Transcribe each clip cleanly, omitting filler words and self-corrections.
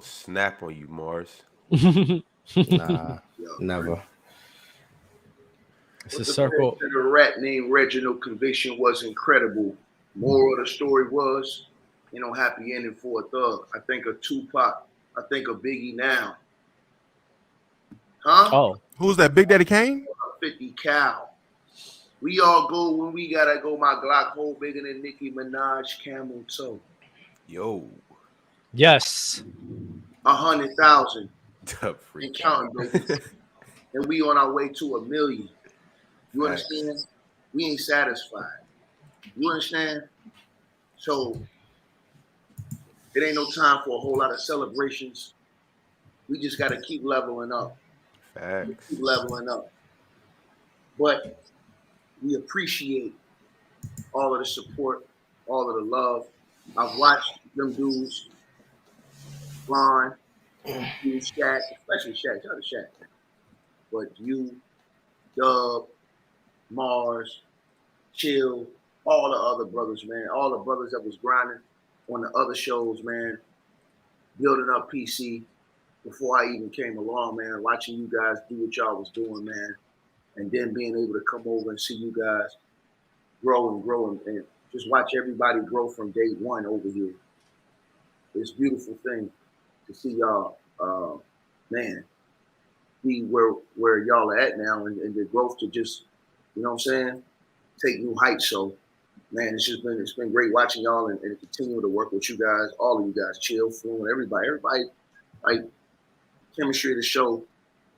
Snap on you, Marz. Nah, never. It's a circle. The rat named Reginald conviction was incredible. Moral of the story was, happy ending for a thug. I think of Tupac. I think of Biggie now. Huh? Oh, Who's that? Big Daddy Kane? 50 cal. We all go when we gotta go. My Glock hole bigger than Nicki Minaj camel toe. Yo. yes. 100,000 The freak. and counting, baby. And we on our way to 1 million. You understand? We ain't satisfied. You understand? So it ain't no time for a whole lot of celebrations. We just gotta keep leveling up. Facts. Keep leveling up. But we appreciate all of the support, all of the love. I've watched them dudes, Ron, you, Shaq, especially Shaq. Shout out to Shaq. But you, Dub, Marz, Chill, all the other brothers, man. All the brothers that was grinding on the other shows, man. Building up PC before I even came along, man. Watching you guys do what y'all was doing, man. And then being able to come over and see you guys grow and just watch everybody grow from day one over here. It's a beautiful thing to see y'all, man, be where y'all are at now and the growth to just, you know what I'm saying, take new heights. So, man, it's been great watching y'all and continue to work with you guys, all of you guys, Chill, Fluent, everybody, like, chemistry of the show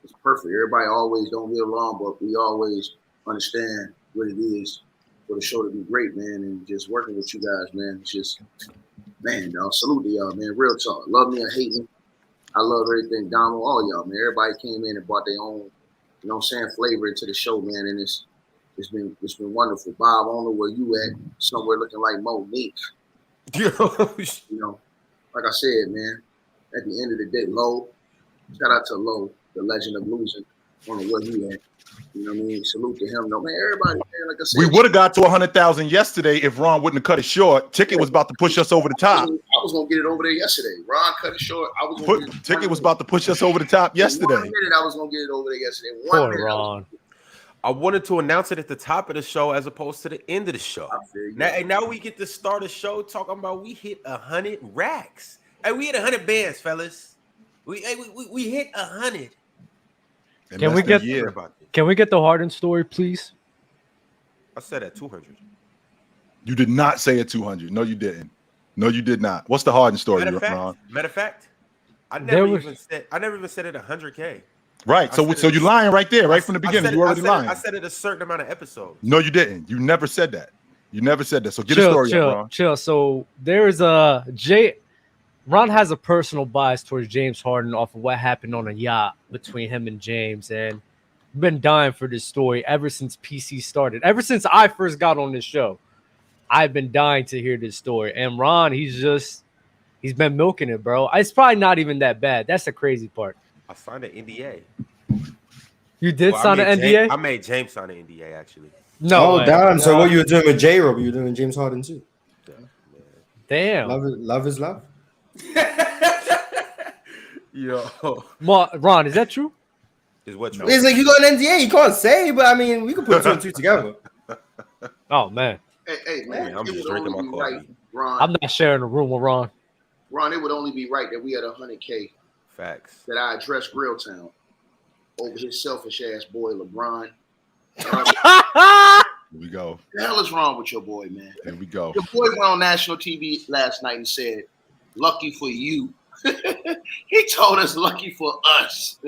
is perfect. Everybody always don't get along, but we always understand what it is for the show to be great, man, and just working with you guys, man. It's just, man, y'all, salute to y'all, man. Real talk. Love me or hate me. I love everything, Donald, all y'all, man. Everybody came in and brought their own, you know what I'm saying, flavor into the show, man, and it's been wonderful. Bob, I don't know where you at, somewhere looking like Monique. You know, like I said, man, at the end of the day, Low, shout out to Low, the legend of losing. I don't know where he at. You know what I mean? Salute to him. No, man, everybody, man, like I said. We would have got to 100,000 yesterday if Ron wouldn't have cut it short. Ticket was about to push us over the top. I was going to get it over there yesterday. Ron cut it short. Ticket was about to push us over the top yesterday. 1 minute, I was going to get it over there yesterday. Poor Ron. I wanted to announce it at the top of the show as opposed to the end of the show. Now we get to start a show talking about we hit 100 racks. Hey, we hit 100 bands, fellas. We hit 100. Can we get the Harden story, please? I said at 200. You did not say at 200. No, you didn't. No, you did not. What's the Harden story, Ron? Matter of fact, I never even said it 100K. Right. So you're lying right there, right from the beginning. You already lying. I said it a certain amount of episodes. No, you didn't. You never said that. You never said that. So get a story up, Ron. Chill. So there is Ron has a personal bias towards James Harden off of what happened on a yacht between him and James, and I've been dying for this story ever since PC started. Ever since I first got on this show, I've been dying to hear this story. And Ron, he's been milking it, bro. It's probably not even that bad. That's the crazy part. I signed an NDA. You did sign an NDA? I made James sign an NDA, actually. No. Oh, damn. So what you were doing with J-Rob, you were doing with James Harden too? Damn. Love is love. Yo. Ron, is that true? Is what true? It's like you got an NDA, you can't say, but I mean, we can put two and two together. Oh, man. Hey, man. I'm just drinking my coffee. Right, Ron, I'm not sharing a room with Ron. Ron, it would only be right that we had 100K. Facts. That I addressed Grilltown over his selfish ass boy LeBron. Here we go. What the hell is wrong with your boy, man? Here we go. Your boy went on national TV last night and said, "Lucky for you." He told us lucky for us,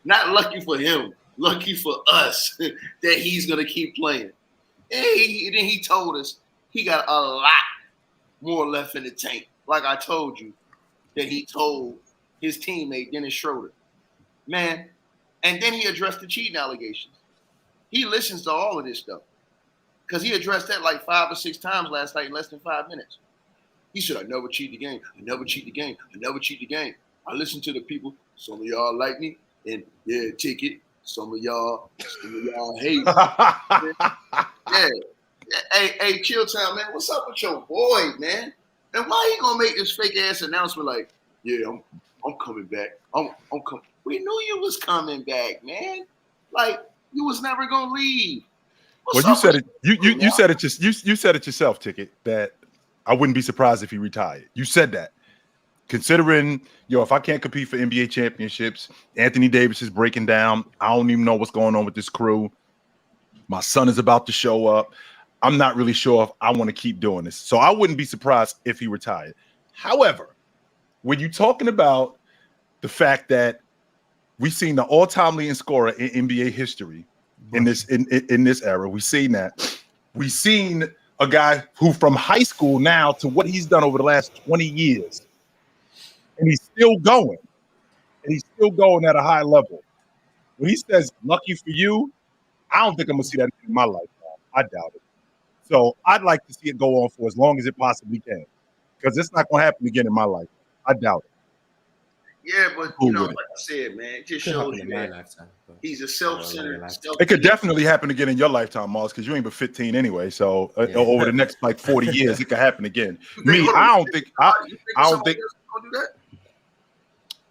not lucky for him, lucky for us that he's gonna keep playing. And then he told us he got a lot more left in the tank. Like I told you, that he told his teammate Dennis Schroeder, man. And then he addressed the cheating allegations. He listens to all of this stuff because he addressed that like 5 or 6 times last night in less than 5 minutes. He said, "I never cheat the game. I never cheat the game. I never cheat the game. I listen to the people. Some of y'all like me, and yeah, ticket. Some of y'all hate me." Yeah. Hey, Chill Town, man. What's up with your boy, man? And why he gonna make this fake ass announcement like, "Yeah, I'm coming back. I'm coming. We knew you was coming back, man. Like you was never gonna leave. Well, you said it. You said it. You said it yourself, Ticket. That I wouldn't be surprised if he retired. You said that. Considering, if I can't compete for NBA championships, Anthony Davis is breaking down. I don't even know what's going on with this crew. My son is about to show up. I'm not really sure if I want to keep doing this. So I wouldn't be surprised if he retired. However, when you're talking about the fact that we've seen the all-time leading scorer in NBA history in this era, we've seen that. We've seen a guy who from high school now to what he's done over the last 20 years. And he's still going. And he's still going at a high level. When he says, lucky for you, I don't think I'm going to see that in my lifetime. I doubt it. So I'd like to see it go on for as long as it possibly can. Because it's not going to happen again in my life. I doubt it. Yeah, but, like I said, man, it just shows you that he's a self-centered. It could definitely happen again in your lifetime, Marz, because you ain't but 15 anyway. So over the next, 40 years, it could happen again. I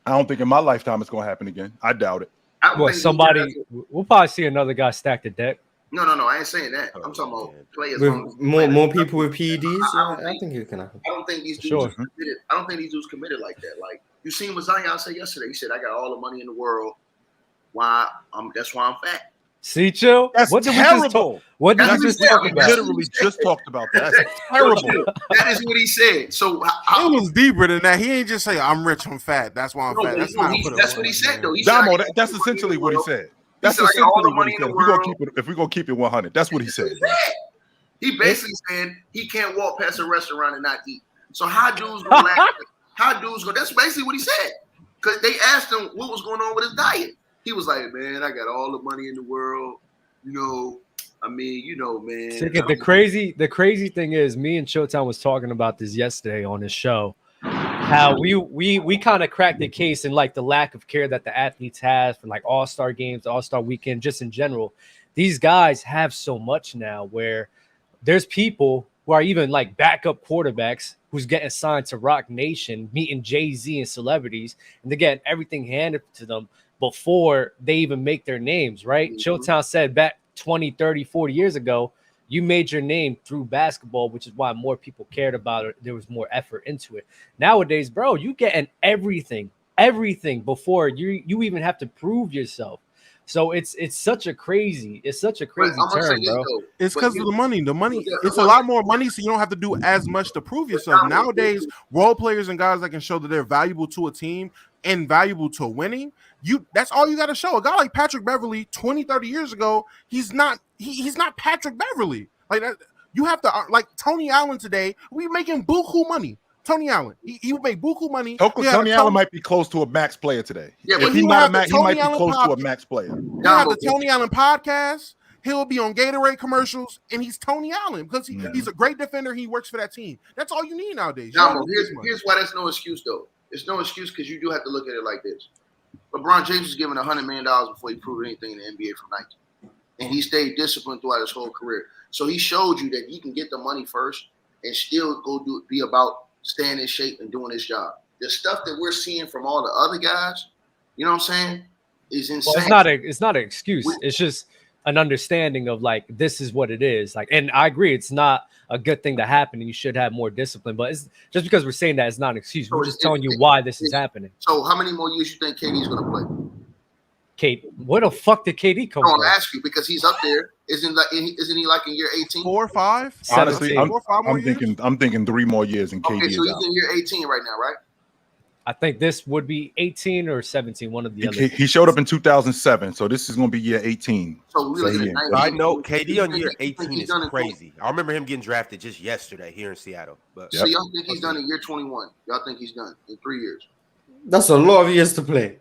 don't think in my lifetime it's going to happen again. I doubt it. We'll probably see another guy stack the deck. No, I ain't saying that. I'm talking about players. With more people with PEDs, I think it can happen. I don't think these dudes are committed. I don't think these dudes committed like that. Like you seen what Zion said yesterday. He said, "I got all the money in the world. That's why I'm fat." See, Chill? That's terrible. What did you just talk about? Literally just talked about that. That's terrible. That is what he said. So it was deeper than that. He ain't just say, "I'm rich, I'm fat. That's why I'm fat." That's what he said, though. Damo, that's essentially what he said. That's essentially what he said. If we're gonna keep it 100, that's what he said. He basically said he can't walk past a restaurant and not eat. So how dudes gonna laugh? How dudes go? That's basically what he said. Because they asked him what was going on with his diet. He was like, "Man, I got all the money in the world. Man." The crazy thing is, me and Showtime was talking about this yesterday on his show. How we kind of cracked the case in the lack of care that the athletes have for all-star games, all-star weekend, just in general. These guys have so much now where there's people who are even backup quarterbacks who's getting signed to Rock Nation, meeting Jay-Z and celebrities, and they're getting everything handed to them before they even make their names, right? Mm-hmm. Showtime said back 20, 30, 40 years ago, you made your name through basketball, which is why more people cared about it. There was more effort into it. Nowadays, bro, you getting everything before you even have to prove yourself. So it's such a crazy term, bro. It's because of the money. The money, it's a lot more money, so you don't have to do as much to prove yourself. Nowadays, role players and guys that can show that they're valuable to a team and valuable to winning, that's all you got to show. A guy like Patrick Beverly 20, 30 years ago, he's not Patrick Beverly. Like that, you have to Tony Allen today, we making buku money. Tony Allen, he would make buku money. Tony Allen might be close to a max player today. Yeah, if he's not a max, he might be close to a max player. You have the Tony Allen podcast. He'll be on Gatorade commercials, and he's Tony Allen because he's a great defender. He works for that team. That's all you need nowadays. Here's why that's no excuse, though. It's no excuse because you do have to look at it like this. LeBron James was given $100 million before he proved anything in the NBA from Nike. And he stayed disciplined throughout his whole career. So he showed you that he can get the money first and still be about staying in shape and doing his job. The stuff that we're seeing from all the other guys, you know what I'm saying, is insane. Well, it's not an excuse. It's just an understanding of this is what it is. And I agree, it's not a good thing to happen, and you should have more discipline. But it's just because we're saying that, it's not an excuse. We're just telling you why this is happening. So how many more years you think KD's going to play? Kate, where the fuck did KD come from? I'm asking you because he's up there. Isn't he in year 18? 4 or 5? Honestly, I'm 4 or 5 more years? I'm thinking 3 more years and KD so is he's out. in year 18 right now, right? I think this would be 18 or 17, one of the other. He showed up in 2007, so this is going to be year 18. So we're looking at 19. I know KD on year 18 is crazy. I remember him getting drafted just yesterday here in Seattle. But so y'all think he's done in year 21? Y'all think he's done in 3 years? That's a lot of years to play.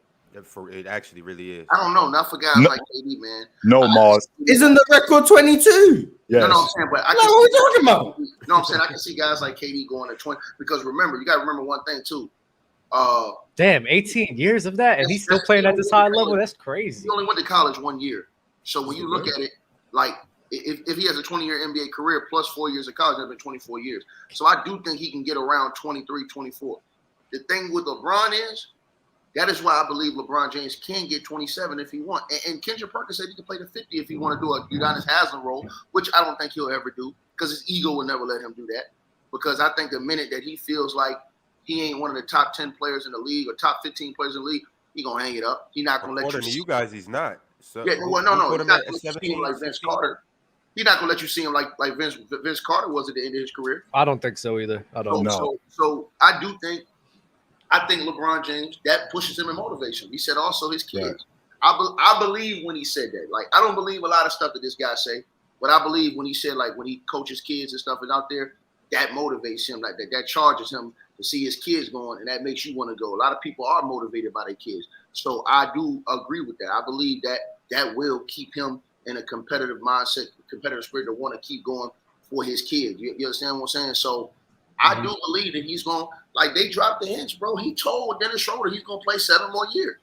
It actually really is. I don't know. Not for guys like KD, man. No, Marz. Isn't the record 22? Yes. No, I'm saying, but what are we talking about? No, I'm saying I can see guys like KD going to 20 because remember, you got to remember one thing too. Damn, 18 years of that, and he's still playing at this high level. That's crazy. He only went to college 1 year, so when you look at it, if he has a 20-year NBA career plus 4 years of college, that's been 24 years. So I do think he can get around 23, 24. The thing with LeBron is That is why I believe LeBron James can get 27 if he wants. And Kendrick Perkins said he can play the 50 if he want to do a Udonis Haslem role, which I don't think he'll ever do because his ego will never let him do that. Because I think the minute that he feels like he ain't one of the top 10 players in the league or top 15 players in the league, he gonna hang it up. He's not gonna let you. According to you guys, he's not. So yeah, well, no. He's not gonna see him like Vince Carter. He's not gonna let you see him like Vince Carter was at the end of his career. I don't think so either. I don't know. So I do think. I think LeBron James, that pushes him in motivation. He said also his kids. Right. I believe when he said that. Like, I don't believe a lot of stuff that this guy say, but I believe when he said, like, when he coaches kids and stuff is out there, that motivates him. Like, that charges him to see his kids going, and that makes you want to go. A lot of people are motivated by their kids. So I do agree with that. I believe that will keep him in a competitive mindset, competitive spirit to want to keep going for his kids. You understand what I'm saying? So I do believe that he's going, like, they dropped the hints, bro. He told Dennis Schroeder he's going to play 7 more years.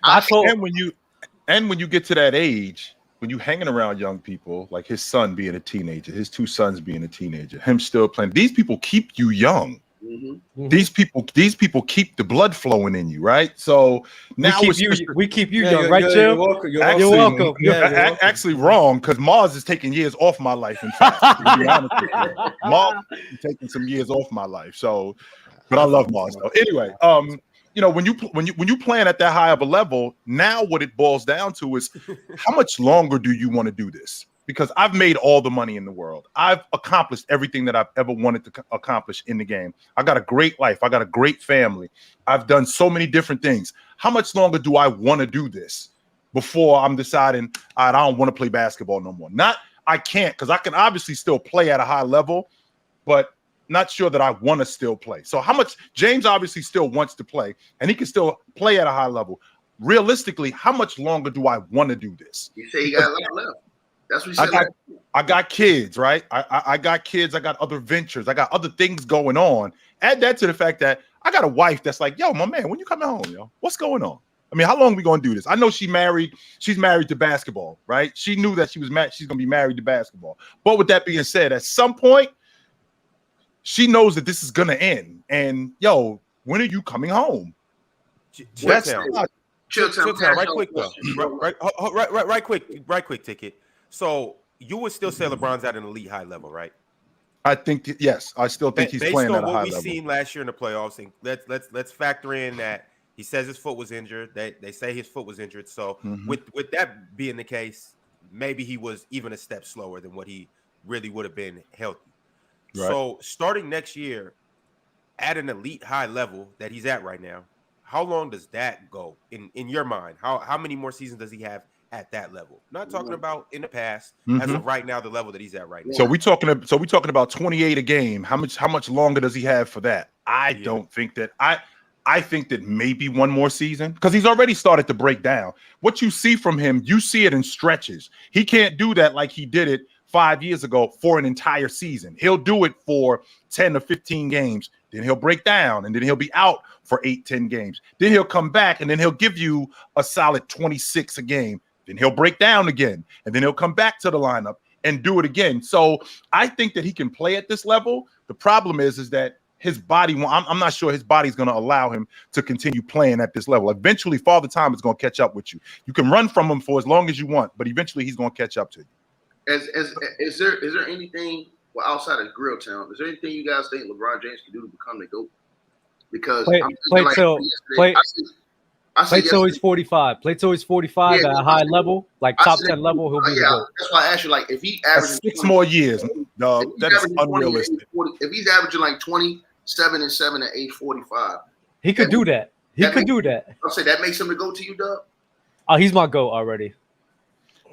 And when you get to that age, when you hanging around young people, like his son being a teenager, his 2 sons being a teenager, him still playing, these people keep you young. Mm-hmm. These people keep the blood flowing in you, right? So now we keep you young, right, Jim? You're welcome. Actually wrong, because Marz is taking years off my life. In fact, Marz is taking some years off my life. So, but I love Marz. So anyway, when you playing at that high of a level, now what it boils down to is how much longer do you want to do this? Because I've made all the money in the world. I've accomplished everything that I've ever wanted to accomplish in the game. I got a great life. I got a great family. I've done so many different things. How much longer do I want to do this before I'm deciding I don't want to play basketball no more? Not I can't, because I can obviously still play at a high level, but not sure that I want to still play. So how much James obviously still wants to play, and he can still play at a high level. Realistically, how much longer do I want to do this? You say you got a lot left. That's what you said. I got kids, right? I got kids. I got other ventures. I got other things going on. Add that to the fact that I got a wife that's like, yo, my man, when you coming home, yo? What's going on? I mean, how long are we going to do this? I know she's married to basketball, right? She knew that she's going to be married to basketball. But with that being said, at some point, she knows that this is going to end. And, yo, when are you coming home? Chitchat, right quick, though. Right quick, Ticket. So you would still say LeBron's at an elite high level, right? I think yes. I still think he's playing at a high level. Based on what we seen last year in the playoffs, and let's factor in that he says his foot was injured. They say his foot was injured. So with that being the case, maybe he was even a step slower than what he really would have been healthy. Right. So starting next year at an elite high level that he's at right now, how long does that go in your mind? How many more seasons does he have at that level? Not talking about in the past, as of right now, the level that he's at right now. So we talking about 28 a game. How much longer does he have for that? I don't think that I think that maybe one more season, because he's already started to break down. What you see from him, you see it in stretches. He can't do that like he did it 5 years ago for an entire season. He'll do it for 10 or 15 games. Then he'll break down, and then he'll be out for 8-10 games. Then he'll come back, and then he'll give you a solid 26 a game. Then he'll break down again, and then he'll come back to the lineup and do it again. So I think that he can play at this level. The problem is that his body, I'm not sure his body's going to allow him to continue playing at this level. Eventually, Father Time is going to catch up with you. You can run from him for as long as you want, but eventually he's going to catch up to you. Is there anything outside of Grill Town? Is there anything you guys think LeBron James can do to become the GOAT? Because play till he's 45. Play till he's 45 at a high level, like top 10 level. He'll be the GOAT. That's why I asked you, like, if he averages 6 more years, no, that is unrealistic. If he's averaging like 27 and 7 at age 45, he could do that. He could do that. I'll say that makes him the GOAT to you, Dub. Oh, he's my GOAT already.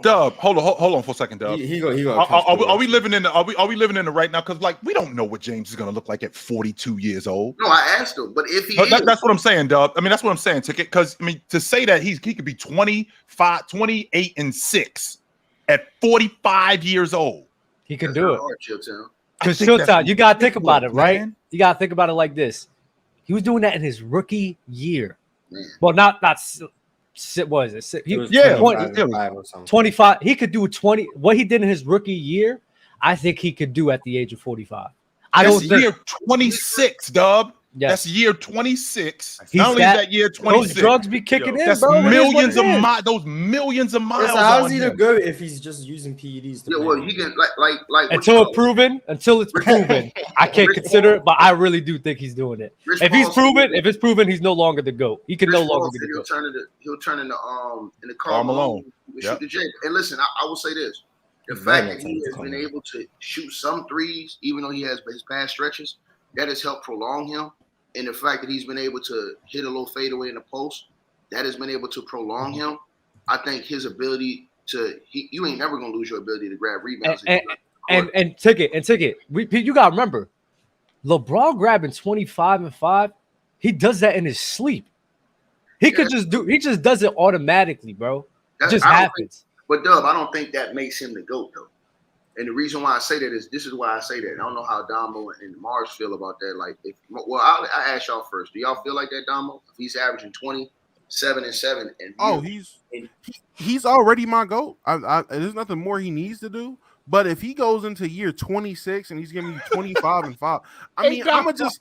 Dub, hold on for a second, Dub. Are we living in the right now? Because like we don't know what James is going to look like at 42 years old. No, I asked him, but if that's what I'm saying, Dub. I mean, that's what I'm saying, Ticket. Because I mean, to say that he could be 25, 28 and 6 at 45 years old, he can do it. Because Chitchat, you gotta think about it, right? Man. You gotta think about it like this. He was doing that in his rookie year. Man. Well, not. What is it? 25. He could do 20. What he did in his rookie year, I think he could do at the age of 45. I don't think 26, Dub. Yes. That's year 26. He's Not only is that year 26, those drugs be kicking in, that's bro. millions of miles. Those millions of miles. So how's on he to him. go if he's just using PEDs? Yeah, well, he can like Until it's proven, I can't consider it, but I really do think he's doing it. If it's proven, he's no longer the GOAT. He can no longer be the GOAT. He'll turn into Karl Malone. Shoot the J. And listen, I will say this: the fact that he has been able to shoot some threes, even though he has his past stretches, that has helped prolong him. And the fact that he's been able to hit a little fadeaway in the post, that has been able to prolong him. I think his ability to you ain't never gonna lose your ability to grab rebounds. And ticket. You gotta remember, LeBron grabbing 25 and 5, he does that in his sleep. He just does it automatically, bro. It just happens. But Dub, I don't think that makes him the GOAT though. And the reason why I say that is this is why I say that. I don't know how Damo and Marz feel about that. Like, I'll ask y'all first. Do y'all feel like that, Damo? If he's averaging 27 and 7, and he's already my GOAT. There's nothing more he needs to do. But if he goes into year 26 and he's giving you 25 and 5, I mean, I'ma just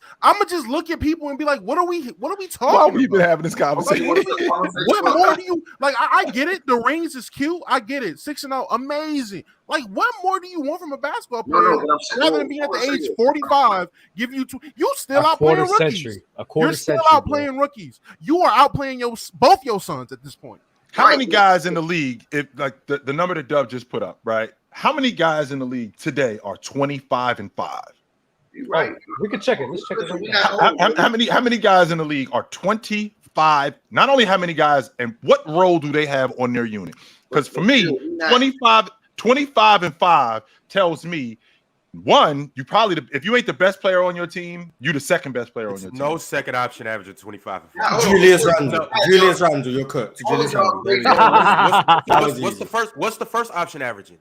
look at people and be like, what are we talking Why about? we been having this conversation? Like, what more do you like? I get it. The range is cute. I get it. 6-0, amazing. Like, what more do you want from a basketball player? Rather than be at the age 45, give you you still out playing rookies. You're still out playing rookies. You are outplaying both your sons at this point. How many guys in the league, if like the number that Dub just put up, right? How many guys in the league today are 25 and 5? You're right. We can check it. Let's check it. How many guys in the league are 25? Not only how many guys, and what role do they have on their unit? Because for me, 25 and 5 tells me, one, you probably, if you ain't the best player on your team, you the second best player on your team. No second option averaging 25 and 5. Julius Randle, you're cooked. Julius Randle. What's the first option averaging?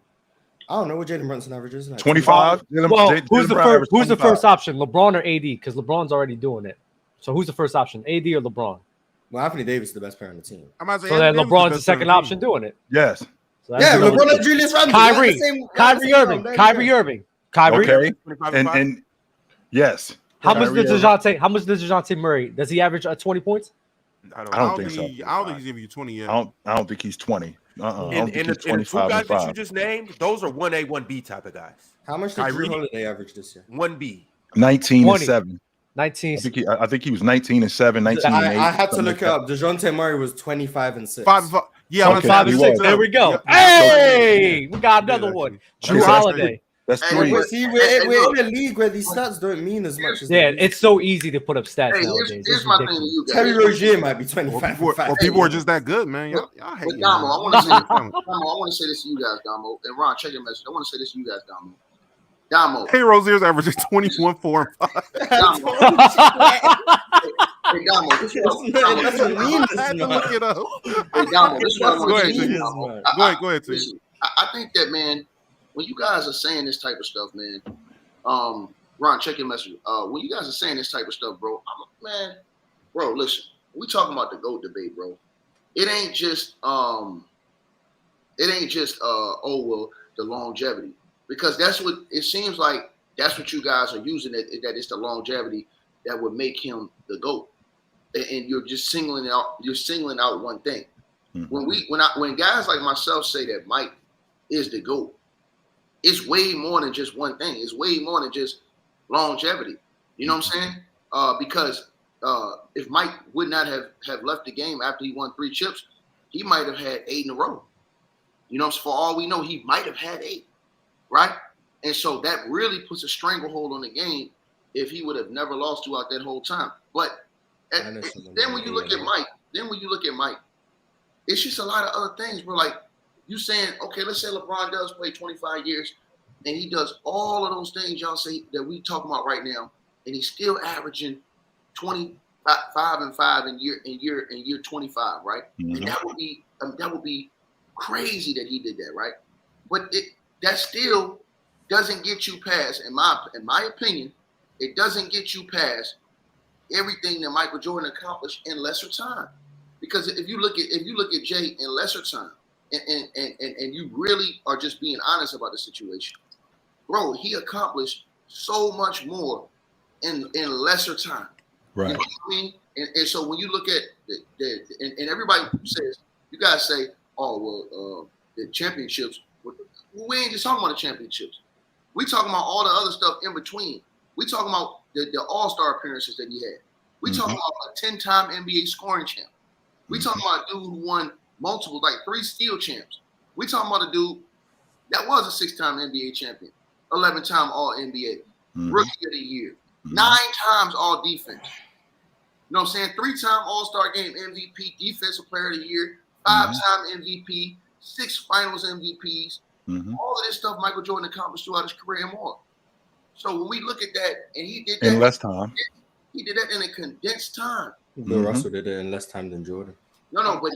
I don't know what Jalen Brunson averages. 25. Well, who's the first option? LeBron or AD? Because LeBron's already doing it. So who's the first option? AD or LeBron? Well, Anthony Davis is the best player on the team. So then LeBron's the second option doing it. Yes. So LeBron and Julius Randle. Kyrie Irving. Okay. And yes. How much does DeJounte Murray? Does he average 20 points? I don't think so. I don't think he's giving you 20 yet. I don't think he's 20. And the two guys that you just named, those are 1A, 1B type of guys. How much did Drew Holiday average this year? 1B. 19 and 7. 19. I think he was 19 and 7, 19 and 8. I had to look it up. DeJounte Murray was 25 and 6. 5. Yeah, okay, 5 and 6. There we go. Yep. Hey, we got another one. Drew Holiday. That's 3. We're in a league where these stats don't mean as much as it's so easy to put up stats nowadays. Here's my thing to you guys. Terry Rozier might be 25. Or people are just that good, man. Y'all hate But Damo, I want to say this to you guys, Damo. And Ron, check your message. I want to say this to you guys, Damo. Hey, Rozier's averaging 21, 4, and 5. Damo. Hey, Damo. This is what I had to look it up. Hey, Damo. This is what I want to say. Go ahead, T. I think that, man, when you guys are saying this type of stuff, man, Ron, check your message. When you guys are saying this type of stuff, bro, listen, we talking about the GOAT debate, bro. It ain't just the longevity, because that's what it seems like. That's what you guys are using. That it's the longevity that would make him the GOAT, and you're just singling out. You're singling out one thing. Mm-hmm. When guys like myself say that Mike is the GOAT, it's way more than just one thing. It's way more than just longevity. You know what I'm saying? Because if Mike would not have left the game after he won 3 chips, he might have had 8 in a row. You know, for all we know, he might have had 8, right? And so that really puts a stranglehold on the game if he would have never lost throughout that whole time. But then when you look at Mike, it's just a lot of other things. We're like, you saying, okay, let's say LeBron does play 25 years and he does all of those things y'all say that we talking about right now, and he's still averaging 25 and 5 in year 25, right? Mm-hmm. And that would be crazy that he did that, right? But that still doesn't get you past, in my opinion, it doesn't get you past everything that Michael Jordan accomplished in lesser time. Because if you look at Jay in lesser time, and you really are just being honest about the situation, bro, he accomplished so much more in lesser time. Right. You know what I mean? And so when you look at and everybody says, you guys say, oh, well, the championships, we ain't just talking about the championships. We talking about all the other stuff in between. We talking about the all-star appearances that he had. We talking about a 10-time NBA scoring champ. We talking about a dude who won multiple, like 3 steal champs. We talking about a dude that was a 6-time NBA champion, 11-time All-NBA, Rookie of the Year, 9 times All-Defense. You know what I'm saying? 3-time All-Star Game MVP, Defensive Player of the Year, 5-time MVP, 6 Finals MVPs. All of this stuff Michael Jordan accomplished throughout his career and more. So when we look at that, and he did that in less time. He did that in a condensed time. Bill Russell did it in less time than Jordan. No, but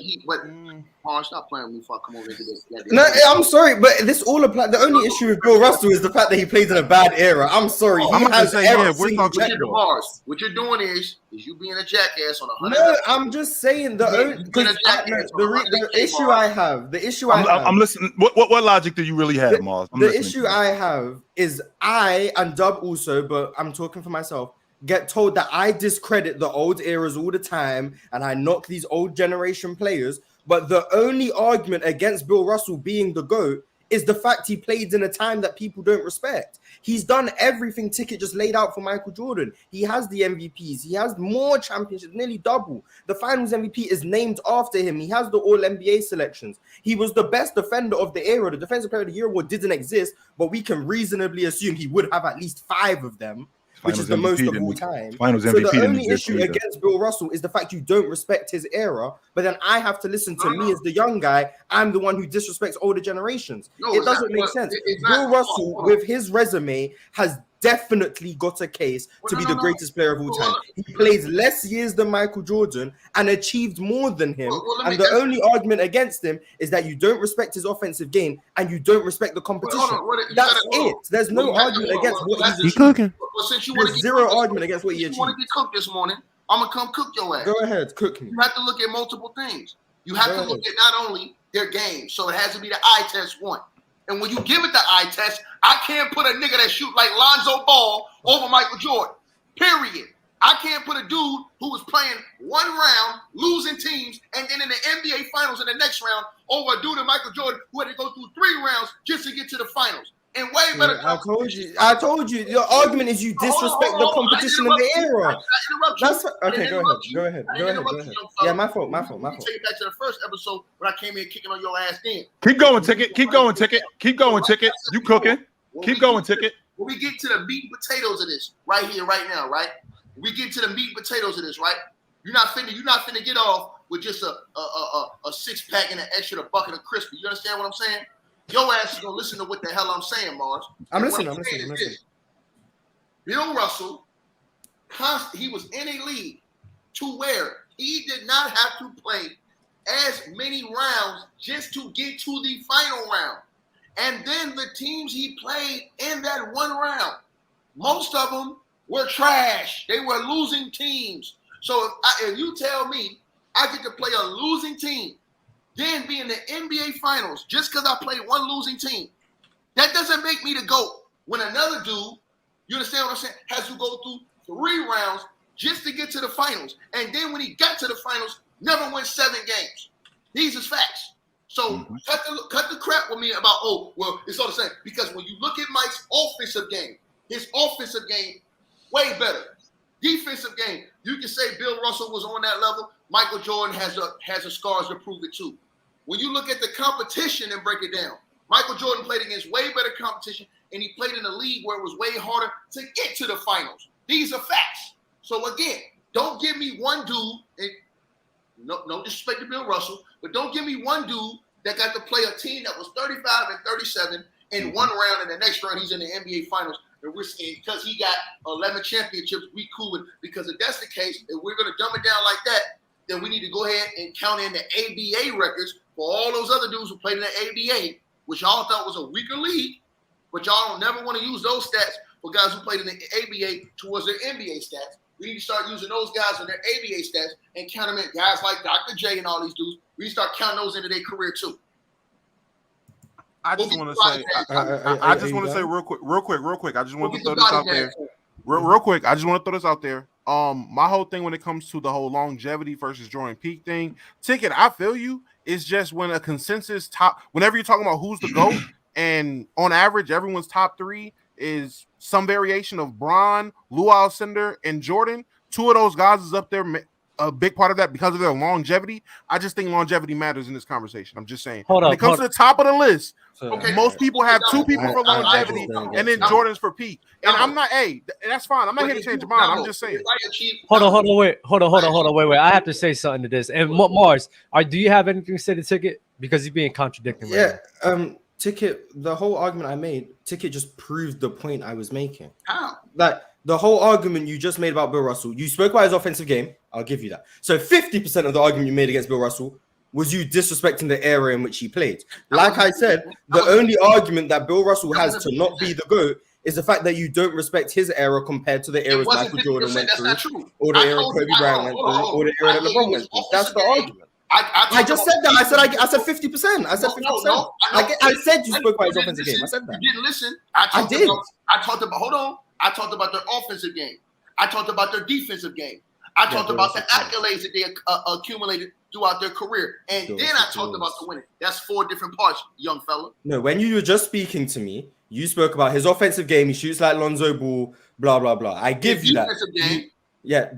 stop playing with me before I come over into this. No, I'm sorry, but this all applies. The only issue with Bill Russell is the fact that he plays in a bad era. I'm sorry. I'm gonna say, yeah, we're talking Marz. What you're doing is you being a jackass on 100. No, I'm just saying the issue I have. I'm listening. What logic do you really have, Marz? The issue I have is I and Dub also, but I'm talking for myself, get told that I discredit the old eras all the time and I knock these old generation players. But the only argument against Bill Russell being the GOAT is the fact he played in a time that people don't respect. He's done everything Ticket just laid out for Michael Jordan. He has the MVPs. He has more championships, nearly double. The Finals MVP is named after him. He has the All-NBA selections. He was the best defender of the era. The Defensive Player of the Year award didn't exist, but we can reasonably assume he would have at least 5 of them, which is the most of all time. So the only issue against Bill Russell is the fact you don't respect his era, but then I have to listen to me as the young guy. I'm the one who disrespects older generations. It doesn't make sense. Bill Russell, with his resume, has definitely got a case to be the greatest player of all time. He plays less years than Michael Jordan and achieved more than him. And the only argument against him is that you don't respect his offensive game and you don't respect the competition. That's it. There's no argument against what he's cooking. There's zero argument against what he achieved. You want to get cooked this morning? I'm gonna come cook your ass. Go ahead, cook me. You have to look at multiple things. You have to look at not only their game, so it has to be the eye test one. And when you give it the eye test, I can't put a nigga that shoot like Lonzo Ball over Michael Jordan. Period. I can't put a dude who was playing 1 round, losing teams, and then in the NBA Finals in the next round over a dude in Michael Jordan who had to go through 3 rounds just to get to the finals. And way better. I told you. Your argument is you disrespect the competition of the era. That's okay. Go ahead. Yeah, my fault. Take it back to the first episode when I came in kicking on your ass then. Keep going, Ticket. You cooking? Keep going, Ticket. When we get to the meat and potatoes of this, right here, right now, right? We get to the meat and potatoes of this, right? You're not finna get off with just a 6-pack and an extra bucket of crispy. You understand what I'm saying? Your ass is gonna listen to what the hell I'm saying, Marz. I'm listening. Bill Russell, he was in a league to where he did not have to play as many rounds just to get to the final round. And then the teams he played in that 1 round, most of them were trash. They were losing teams. So if you tell me I get to play a losing team, then be in the NBA Finals just because I played 1 losing team, that doesn't make me the GOAT. When another dude, you understand what I'm saying, has to go through 3 rounds just to get to the finals. And then when he got to the finals, never won 7 games. These are facts. So cut the crap with me about, it's all the same. Because when you look at Mike's offensive game, his offensive game, way better. Defensive game, you can say Bill Russell was on that level. Michael Jordan has a scars to prove it too. When you look at the competition and break it down, Michael Jordan played against way better competition, and he played in a league where it was way harder to get to the finals. These are facts. So again, don't give me one dude, and no disrespect to Bill Russell, but don't give me one dude that got to play a team that was 35 and 37 in 1 round, and the next round he's in the NBA Finals. And we're saying because he got 11 championships, we cool with. Because if that's the case, if we're going to dumb it down like that, then we need to go ahead and count in the ABA records for all those other dudes who played in the ABA, which y'all thought was a weaker league, but y'all don't never want to use those stats for guys who played in the ABA towards their NBA stats. We need to start using those guys in their ABA stats and count them in. Guys like Dr. J and all these dudes, we need to start counting those into their career too. I just want to say, I just want to say real quick. I just want to throw this out there. Real quick. I just want to throw this out there. My whole thing when it comes to the whole longevity versus Jordan peak thing, Ticket, I feel you. It's just when a consensus top, whenever you're talking about who's the GOAT, and on average, everyone's top three is some variation of Bron, Lou Alcindor, and Jordan. Two of those guys is up there. A big part of that because of their longevity. I just think longevity matters in this conversation. I'm just saying. When it comes to the top of the list, most people have two people for longevity and then Jordan's for peak. And I'm not, that's fine. I'm not here to change your mind. I'm just saying. Hold on, wait. I have to say something to this. And Marz, do you have anything to say to Ticket? Because he's being contradicting right now. Ticket, the whole argument I made, Ticket just proved the point I was making. How? Like, the whole argument you just made about Bill Russell, you spoke about his offensive game. I'll give you that. So 50% of the argument you made against Bill Russell was you disrespecting the era in which he played. Like I said, the only argument that Bill Russell has to not be the GOAT is the fact that you don't respect his era compared to the eras Michael Jordan went through, or the era Kobe Bryant went through, or the era that LeBron went through. That's the argument. I just said that. I said 50%. I said 50%. I said you spoke about his offensive game. I said that. You didn't listen. I did. I talked about. Hold on. I talked about their offensive game. I talked about their defensive game. I talked about the accolades that they accumulated throughout their career. And then I talked about the winning. That's 4 different parts, young fella. No, when you were just speaking to me, you spoke about his offensive game. He shoots like Lonzo Ball, blah, blah, blah. I give you that.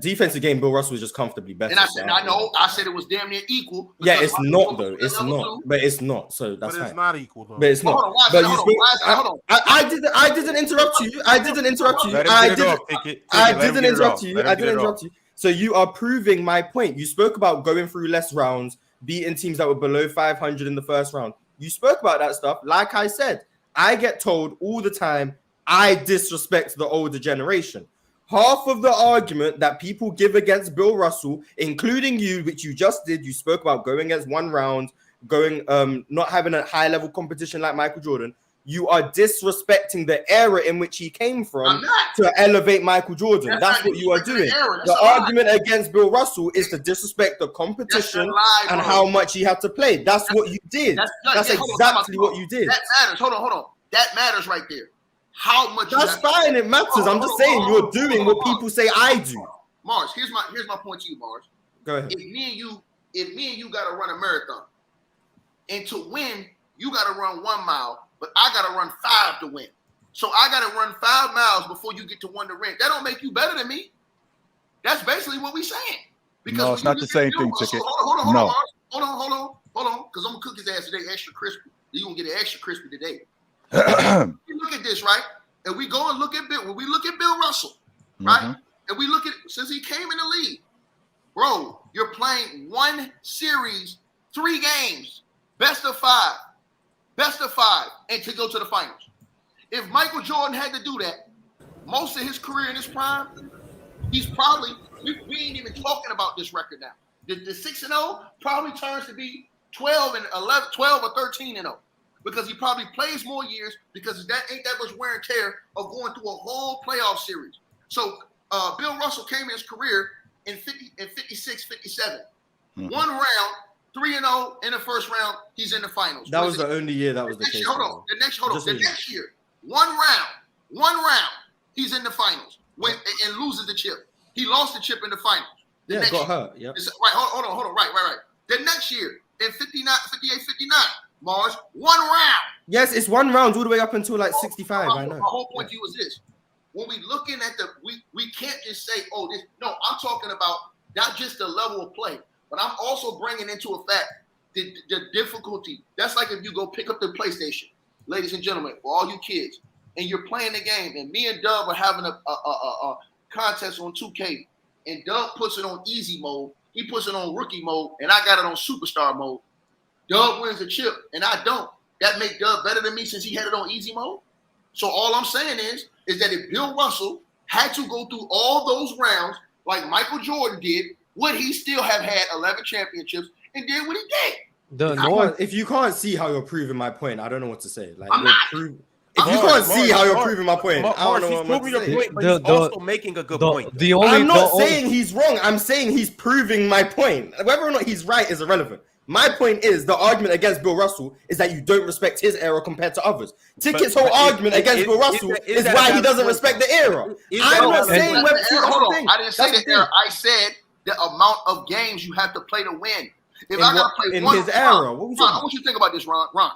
Defensive game, Bill Russell was just comfortably better. And I said, I said it was damn near equal. Yeah, it's not, though. It's not. But it's not. So that's fine. It's not equal, though. But it's not. Hold on. I didn't interrupt you. I didn't interrupt you. So you are proving my point. You spoke about going through less rounds, beating teams that were below 500 in the first round. You spoke about that stuff. Like I said, I get told all the time, I disrespect the older generation. Half of the argument that people give against Bill Russell, including you, which you just did, you spoke about going against one round, not having a high level competition like Michael Jordan. You are disrespecting the era in which he came from to elevate Michael Jordan. That's what you are doing. The argument against Bill Russell is to disrespect the competition and how much he had to play. That's what you did. That's exactly what you did. That matters. Hold on. That matters right there. How much? That's fine. It matters. I'm just saying you're doing what people say I do. Marz, here's my point to you, Marz. Go ahead. If me and you got to run a marathon, and to win, you got to run 1 mile, but I got to run 5 to win. So I got to run 5 miles before you get to 1 to win. That don't make you better than me. That's basically what we saying. Because no, it's not the same thing, Ticket. Hold on, because I'm gonna cook his ass today extra crispy. You're gonna get it extra crispy today. You look at this, right? And we go and look at Bill. When we look at Bill Russell, right? And we look at since he came in the league, bro, you're playing 1 series, 3 games, best of 5, and to go to the finals. If Michael Jordan had to do that, most of his career in his prime, he's probably we ain't even talking about this record now. The 6-0 probably turns to be 12 or 13-0. Because he probably plays more years because that ain't that much wear and tear of going through a whole playoff series. So Bill Russell came in his career in 56, 57. 1 round, 3-0 in the first round, he's in the finals. That was the only year that was the case. The next year, 1 round, he's in the finals and loses the chip. He lost the chip in the finals. Got hurt. Yeah. Right, hold on. Right. The next year, in 58, 59, Marz, 1 round. Yes, it's 1 round all the way up until like 65. I know. My whole point to you is this. When we looking at we can't just say, this. No, I'm talking about not just the level of play, but I'm also bringing into effect the difficulty. That's like if you go pick up the PlayStation, ladies and gentlemen, for all you kids, and you're playing the game, and me and Dub are having a contest on 2K, and Dub puts it on easy mode, he puts it on rookie mode, and I got it on superstar mode. Dub wins a chip, and I don't. That make Dub better than me since he had it on easy mode? So all I'm saying is that if Bill Russell had to go through all those rounds like Michael Jordan did, would he still have had 11 championships and did what he did? If you can't see how you're proving my point, I don't know what to say. Like, If you can't see how you're Marz, proving my point, I don't know he's what I'm about proving to your say. point, but he's also making a good point. I'm not saying he's wrong. I'm saying he's proving my point. Whether or not he's right is irrelevant. My point is the argument against Bill Russell is that you don't respect his era compared to others. Ticket's whole argument against Bill Russell is why he doesn't respect the era. I'm not saying whether hold on. I didn't say the era. I said the amount of games you have to play to win. If I gotta play in one his era, Ron, I want you to think about this, Ron.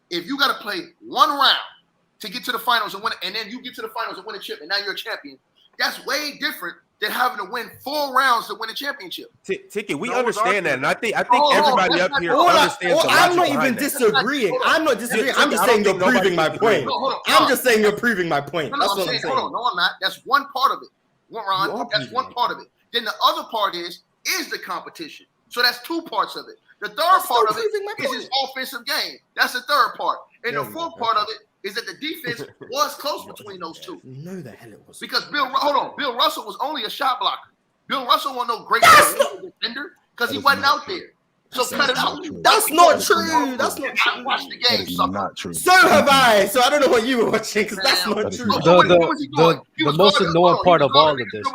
If you gotta play one round to get to the finals and win, and then you get to the finals and win a chip, and now you're a champion, that's way different than having to win 4 rounds to win a championship. Ticket, we understand that, and I think everybody up here understands. I'm not even disagreeing. I'm not disagreeing. I'm just saying you're proving my point. I'm just saying you're proving my point. That's what I'm saying. Hold on, no, I'm not. That's one part of it, Ron. That's one part of it. Then the other part is the competition. So that's 2 parts of it. The third part of it is his offensive game. That's the third part. And the fourth part of it is that the defense was close between those 2. No, the hell it was. Because Bill Russell was only a shot blocker. Bill Russell wasn't no great defender because he wasn't out there. So cut it out. That's not true. That's not true. I watched the game. Not true. So have I. So I don't know what you were watching because that's not true. The most annoying part of all of this.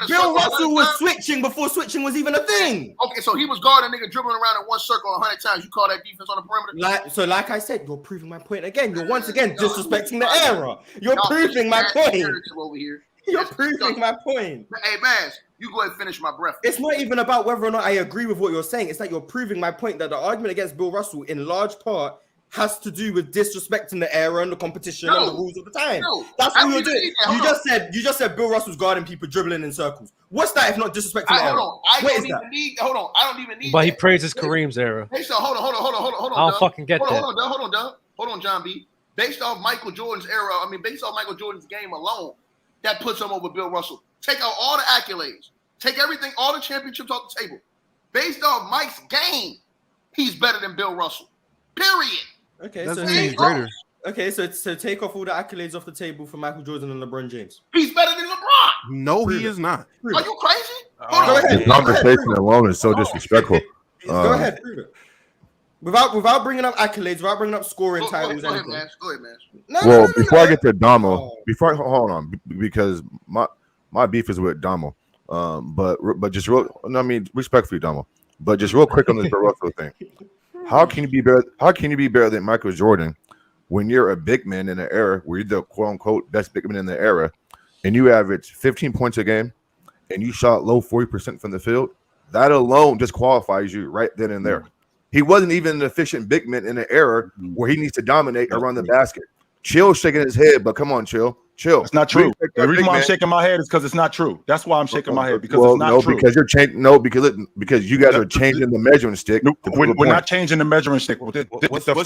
Bill Russell was switching before switching was even a thing. Okay, so he was guarding a nigga dribbling around in one circle 100 times. You call that defense on the perimeter? Like I said, you're proving my point again. You're once again disrespecting the era. You're proving my point. Over here. You're proving my point. Hey, Marz, you go ahead and finish my breath. It's not even about whether or not I agree with what you're saying. It's like you're proving my point that the argument against Bill Russell in large part has to do with disrespecting the era and the competition and the rules of the time. That's what you're doing. You just said Bill Russell's guarding people dribbling in circles. What's that if not disrespecting the era? I don't even need But he praises Kareem's era. Hey, so hold on. I don't fucking get that. Hold on, John B. Based off Michael Jordan's era, based off Michael Jordan's game alone, that puts him over Bill Russell. Take out all the accolades. Take everything, all the championships off the table. Based off Mike's game, he's better than Bill Russell. Period. Okay, doesn't mean he's greater. Okay, so take off all the accolades off the table for Michael Jordan and LeBron James. He's better than LeBron. No, he is not. Are you crazy? Go ahead. The conversation alone is so disrespectful. Go ahead, prove it. Without bringing up accolades, without bringing up scoring titles. Go ahead, man. Before I get to Damo, hold on, because my beef is with Damo. But just respectfully, Damo. But just real quick on this Bill Russell thing. How can you be better? How can you be better than Michael Jordan when you're a big man in the era where you're the quote unquote best big man in the era, and you average 15 points a game, and you shot low 40% from the field? That alone disqualifies you right then and there. He wasn't even an efficient big man in an era where he needs to dominate around the basket. Chill shaking his head, but come on, chill. It's not true. The reason why I'm shaking my head is because it's not true. That's why I'm shaking my head, because it's not true. Because you're changing. No, because you guys are changing the measuring stick. We're not changing the measuring stick. The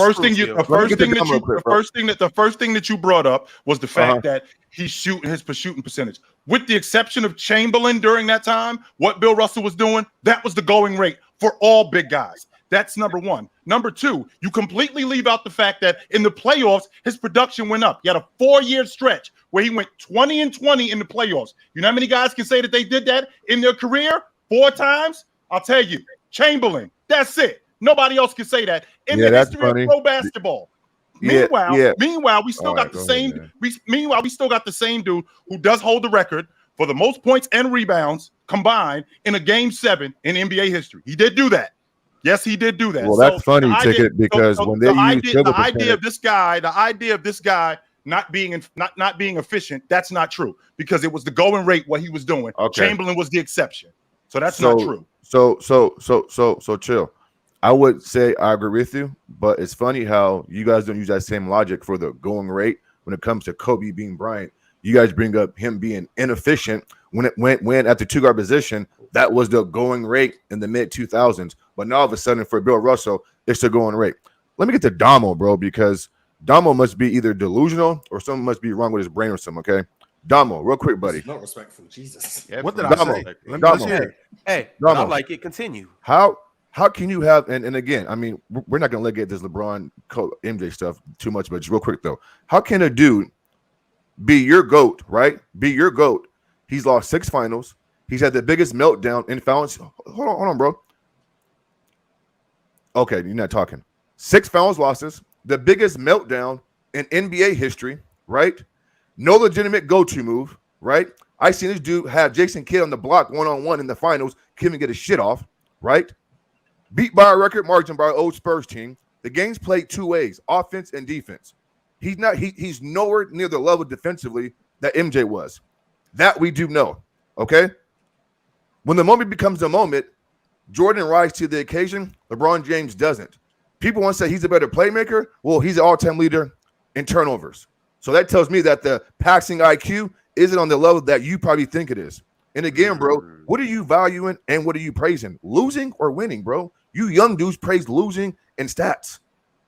first thing that you brought up was the fact that he's shooting his shooting percentage. With the exception of Chamberlain during that time, what Bill Russell was doing, that was the going rate for all big guys. That's number one. Number two, you completely leave out the fact that in the playoffs, his production went up. He had a 4-year stretch where he went 20-20 in the playoffs. You know how many guys can say that they did that in their career 4 times? I'll tell you, Chamberlain. That's it. Nobody else can say that in the history of pro basketball. Meanwhile, we still got the same. Meanwhile, we still got the same dude who does hold the record for the most points and rebounds combined in a Game 7 in NBA history. He did do that. Yes, he did do that. Well, that's funny, Ticket, because when they use the idea of this guy not being efficient, that's not true, because it was the going rate what he was doing. Okay. Chamberlain was the exception, so that's not true. So chill. I would say I agree with you, but it's funny how you guys don't use that same logic for the going rate when it comes to Kobe being Bryant. You guys bring up him being inefficient when at the 2-guard position. That was the going rate in the mid-2000s. But now all of a sudden for Bill Russell, it's the going rate. Let me get to Damo, bro, because Damo must be either delusional or something must be wrong with his brain or something, okay? Damo, real quick, buddy. Not respectful, Jesus. Yeah, what did I say? Hey, I like it. Continue. How can you have, and again, I mean, we're not going to get this LeBron MJ stuff too much, but just real quick, though. How can a dude be your GOAT, right? Be your GOAT. He's lost 6 finals. He's had the biggest meltdown in finals. Hold on, bro. Okay, you're not talking. 6 finals losses, the biggest meltdown in NBA history, right? No legitimate go-to move, right? I seen this dude have Jason Kidd on the block one-on-one in the finals, couldn't get his shit off, right? Beat by a record margin by an old Spurs team. The game's played two ways, offense and defense. He's nowhere near the level defensively that MJ was. That we do know, okay? When the moment becomes a moment, Jordan rises to the occasion, LeBron James doesn't. People want to say he's a better playmaker. Well, he's an all-time leader in turnovers. So that tells me that the passing IQ isn't on the level that you probably think it is. And again, bro, what are you valuing and what are you praising? Losing or winning, bro? You young dudes praise losing and stats.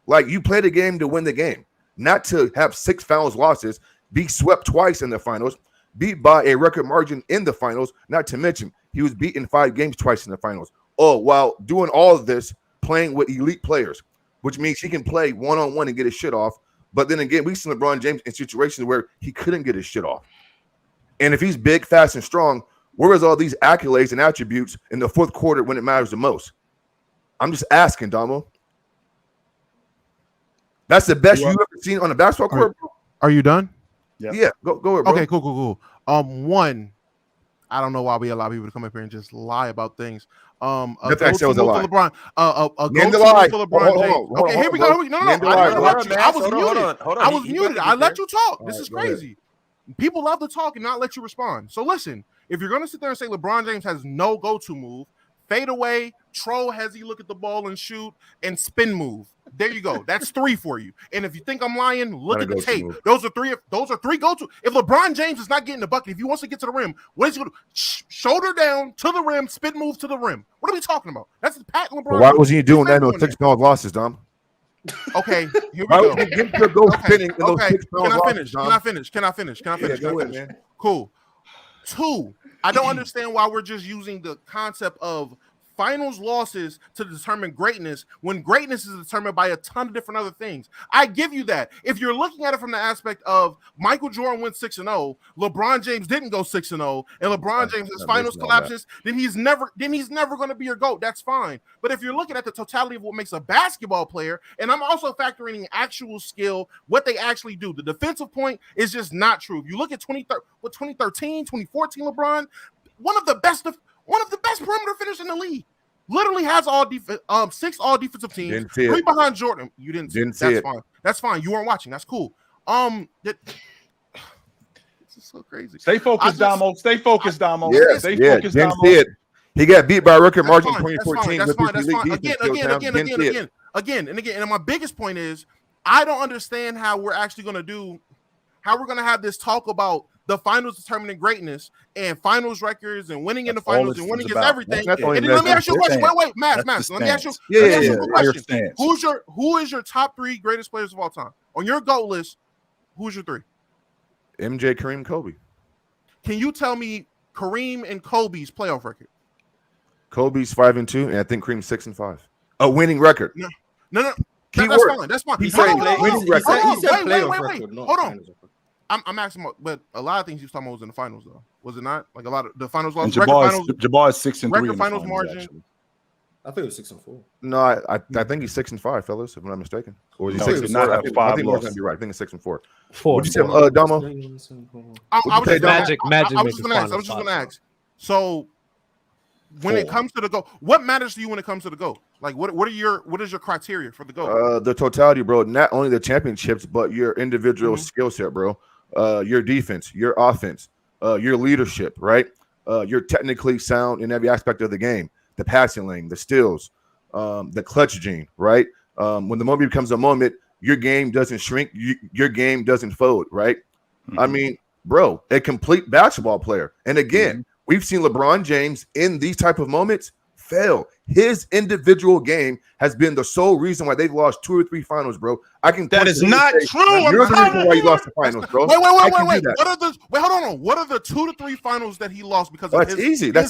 Like, you play the game to win the game, not to have 6 finals losses, be swept twice in the finals, beat by a record margin in the finals, not to mention he was beaten 5 games twice in the finals. Oh, while doing all of this, playing with elite players, which means he can play one-on-one and get his shit off. But then again, we've seen LeBron James in situations where he couldn't get his shit off. And if he's big, fast, and strong, where is all these accolades and attributes in the fourth quarter when it matters the most? I'm just asking, Damo. That's the best you've ever seen on a basketball court, bro? Are you done? Yeah, go ahead, bro. Okay, cool. One, I don't know why we allow people to come up here and just lie about things. That's actually a lie. LeBron, a Name the go-to lie. for LeBron James. Hold Okay, on, here we go. No. Name the I lie, didn't bro. interrupt you. I was muted. Hold on. I was muted. I let you talk. This right, is go ahead. crazy. People love to talk and not let you respond. So listen, if you're going to sit there and say LeBron James has no go-to move, fade away, troll hezzy, look at the ball and shoot, and spin move. There you go. That's 3 for you. And if you think I'm lying, look at the tape. Move. Those are three go-to. If LeBron James is not getting the bucket, if he wants to get to the rim, what is he going to do? Shoulder down to the rim, spin move to the rim. What are we talking about? That's the Pat LeBron. Why wasn't he doing that in those 6 pound losses, Dom? Okay, here we Why go. would you go spinning in those 6 pound losses, Dom? Can I finish? Go ahead, man. Cool. 2, I don't understand why we're just using the concept of finals losses to determine greatness when greatness is determined by a ton of different other things. I give you that. If you're looking at it from the aspect of Michael Jordan went 6-0, LeBron James didn't go 6-0, and LeBron James' finals collapses, then he's never going to be your GOAT. That's fine. But if you're looking at the totality of what makes a basketball player, and I'm also factoring in actual skill, what they actually do, the defensive point is just not true. If you look at 2013, 2014 LeBron, one of the best perimeter finishers in the league. Literally has 6 all defensive teams. 3 behind Jordan. You didn't see it. Fine. That's fine. You weren't watching. That's cool. This is so crazy. Stay focused, Damo. Stay focused, Damo. Yes, Stay focused, didn't Damo. see it. He got beat by a record That's margin fine. in 2014. That's fine. Again. And my biggest point is, I don't understand how we're actually going to have this talk about the finals determining greatness and finals records and winning in the finals and winning is everything. And then let me ask you a question. Wait, Marz. Let me ask you a question. Who is your top 3 greatest players of all time? On your GOAT list, who's your 3? MJ, Kareem, Kobe. Can you tell me Kareem and Kobe's playoff record? Kobe's 5-2, and I think Kareem's 6-5. A winning record. No. That's fine. He said playoff record. Hold on. I'm asking, but a lot of things he was talking about was in the finals, though. Was it not? Like a lot of the finals lost. Jabbar is 6-3. Record finals margin. Actually. I think it was 6-4. No, I think he's 6-5, fellas, if I'm not mistaken. Or is he 6-4? I think Marz gonna be right. I think it's 6-4. 4. What'd you say, Damo? I was just Magic. gonna ask. So when it comes to the GOAT, what matters to you when it comes to the GOAT? Like what is your criteria for the GOAT? The totality, bro. Not only the championships, but your individual skill set, bro. Your defense, your offense, your leadership, right? You're technically sound in every aspect of the game. The passing lane, the steals, the clutch gene, right? When the moment becomes a moment, your game doesn't shrink, your game doesn't fold, right? I mean, bro, a complete basketball player. And again, we've seen LeBron James in these type of moments fail. His individual game has been the sole reason why they've lost 2 or 3 finals, bro. That is not true. You're the reason why you lost the finals, bro. Wait. What are the 2 to 3 finals that he lost because of That's easy, bro.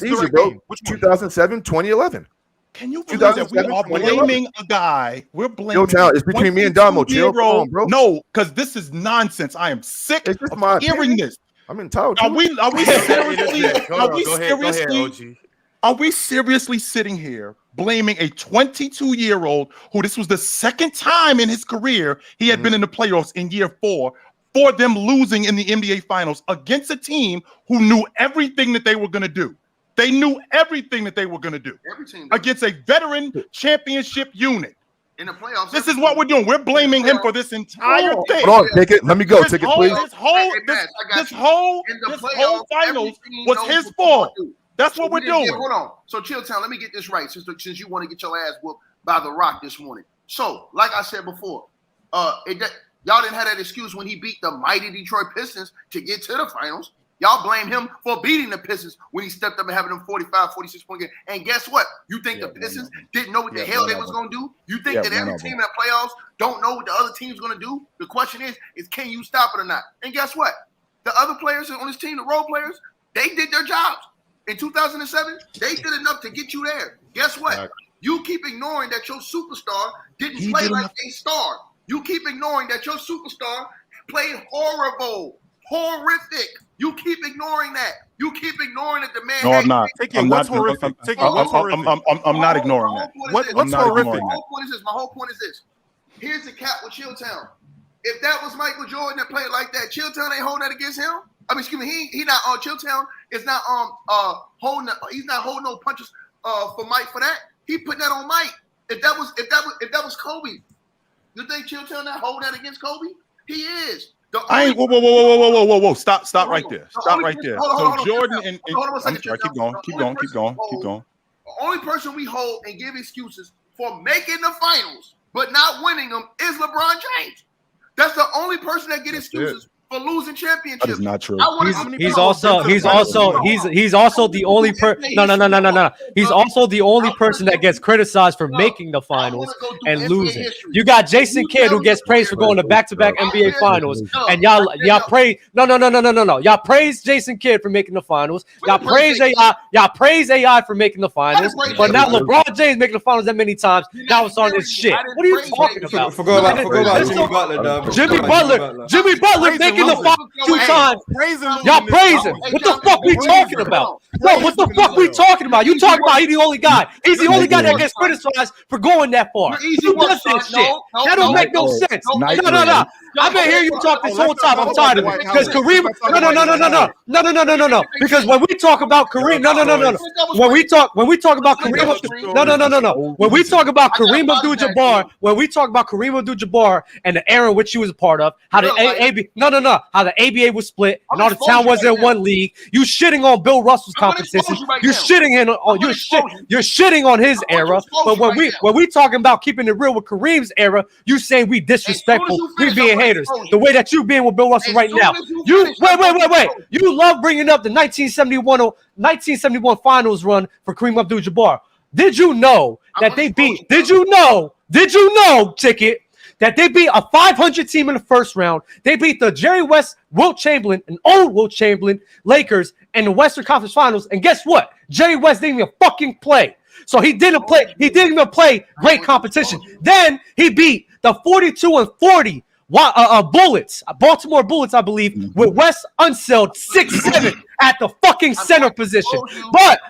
Which one? 2007, 2011. Can you believe that we are blaming a guy? We're blaming. Yo, Tal, it's between me and Damo. Chill, come on, bro. No, because this is nonsense. I am sick of hearing this. I'm entitled. Are we seriously? Go ahead, OG. Are we seriously sitting here blaming a 22-year-old who this was the second time in his career he had been in the playoffs in year 4 for them losing in the NBA Finals against a team who knew everything that they were going to do. They knew everything that they were going to do against a veteran championship unit. In the playoffs, this is what we're doing. We're blaming him for this entire thing. Hold on, take it. Let me go. Take it, please. This whole finals was his fault. That's what we're doing. Hold on. So, Chilltown, let me get this right since you want to get your ass whooped by The Rock this morning. So, like I said before, y'all didn't have that excuse when he beat the mighty Detroit Pistons to get to the finals. Y'all blame him for beating the Pistons when he stepped up and having them 45, 46-point game. And guess what? You think the Pistons didn't know what the hell they was going to do? You think that every team in the playoffs don't know what the other team's going to do? The question is can you stop it or not? And guess what? The other players on this team, the role players, they did their jobs. In 2007, they did enough to get you there. Guess what? You keep ignoring that your superstar didn't play like a star. You keep ignoring that your superstar played horrible, horrific. You keep ignoring that. You keep ignoring that the man. No, I'm not. What's horrific? I'm not ignoring that. What's horrific? My whole point is this. Here's the cap with Chilltown. If that was Michael Jordan that played like that, Chilltown ain't holding that against him. I mean, excuse me, he not Chilltown is not holding. He's not holding no punches for Mike for that. He putting that on Mike. If that was Kobe, you think Chilltown not holding that against Kobe? He is. Whoa! Stop right there. Stop right there. So Jordan and keep going. The only person we hold and give excuses for making the finals but not winning them is LeBron James. That's the only person that get excuses for losing championships. That is not true. He's also the only person. No. He's also the only person that gets criticized for making the finals and losing. You got Jason Kidd who gets praised for going to back-to-back NBA finals, and y'all praise. No. Y'all praise Jason Kidd for making the finals. Y'all praise AI for making the finals. But now LeBron James making the finals that many times. Now it's on his shit. What are you talking about? Forgot about Jimmy Butler. Jimmy Butler making the finals 2 times. Y'all praising. What the fuck we talking about? No, what the fuck we talking about? You talking about he's the only guy. He's the only guy that gets criticized for going that far. Who does this shit? That don't make no sense. No. I've been hearing you talk this whole time. I'm tired of it. Because Kareem, no. Because when we talk about Kareem, no. When we talk about Kareem, no. When we talk about Kareem Abdul-Jabbar and the era in which he was a part of, how the how the ABA was split and all the town was in one league. You shitting on Bill Russell's competition. You're shitting on his era. But when we talking about keeping it real with Kareem's era, you saying we disrespectful, we being haters. The way that you being with Bill Russell right now. You wait. You love bringing up the 1971 finals run for Kareem Abdul-Jabbar. Did you know that they beat? Did you know, Ticket? That they beat a 500 team in the first round. They beat the Jerry West, Wilt Chamberlain, and old Wilt Chamberlain Lakers in the Western Conference Finals. And guess what? Jerry West didn't even fucking play. So he didn't play. He didn't even play great competition. Then he beat the 42-40 Bullets, Baltimore Bullets, I believe, with Wes Unseld 6'7" at the fucking center position. But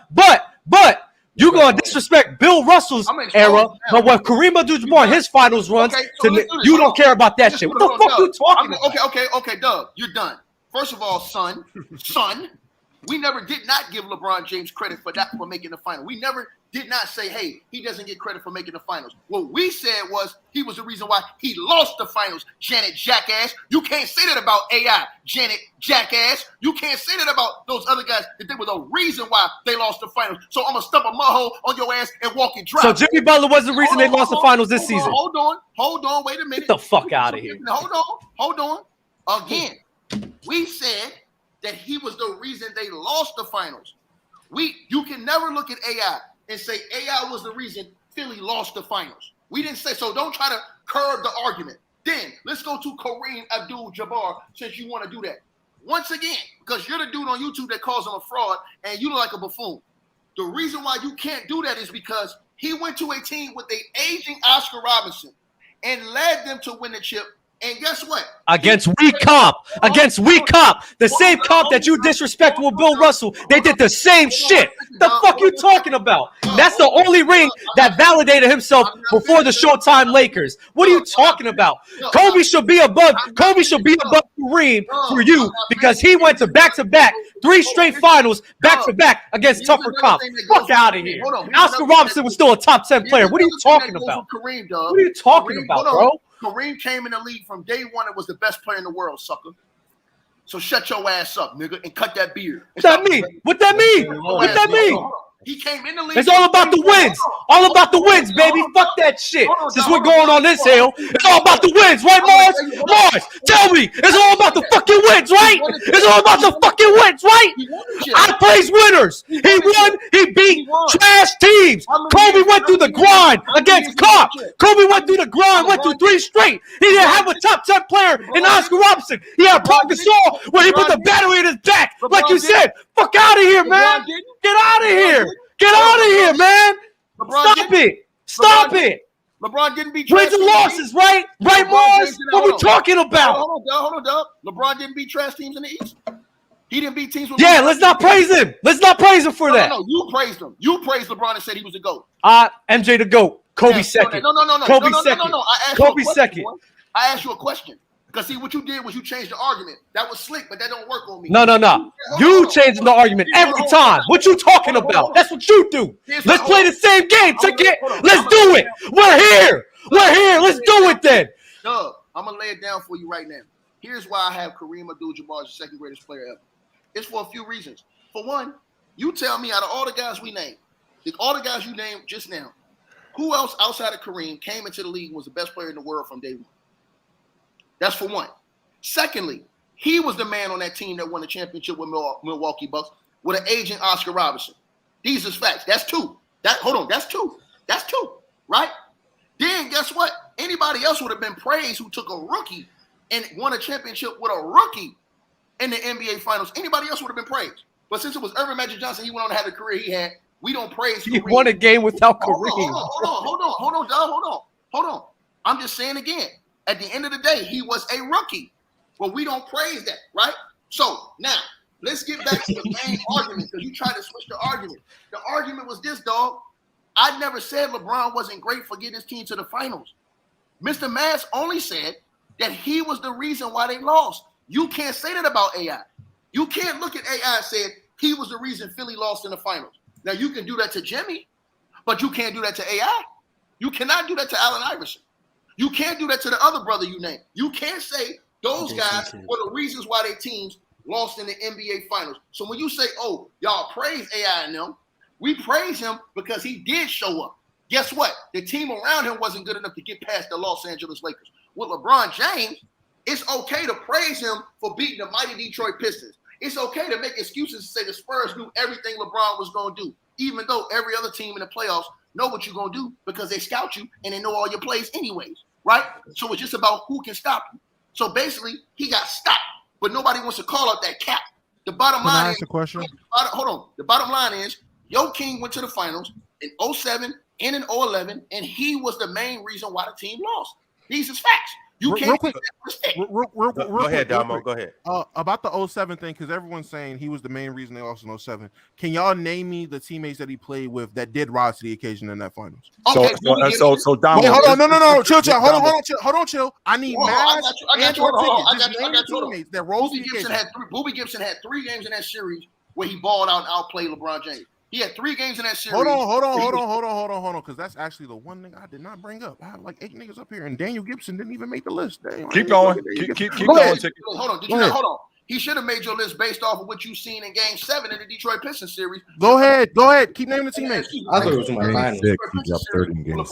you gonna disrespect Bill Russell's era, but when Kareem Abdul-Jabbar his finals runs, you don't care about that shit. What the fuck are you talking about? Okay, Doug, you're done. First of all, son, we never did not give LeBron James credit for making the final. We never did not say, hey, he doesn't get credit for making the finals. What we said was he was the reason why he lost the finals, Janet Jackass. You can't say that about AI, Janet Jackass. You can't say that about those other guys, that there was a reason why they lost the finals. So I'm going to stump a mud hole on your ass and walk it dry. So Jimmy Butler was the reason they lost the finals this season. Hold on, wait a minute. Get the fuck out of here. Hold on. Again, we said that he was the reason they lost the finals. You can never look at AI and say AI was the reason Philly lost the finals. We didn't say so. Don't try to curb the argument. Then let's go to Kareem Abdul-Jabbar since you want to do that. Once again, because you're the dude on YouTube that calls him a fraud and you look like a buffoon. The reason why you can't do that is because he went to a team with an aging Oscar Robertson and led them to win the chip And guess what? Against weak comp. The same comp that you disrespect with Bill Russell. They did the same shit. The fuck you talking about? That's the only ring that validated himself before the Showtime Lakers. What are you talking about? Kobe should be above Kareem for you because he went to back-to-back, 3 straight finals, back-to-back against tougher comp. Fuck out of here. Oscar Robertson was still a top 10 player. What are you talking about? What are you talking about, bro? Kareem came in the league from day one and was the best player in the world, sucker. So shut your ass up, nigga, and cut that beard. What that mean? What that mean? He came in the league. It's all about the wins. All about the wins, baby. Fuck that shit. Since we're going on this hill, it's all about the wins, right, Marz? Marz, tell me. It's all about the fucking wins, right? It's all about the fucking wins, right? I praise winners. He won. He beat trash teams. Kobe went through the grind against Comp. Kobe went through the grind, went through 3 straight. He didn't have a top 10 player in Oscar Robertson. He had Paul Gasol when he put the battery in his back. Like you said, fuck out of here, man. Get out of here. Get out of here, man. Stop it. LeBron didn't beat trash wins and losses, right? Right, Marz? What we talking about? Hold on, Doug. LeBron didn't beat trash teams in the East. He didn't beat teams with let's not praise him. Let's not praise him for that. No, you praised him. You praised LeBron and said he was a GOAT. MJ the GOAT. Kobe second. No. Kobe second. Kobe second. I asked you a question. Because see, what you did was you changed the argument. That was slick, but that don't work on me. No. You changing the argument every time. What you talking about? That's what you do. Let's play the same game, Ticket. Let's do it. We're here. Let's do it then. Doug, I'm going to lay it down for you right now. Here's why I have Kareem Abdul-Jabbar as the second greatest player ever. It's for a few reasons. For one, you tell me out of all the guys we named, all the guys you named just now, who else outside of Kareem came into the league and was the best player in the world from day one? That's for one. Secondly, he was the man on that team that won the championship with Milwaukee Bucks with an agent Oscar Robertson. These are facts. That's 2. That's 2. That's 2, right? Then guess what? Anybody else would have been praised who took a rookie and won a championship with a rookie in the NBA Finals. Anybody else would have been praised. But since it was Irvin Magic Johnson, he went on to have the career he had. We don't praise Kareem. He won a game without Kareem. Hold on. I'm just saying again. At the end of the day, he was a rookie. Well, we don't praise that, right? So now let's get back to the main argument because you tried to switch the argument. The argument was this, dog. I never said LeBron wasn't great for getting his team to the finals. Mr. Marz only said that he was the reason why they lost. You can't say that about AI. You can't look at AI and say he was the reason Philly lost in the finals. Now, you can do that to Jimmy, but you can't do that to AI. You cannot do that to Allen Iverson. You can't do that to the other brother you named. You can't say those guys were the reasons why their teams lost in the NBA Finals. So when you say, oh, y'all praise AI and them, we praise him because he did show up. Guess what? The team around him wasn't good enough to get past the Los Angeles Lakers. With LeBron James, it's okay to praise him for beating the mighty Detroit Pistons. It's okay to make excuses to say the Spurs knew everything LeBron was going to do, even though every other team in the playoffs know what you're going to do because they scout you and they know all your plays anyways. Right? So it's just about who can stop you. So basically, he got stopped, but nobody wants to call out that cap. The bottom line is, the bottom line is, Yo King went to the finals in 2007 and in 2011, and he was the main reason why the team lost. These is facts. You can't. Go ahead, Damo. Go ahead. About the 2007 thing, because everyone's saying he was the main reason they lost in 2007. Can y'all name me the teammates that he played with that did rise to the occasion in that finals? Okay, so Damo. Wait, hold on, no, chill. Hold on, chill. I need Marz and teammates that rose to the occasion. Booby Gibson had 3 games in that series where he balled out and outplayed LeBron James. He had 3 games in that series. Hold on, because that's actually the one thing I did not bring up. I have like 8 niggas up here, and Daniel Gibson didn't even make the list. Damn, keep going. Keep going. Hold on. He should have made your list based off of what you've seen in Game 7 in the Detroit Pistons series. Go ahead. Keep naming the teammates. I thought it was my finals.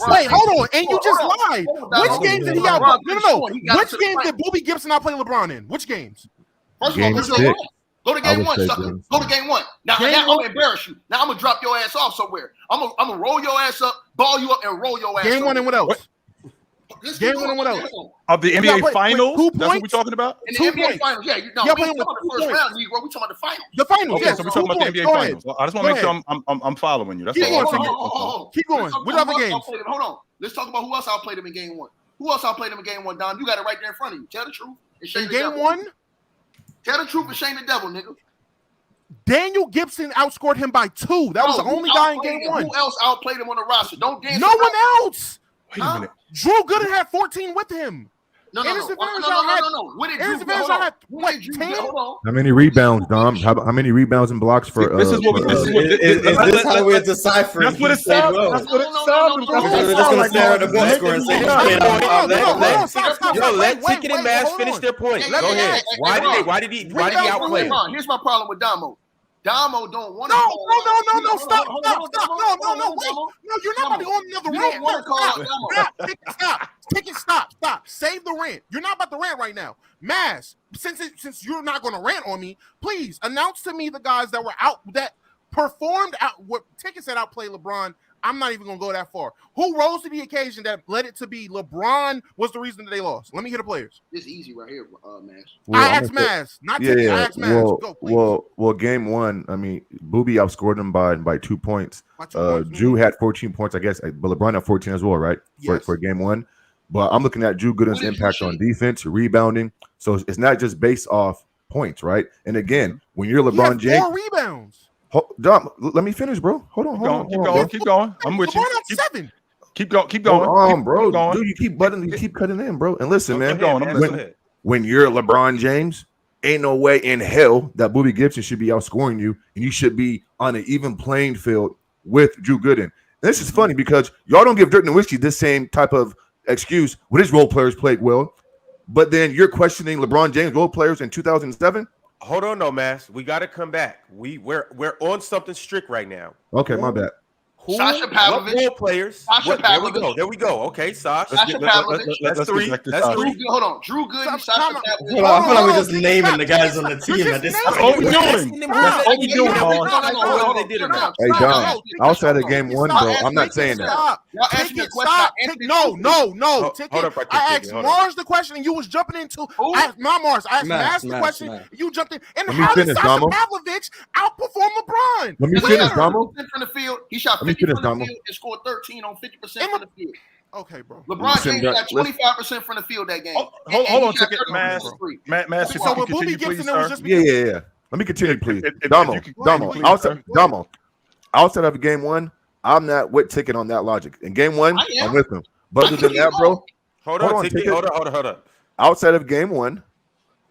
Wait, hold on. And you just lied. Which games did he out? No. Which games did Booby Gibson out play LeBron in? Which games? First of all, go to game 1, sucker. Go to game 1. Now I'm gonna embarrass you. Now I'm gonna drop your ass off somewhere. I'm gonna roll your ass up, ball you up, and roll your ass. Game 1 and what else? Game 1 and what else? Of the NBA Finals? That's what we're talking about? In the NBA Finals, yeah. Y'all playing the first round, Negro. We talking about the finals. The finals, okay, so we're talking about the NBA Finals. I just want to make sure I'm following you. That's all. Keep going. What other games? Hold on. Let's talk about who else outplayed him in game 1. Who else outplayed him in game 1, Don? You got it right there in front of you. Tell the truth. And shame In the game devil. 1, Tell the truth and shame the devil, nigga. Daniel Gibson outscored him by 2. That was the only guy in game 1. Who else outplayed him on the roster? Don't dance. No one else. Wait a minute. Drew Gooden had 14 with him. No. Anderson What did Anderson Drew Varejao had, What what, did Drew 10? Hold on. How many rebounds, Dom? How many rebounds and blocks for? This is what we. This is what. Is this how we're deciphering? That's what it who played sounds. well? That's what it No, sounded. no, no, bro. no, no, We're no, just no, gonna stare at the box score and say, Let Ticket and Maz finish their point. Go ahead. Why did he outplay him? Here's my problem with Damo. Damo don't want to. No, stop. No, wait. No, you're not about to go on another You rant. don't want to call out Damo. Stop. Save the rant. You're not about to rant right now. Maz, since you're not going to rant on me, please announce to me the guys that were out, that performed out, what Ticket said outplayed LeBron. I'm not even going to go that far. Who rose to the occasion that led it to be LeBron was the reason that they lost? Let me hear the players. This is easy right here, Maz. I asked Maz, not Ticket. I asked Maz. Go, please. Well, game 1, I mean, Booby outscored him by 2 points. By 2 points, Drew had 14 points, I guess, but LeBron had 14 as well, right? Yes. For game 1. But I'm looking at Drew Gooden's impact on defense, rebounding. So it's not just based off points, right? And again, when you're LeBron James, 4 rebounds. Dom, let me finish, bro. Hold on. Keep going. I'm with you. LeBron had 7. Keep going. Hold on, bro. Keep going. Dude, you keep cutting in, bro. And listen, man. Keep going. I'm listening. When you're LeBron James, ain't no way in hell that Booby Gibson should be outscoring you, and you should be on an even playing field with Drew Gooden. And this is funny because y'all don't give Dirk Nowitzki this same type of excuse when his role players played well, but then you're questioning LeBron James role players in 2007. Hold on, no, Mass. We got to come back. We're on something strict right now. Okay, my bad. Sasha Pavlovich. What role players? There we go. Okay, Sasha. That's 3. That's 3. Hold on. Drew Gooden, Sasha Pavlovich. I feel like we're just naming the guys on the team at this point. What we doing? What we doing, Hey, Dom, outside of game 1, bro, I'm not saying that. Ticket, stop. No. Ticket. Hold up right I there, asked Ticket. Marz the question, and you was jumping into. I asked Marz. I asked Maz the question. You jumped in. And how did Sasha Pavlovich outperform LeBron? Let me finish, Damo. From the field, he shot 50 from the field and scored 13 on 50% from the field. Okay, bro. LeBron James got 25% from the field that game. Hold on, Ticket, Maz. So with Booby Gibson, it was just Yeah. Let me continue, please. Damo. Outside of game 1, I'm not with Ticket on that logic. In game 1, I'm with him. But other than that, bro, hold on, Ticket. Hold on. Outside of game 1,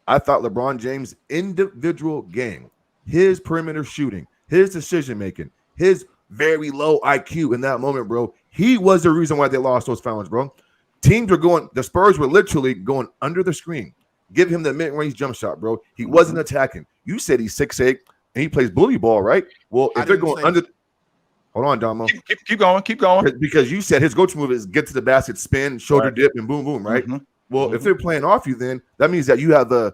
I thought LeBron James' individual game, his perimeter shooting, his decision making, his very low IQ in that moment, bro, he was the reason why they lost those finals, bro. The Spurs were literally going under the screen. Give him the mid-range jump shot, bro. He wasn't attacking. You said he's 6'8", and he plays bully ball, right? Well, if they're going under... Hold on, Damo. Keep going. Because you said his go-to move is get to the basket, spin, shoulder dip, and boom, boom, right? Well, if they're playing off you, then that means that you have a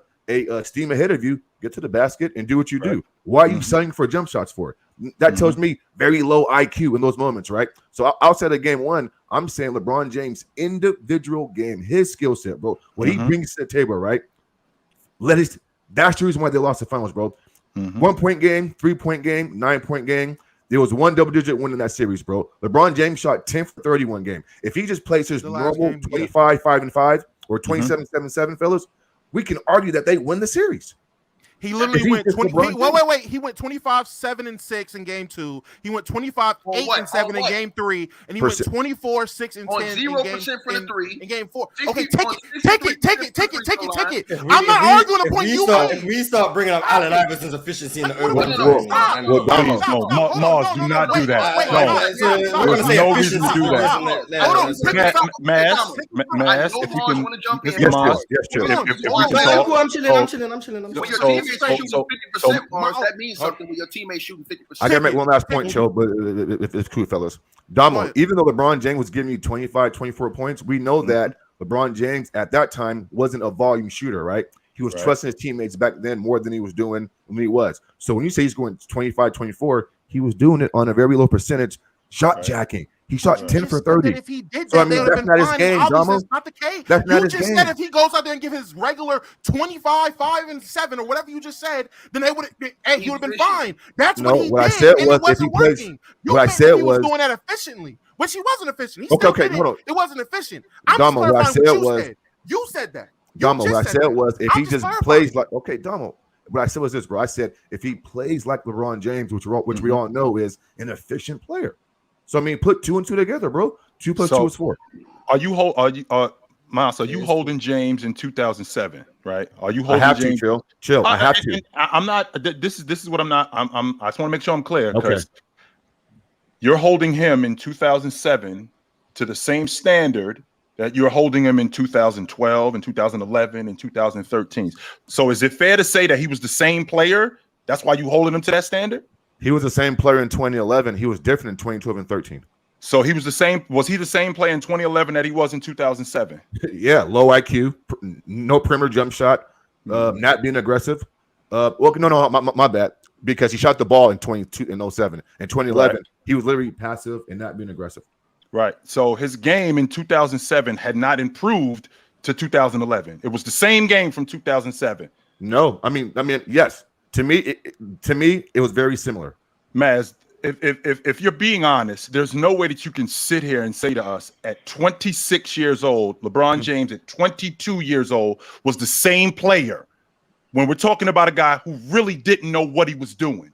steam ahead of you, get to the basket, and do what you do. Why are you selling for jump shots for it? That tells me very low IQ in those moments, right? So outside of game 1, I'm saying LeBron James' individual game, his skill set, bro, what he brings to the table, right? That's the reason why they lost the finals, bro. 1-point game, 3-point game, 9-point game. There was one double-digit win in that series, bro. LeBron James shot 10 for 31 game. If he just plays his normal 25-5-5 or 27-7-7, fellas, we can argue that they win the series. He literally went 20. Wait. He went 25-7-6 in game 2. He went 25-8-7 in game 3, and he went 24-6-10 in 3 in game 4. Okay, take it. I'm not arguing the point you made. If we start bringing up Allen Iverson's efficiency in the Marz, do not do that. We're gonna say no reason to do that. Maz, if you can, Marz, I'm chilling. When your teammates shooting 50%, Marz, that means something when your teammates shooting 50%. I gotta make one last point, Joe, but if it's cool, fellas. Damo, even though LeBron James was giving you 25, 24 points, we know that LeBron James at that time wasn't a volume shooter, right? He was trusting his teammates back then more than he was doing when he was. So when you say he's going 25, 24, he was doing it on a very low percentage, shot jacking. He shot 10 for 30. If he did that, so, I mean, that's not his game, Damo. That's not the case. That's not you his just game. said if he goes out there and give his regular 25, 5, and 7 or whatever you just said, then he would have been fine. That's what he did. What I said and was it wasn't if he plays, working. what I said was doing that efficiently. which he wasn't efficient. Okay, hold on. It wasn't efficient. I'm Damo, just what I clarifying said what you was- said. You said that. Damo, what I said was if he just plays like Damo. What I said was this, bro. I said if he plays like LeBron James, which we all know is an efficient player. So I mean, put 2 and 2 together, bro. 2 plus 2 is 4. Marz, are you holding James in 2007? Right? Are you holding? I have James? to chill. I have to. I'm not. This is what I'm not. I just want to make sure I'm clear. Okay. You're holding him in 2007 to the same standard that you're holding him in 2012 and 2011 and 2013. So is it fair to say that he was the same player? That's why you holding him to that standard? He was the same player in 2011. He was different in 2012 and 13. So he was the same. Was he the same player in 2011 that he was in 2007? Yeah, low IQ, no perimeter jump shot, not being aggressive. No, my bad. Because he shot the ball in 2007. In 2011, right. He was literally passive and not being aggressive. Right. So his game in 2007 had not improved to 2011. It was the same game from 2007. No, I mean, yes. To me, it was very similar. Marz, if you're being honest, there's no way that you can sit here and say to us at 26 years old, LeBron James at 22 years old was the same player when we're talking about a guy who really didn't know what he was doing.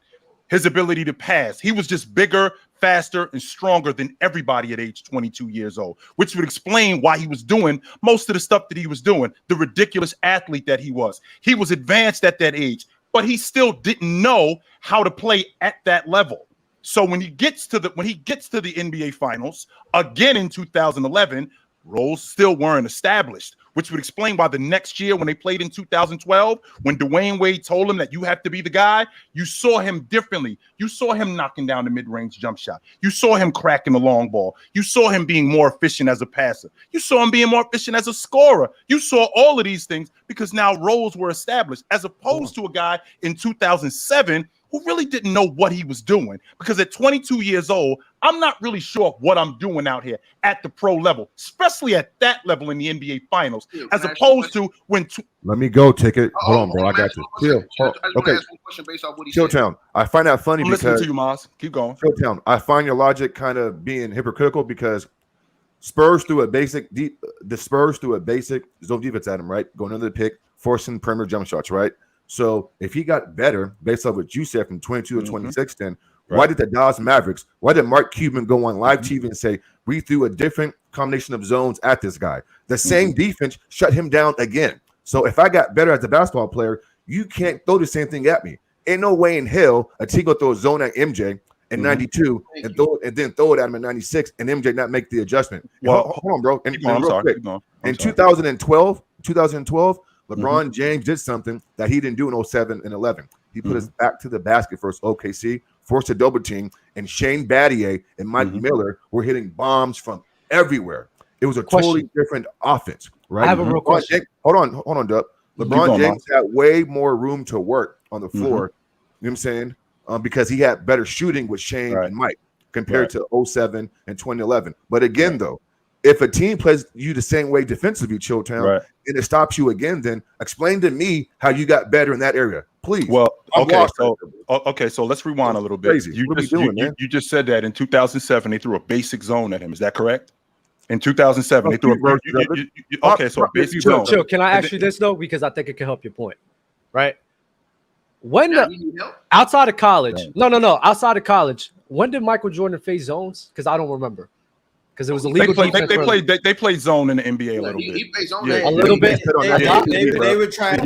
His ability to pass. He was just bigger, faster, and stronger than everybody at age 22 years old, which would explain why he was doing most of the stuff that he was doing, the ridiculous athlete that he was. He was advanced at that age, but he still didn't know how to play at that level. So when he gets to the NBA Finals again in 2011, roles still weren't established, which would explain why the next year when they played in 2012, when Dwayne Wade told him that you have to be the guy, you saw him differently. You saw him knocking down the mid-range jump shot. You saw him cracking the long ball. You saw him being more efficient as a passer. You saw him being more efficient as a scorer. You saw all of these things because now roles were established, as opposed to a guy in 2007 who really didn't know what he was doing. Because at 22 years old, I'm not really sure what I'm doing out here at the pro level, especially at that level in the NBA Finals, as opposed to when. Let me go, Ticket. Hold on, bro. I got you. Chill. Okay. Chilltown. I find that funny because. Listen to you, Marz. Keep going. Chilltown. I find your logic kind of being hypocritical because Spurs threw a basic zone defense at him, right? Going under the pick, forcing perimeter jump shots, right? So if he got better based on what you said from 22 to 26, then why did the Dallas Mavericks, why did Mark Cuban go on live TV and say, we threw a different combination of zones at this guy? The same defense shut him down again. So if I got better as a basketball player, you can't throw the same thing at me. Ain't no way in hell a team gonna throw a zone at MJ in 92 and then throw it at him in 96 and MJ not make the adjustment. Well, hold on, bro. And real quick, in 2012, LeBron James did something that he didn't do in 07 and 11. He put his back to the basket versus OKC, forced a double team, and Shane Battier and Mike Miller were hitting bombs from everywhere. It was a totally different offense, right? I have a real question. Hold on, Dub. LeBron James had way more room to work on the floor, you know what I'm saying? Because he had better shooting with Shane and Mike compared to 07 and 2011. But again, though, if a team plays you the same way defensively, Chilltown, and it stops you again, then explain to me how you got better in that area, please. Well, so let's rewind a little bit. You just said that in 2007 they threw a basic zone at him. Is that correct? In 2007 they threw a basic zone. Chill. Can I ask you this though, because I think it can help your point, right? When outside of college, outside of college, when did Michael Jordan face zones? Because I don't remember. Because it was a legal they played zone in the NBA a little bit. He played zone a little bit. They were trying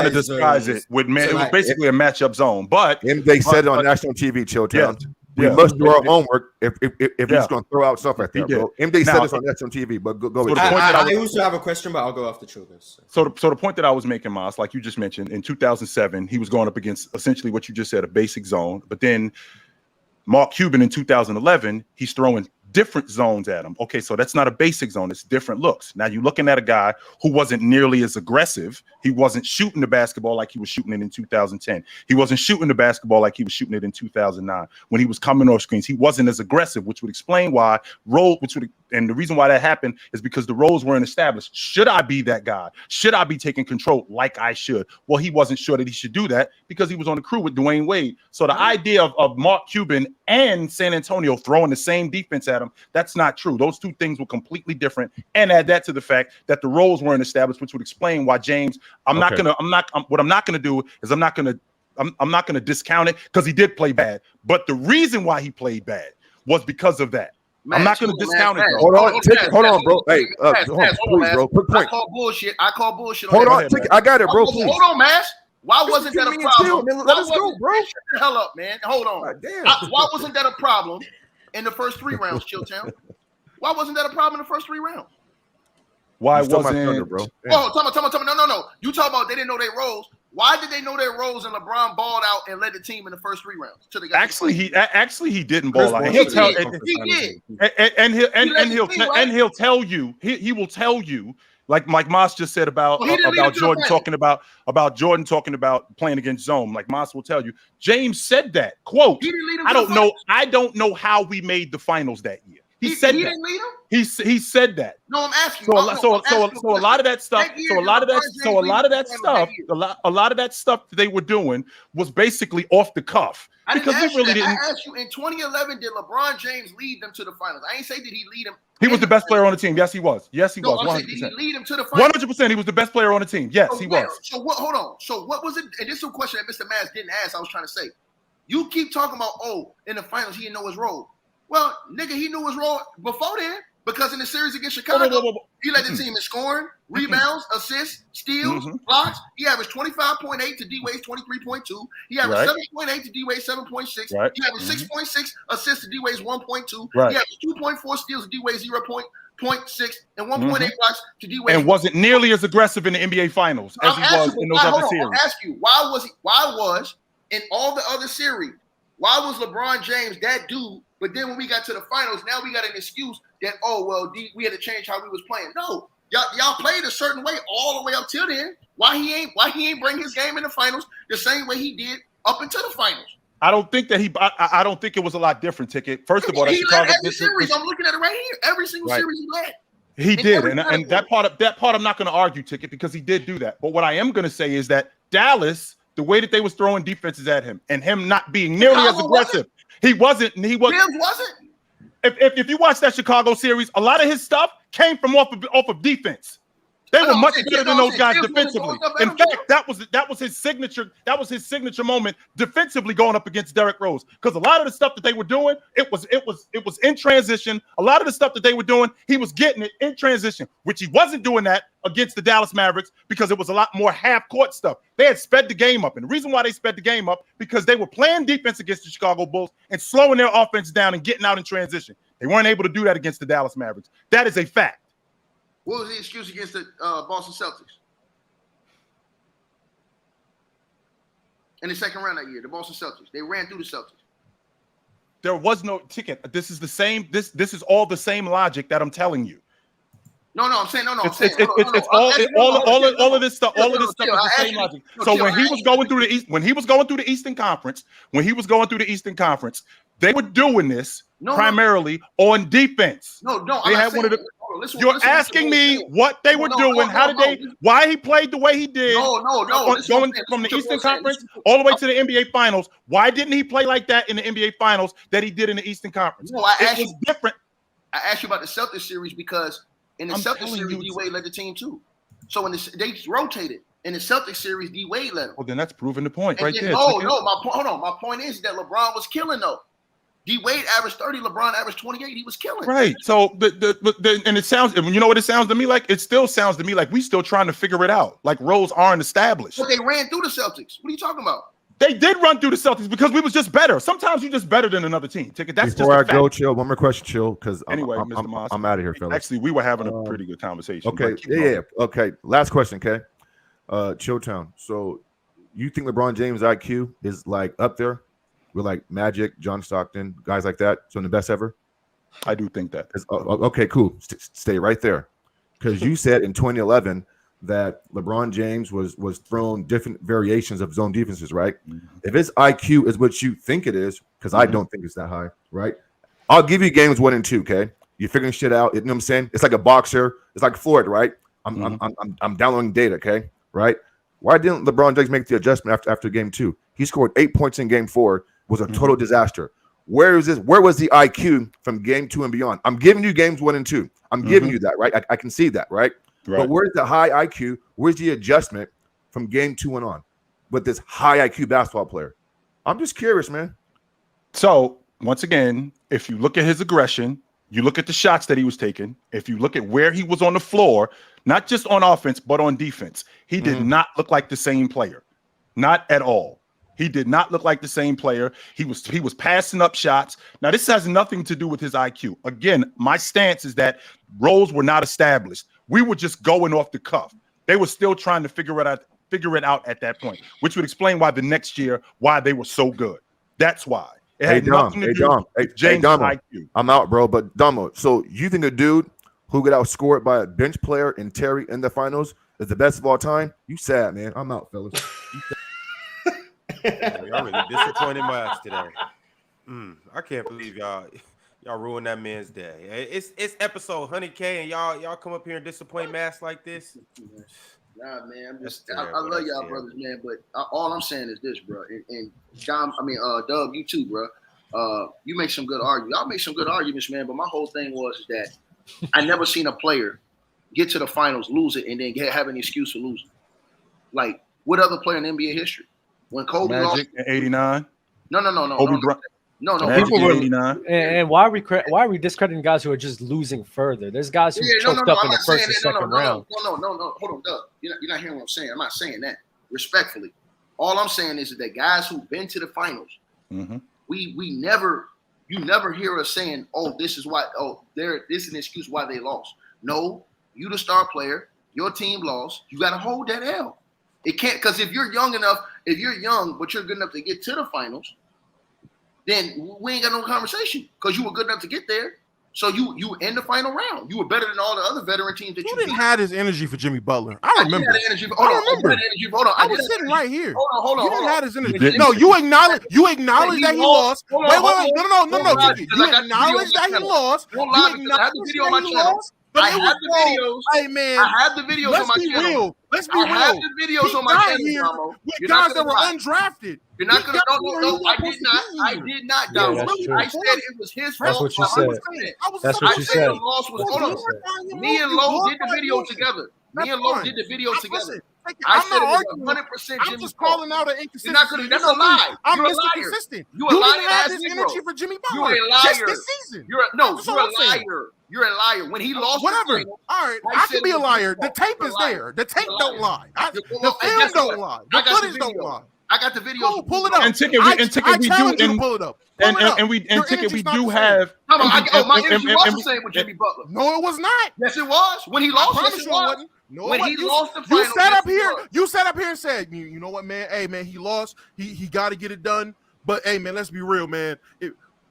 to disguise it with it was basically a matchup zone. But they said it on national TV, Chilltown. We must do our homework if he's going to throw out stuff right there, bro. MJ said this on national TV, but go ahead. I also have a question, but I'll go after Childers. So the point that I was making, Marz, like you just mentioned, in 2007, he was going up against essentially what you just said, a basic zone. But then Mark Cuban in 2011, he's throwing different zones at him. Okay, so that's not a basic zone. It's different looks. Now you're looking at a guy who wasn't nearly as aggressive. He wasn't shooting the basketball like he was shooting it in 2010. He wasn't shooting the basketball like he was shooting it in 2009. When he was coming off screens, he wasn't as aggressive, which would explain why and the reason why that happened is because the roles weren't established. Should I be that guy? Should I be taking control like I should? Well, he wasn't sure that he should do that because he was on the crew with Dwayne Wade. So the idea of Mark Cuban and San Antonio throwing the same defense at him, that's not true. Those two things were completely different. And add that to the fact that the roles weren't established, which would explain why James, I'm not going to do is I'm not going to discount it because he did play bad. But the reason why he played bad was because of that. I'm not going to discount it. Hold on, bro. Hey, please, bro. Quick point. I call bullshit. Hold on, I got it, bro. Please. Hold on, Mash. Why wasn't that a problem? Let us go, bro. Shut the hell up, man. Hold on. Why wasn't that a problem in the first 3 rounds, Chilltown? Why wasn't that a problem in the first 3 rounds? Why wasn't, bro? Oh, tell me. No. You talk about they didn't know their roles. Why did they know their roles and LeBron balled out and led the team in the first 3 rounds? Actually, he didn't ball out. He will tell you, like Marz just said about Jordan talking about playing against zone. Like Marz will tell you, James said that quote. I don't know how we made the finals that year. He said that. Didn't lead him? He said that. No, I'm asking. So a lot of that stuff that they were doing was basically off the cuff. Because we really didn't. I asked you in 2011, did LeBron James lead them to the finals? I ain't say did he lead them. He was the best player on the team. Yes, he was. Yes, he was. 100%. Did he lead him to the finals? 100%. He was the best player on the team. Yes, he was. So what? Hold on. So what was it? And this is a question that Mr. Maz didn't ask. I was trying to say. You keep talking about in the finals he didn't know his role. Well, nigga, he knew his role before then because in the series against Chicago, he led the team in scoring, rebounds, assists, steals, blocks. He averaged 25.8 to D-Wade's 23.2. He averaged 7.8 to D-Wade's 7.6. He averaged 6.6 assists to D-Wade's 1.2. He averaged 2.4 steals to D-Wade's 0.6 and 1.8 blocks to D-Wade's. And wasn't nearly as aggressive in the NBA Finals as he was in those other series. I'll ask you, why was in all the other series, why was LeBron James that dude? But then when we got to the finals, now we got an excuse that, we had to change how we was playing. No, y'all played a certain way all the way up till then. Why he ain't bring his game in the finals the same way he did up until the finals? I don't think that I don't think it was a lot different, Ticket. First of all, he led every series. I'm looking at it right here. Every single series he led. He did, and that part I'm not going to argue, Ticket, because he did do that. But what I am going to say is that Dallas, the way that they was throwing defenses at him, and him not being nearly as aggressive. He wasn't. Williams wasn't. If you watch that Chicago series, a lot of his stuff came from off of defense. They were much better than those guys defensively. In fact, that was his signature. That was his signature moment defensively going up against Derrick Rose. Because a lot of the stuff that they were doing, it was in transition. A lot of the stuff that they were doing, he was getting it in transition, which he wasn't doing that against the Dallas Mavericks because it was a lot more half-court stuff. They had sped the game up. And the reason why they sped the game up, because they were playing defense against the Chicago Bulls and slowing their offense down and getting out in transition. They weren't able to do that against the Dallas Mavericks. That is a fact. What was the excuse against the Boston Celtics? In the second round that year, the Boston Celtics. They ran through the Celtics. There was no ticket. This is the same. This is all the same logic that I'm telling you. No, I'm saying no. It's all of this stuff. All of this stuff is the same logic. So when he was going through the Eastern Conference, they were doing this primarily on defense. They had one of the. You're asking me what they were doing. How did they? Why he played the way he did? Going from the Eastern Conference all the way to the NBA Finals. Why didn't he play like that in the NBA Finals that he did in the Eastern Conference? No, it was different. I asked you about the Celtics series because in the Celtics series, D-Wade led the team too. So when they rotated in the Celtics series, D-Wade led them. Well, then that's proving the point right there. My point is that LeBron was killing though. D-Wade averaged 30, LeBron averaged 28. He was killing. Right. So and it sounds, you know what it sounds to me like? It still sounds to me like we still trying to figure it out. Like roles aren't established. But they ran through the Celtics. What are you talking about? They did run through the Celtics because we was just better. Sometimes you're just better than another team. That's Before just I go, Chill, one more question, Chill, because anyway, I'm out of here, fellas. Actually, we were having a pretty good conversation. Okay, yeah. Okay, last question, okay? Chilltown. So you think LeBron James' IQ is like up there with like Magic, John Stockton, guys like that? So in the best ever? I do think that. Okay, cool. Stay right there, because you said in 2011 that LeBron James was thrown different variations of zone defenses, right? If his IQ is what you think it is, because I don't think it's that high, right? I'll give you games 1 and 2. Okay, you're figuring shit out. You know what I'm saying? It's like a boxer. It's like Floyd, right? I'm downloading data. Okay, right? Why didn't LeBron James make the adjustment after game 2? He scored 8 points in game 4. Was a total disaster. Where was the IQ from game 2 and beyond? I'm giving you games 1 and 2. I'm giving you that, right? I can see that, right? But where's the high IQ? Where's the adjustment from game 2 and on with this high IQ basketball player? I'm just curious, man. So once again, if you look at his aggression, you look at the shots that he was taking, if you look at where he was on the floor, not just on offense, but on defense, he did not look like the same player. Not at all. He did not look like the same player. He was passing up shots. Now, this has nothing to do with his IQ. Again, my stance is that roles were not established. We were just going off the cuff. They were still trying to figure it out at that point, which would explain why the next year, why they were so good. That's why. It had nothing to do with James' IQ. I'm out, bro. But Damo, so you think a dude who got outscored by a bench player in Terry in the finals is the best of all time? You sad, man. I'm out, fellas. Y'all really disappointed Marz today. I can't believe y'all ruined that man's day. It's episode 100K and y'all come up here and disappoint Marz like this. Nah, man. I love y'all brothers, man. But all I'm saying is this, bro. And John, Doug, you too, bro. You make some good arguments. Y'all make some good arguments, man. But my whole thing was that I never seen a player get to the finals, lose it, and then have an excuse for losing. Like, what other player in NBA history? When Kobe Magic lost in '89. No. Magic in '89. And why are we discrediting guys who are just losing further? There's guys who choked up in the first and second round. No. Hold on, Doug. You're not hearing what I'm saying. I'm not saying that respectfully. All I'm saying is that guys who've been to the finals, you never hear us saying, "Oh, this is why." Oh, this is an excuse why they lost. No, you the star player. Your team lost. You got to hold that L. It can't, because if you're young, but you're good enough to get to the finals, then we ain't got no conversation because you were good enough to get there. So you in the final round. You were better than all the other veteran teams that you didn't have his energy for Jimmy Butler. I remember. I was sitting right here. Hold on. You didn't have his energy. No, you acknowledge that he lost. Wait. No. You acknowledge that he lost. You acknowledge that he lost. I have the videos. Hey man, I have the videos on my channel. Let's be real. I have the videos on my channel. With guys that were undrafted. You're not gonna no. I did not. I said it was his fault. That's what you said. That's what you said. Me and Lowe did the video together. I said it was 100% I'm just calling out an inconsistency. That's a lie. I'm You're Mr. Consistent. You didn't have this energy for Jimmy Butler. You're a liar. Just this season. You're a liar. You're a liar. When he lost, whatever. All right, I can be a liar. The tape is there. The tape don't lie. The film don't lie. The footage don't lie. I got the videos. Cool, pull it up. And Ticket, we do. Pull it up. And we do have. My energy was the same with Jimmy Butler. No, it was not. Yes, it was. When he lost, yes, it was. No, when he lost the final, you sat up here and said, you know what, man? Hey, man, he lost. He got to get it done. But hey, man, let's be real, man.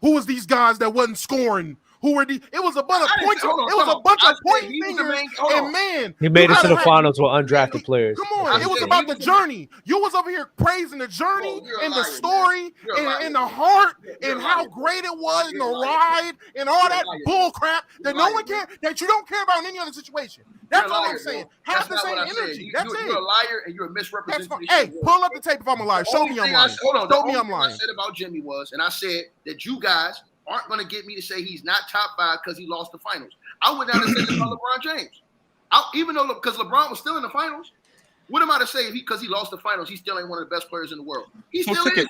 Who was these guys that wasn't scoring? Who were these? It was a bunch of points. It was a bunch of point fingers. And man, he made it to the finals with undrafted players. Come on, it was about the journey. You was over here praising the journey and the story and the heart and how great it was and the ride and all that bull crap that no one cares, that you don't care about in any other situation. That's all I'm saying. Have the same energy. That's it. You're a liar and you're a misrepresentation. Hey, pull up the tape if I'm a liar. Show me I'm lying. Show me I'm lying. I said about Jimmy was, and I said that you guys aren't going to get me to say he's not top 5 because he lost the finals. I went down and said about LeBron James. Even though, because LeBron was still in the finals, what am I to say because he lost the finals, he still ain't one of the best players in the world? He still is.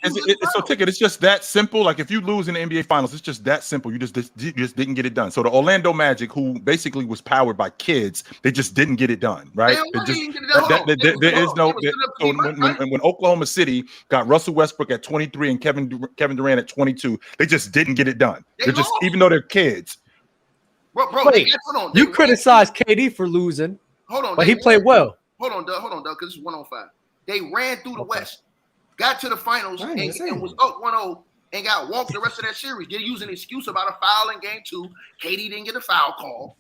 So, Ticket, it's just that simple. Like, if you lose in the NBA Finals, it's just that simple. You just didn't get it done. So the Orlando Magic, who basically was powered by kids, they just didn't get it done, right? There is no. So when Oklahoma City got Russell Westbrook at 23 and Kevin Durant at 22, they just didn't get it done. They're just, even though they're kids. Bro, you criticized KD for losing. Hold on, but he played well. Hold on, Doug, because this is 105. They ran through the West, got to the finals, and was up 1-0, and got walked the rest of that series. They're using an excuse about a foul in game 2. KD didn't get a foul call.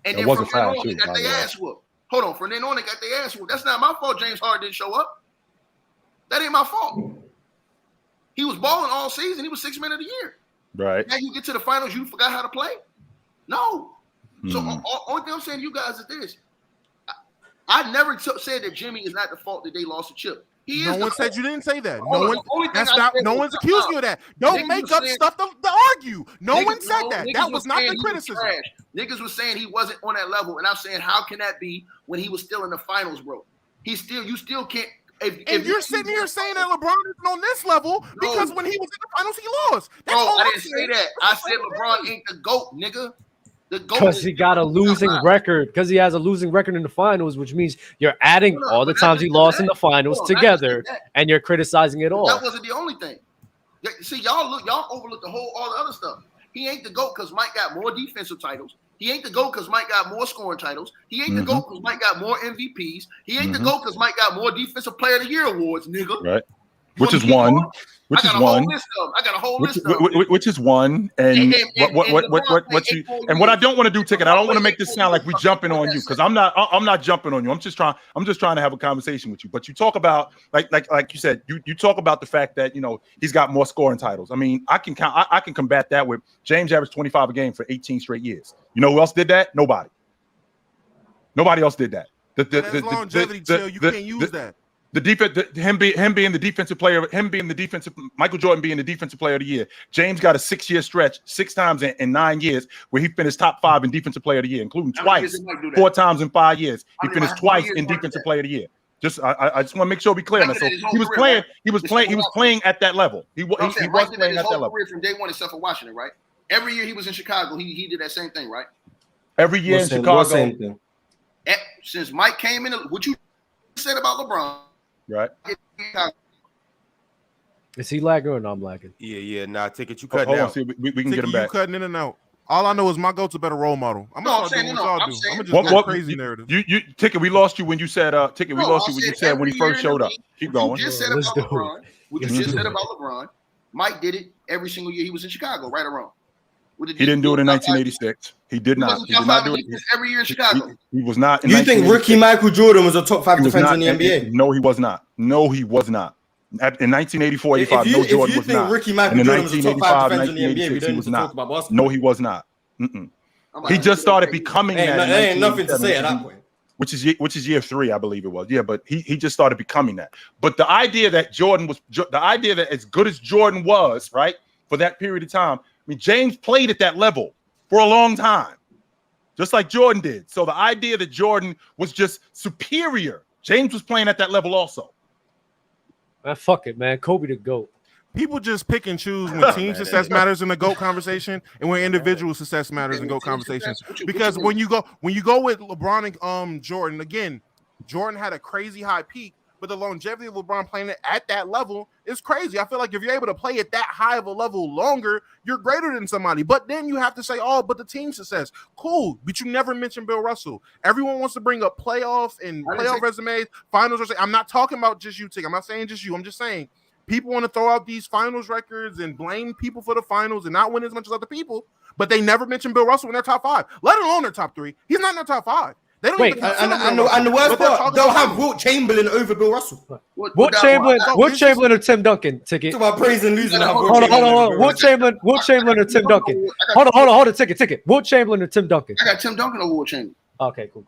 And then from then on, they got their ass whooped. Hold on. From then on, they got their ass whooped. That's not my fault James Harden didn't show up. That ain't my fault. He was balling all season. He was 6th man of the year. Right. Now you get to the finals, you forgot how to play? No. So only thing I'm saying to you guys is this. I never said that Jimmy is not the fault that they lost the chip. No one said you didn't say that. No one's accusing you of that. Don't make up stuff to argue. No one said that. That was not the criticism. Niggas was saying he wasn't on that level, and I'm saying, how can that be when he was still in the finals, bro? You still can't. If you're sitting here saying that LeBron isn't on this level because when he was in the finals, he lost. Bro, I didn't say that. I said LeBron ain't the GOAT, nigga. Because he got a losing record. Because he has a losing record in the finals, which means you're adding all the times he lost in the finals together, and you're criticizing it all. That wasn't the only thing. See, y'all overlook all the other stuff. He ain't the GOAT because Mike got more defensive titles. He ain't the GOAT because Mike got more scoring titles. He ain't the GOAT because Mike got more MVPs. He ain't the GOAT because Mike got more Defensive Player of the Year awards, nigga. Which is one. I got a whole list of them. Which is one. And what I don't want to do, Ticket, I don't want to make this sound like we jumping on you, because I'm not jumping on you. I'm just trying to have a conversation with you. But you talk about like you said, you talk about the fact that he's got more scoring titles. I mean, I can combat that with James averaged 25 a game for 18 straight years. You know who else did that? Nobody else did that. That's longevity, Chill. You can't use that. The defense, Michael Jordan being the defensive player of the year. James got a 6-year stretch, 6 times in 9 years, where he finished top 5 in defensive player of the year, including twice, 4 times in 5 years. He finished twice in defensive player of the year. I just want to make sure we clear on that. So he was playing at that level. He was playing at that level from day one, except for Washington, right? Every year he was in Chicago, he did that same thing, right? Every year in Chicago. Since Mike came in, what you said about LeBron. Right. Is he lagging or not? I'm lagging? Yeah. Nah, Ticket, you cutting out. See, we can get him back. You cutting in and out. All I know is my GOAT's a better role model. I'm gonna do what y'all do. I'm gonna just go crazy narrative. You Ticket, we lost you when you said when he first showed up. Keep going. What you just said about LeBron, Mike did it every single year he was in Chicago, right or wrong? He didn't do it in 1986. He did not. He did not do it every year in Chicago. He was not. Do you think rookie Michael Jordan was a top 5 defender in the NBA? No, he was not. In 1984, 85, no, Jordan was not. Rookie Michael Jordan was a top 5 defender in the NBA, we don't he was talk not. about basketball. No, he was not. He just started becoming that. There ain't nothing to say at that point. Which is year 3, I believe it was. Yeah, but he just started becoming that. But the idea that as good as Jordan was, right, for that period of time, I mean, James played at that level for a long time, just like Jordan did. So the idea that Jordan was just superior, James was playing at that level also. Man, fuck it, man. Kobe the GOAT. People just pick and choose when team success matters in the GOAT conversation and when individual success matters in GOAT conversations. Because when you go with LeBron and Jordan, again, Jordan had a crazy high peak, but the longevity of LeBron playing it at that level is crazy. I feel like if you're able to play at that high of a level longer, you're greater than somebody. But then you have to say, oh, but the team success. Cool. But you never mentioned Bill Russell. Everyone wants to bring up playoff resumes, finals. I'm not talking about just you, Tick. I'm not saying just you. I'm just saying people want to throw out these finals records and blame people for the finals and not win as much as other people, but they never mention Bill Russell in their top 5, let alone their top 3. He's not in their top 5. They don't even and the worst part, they'll have Wilt Chamberlain over Bill Russell. Wilt Chamberlain or Tim Duncan? Ticket. Talk about praising losing. Hold on. Wilt Chamberlain or Tim Duncan? Hold on. Ticket. Wilt Chamberlain or Tim Duncan? I got Tim Duncan over Wilt Chamberlain. Okay, cool.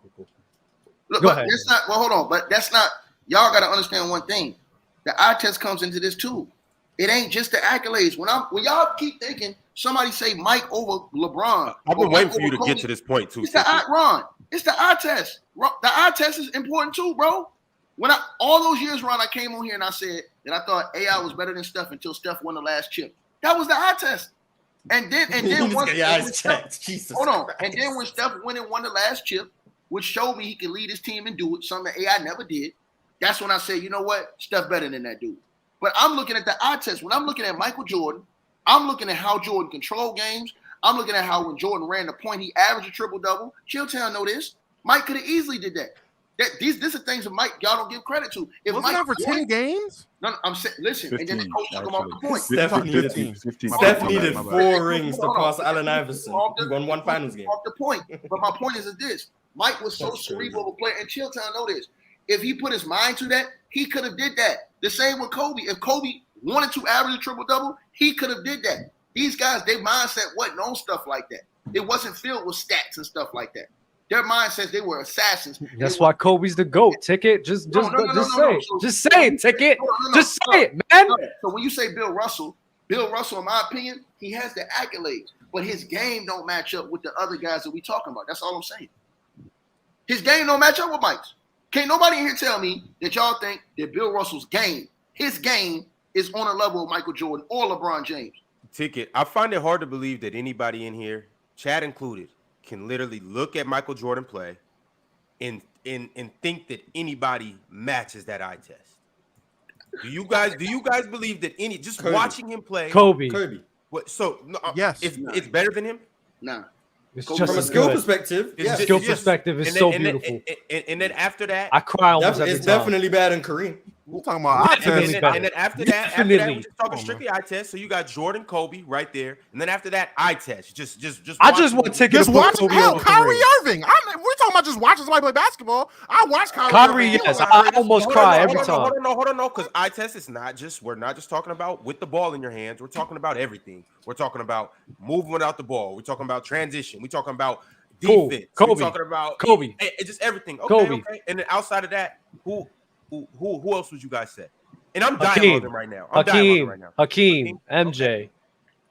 Look, go ahead. That's not. Well, hold on, but that's not. Y'all got to understand one thing. The eye test comes into this too. It ain't just the accolades. When y'all keep thinking somebody say Mike over LeBron, I've been waiting for you to get to this point too. It's the eye test. The eye test is important too, bro. All those years, Ron, I came on here and I said that I thought AI was better than Steph until Steph won the last chip. That was the eye test. And then once hold on. And then when Steph went and won the last chip, which showed me he could lead his team and do it, something that AI never did. That's when I say, you know what? Steph better than that dude. But I'm looking at the eye test. When I'm looking at Michael Jordan, I'm looking at how Jordan controlled games. I'm looking at how when Jordan ran the point, he averaged a triple-double. Chilltown know this. Mike could have easily did that. These are things that Mike y'all don't give credit to. If Wasn't Mike that for 10 games? No, I'm saying, listen, 15, and then the coach took him off the point. Steph needed 15. Steph My needed bad, my 4 bad. rings to pass Allen Iverson. He won 1 finals game. Off the point. But my point is this. Mike was so That's crazy. cerebral of a player, and Chilltown know this. If he put his mind to that, he could have did that. The same with Kobe. If Kobe wanted to average a triple-double, he could have did that. These guys, their mindset wasn't on stuff like that. It wasn't filled with stats and stuff like that. Their mindsets, they were assassins. That's why Kobe's the GOAT. Ticket. Just say it. Just say it, Ticket. Just say it, man. So when you say Bill Russell, in my opinion, he has the accolades, but his game don't match up with the other guys that we talking about. That's all I'm saying. His game don't match up with Mike's. Can't nobody in here tell me that y'all think that Bill Russell's game, his game, is on a level of Michael Jordan or LeBron James. Ticket. I find it hard to believe that anybody in here, Chad included, can literally look at Michael Jordan play and think that anybody matches that eye test. Do you guys believe that just Kobe. watching him play? Kobe. What? So no, Yes. it's better than him. Nah. It's From just From a as skill good. perspective, It's yeah. just- Skill perspective is so then, beautiful. And then after that, I cry almost every It's time. definitely better than Kareem. We're talking about eye Definitely test. better. and then after that, Definitely. we're just talking strictly eye test. So you got Jordan, Kobe right there, and then after that, eye test. Just I just watching want him. Ticket Just to put watch Kobe hell, over Kyrie Kareem. Irving. We're talking about just watching somebody play basketball. I watch Kyrie Kyrie, Irving. yes. I almost Hold cry on, every hold on, time. Hold on, because eye test is we're not just talking about with the ball in your hands. We're talking about everything. We're talking about moving without the ball. We're talking about transition. We're talking about Cool. defense. Kobe. We're talking about Kobe. just everything. Okay, Kobe. okay. And then outside of that, who else would you guys say? And I'm dying Hakeem. on them right now. I'm dying on them right now. Hakeem, MJ.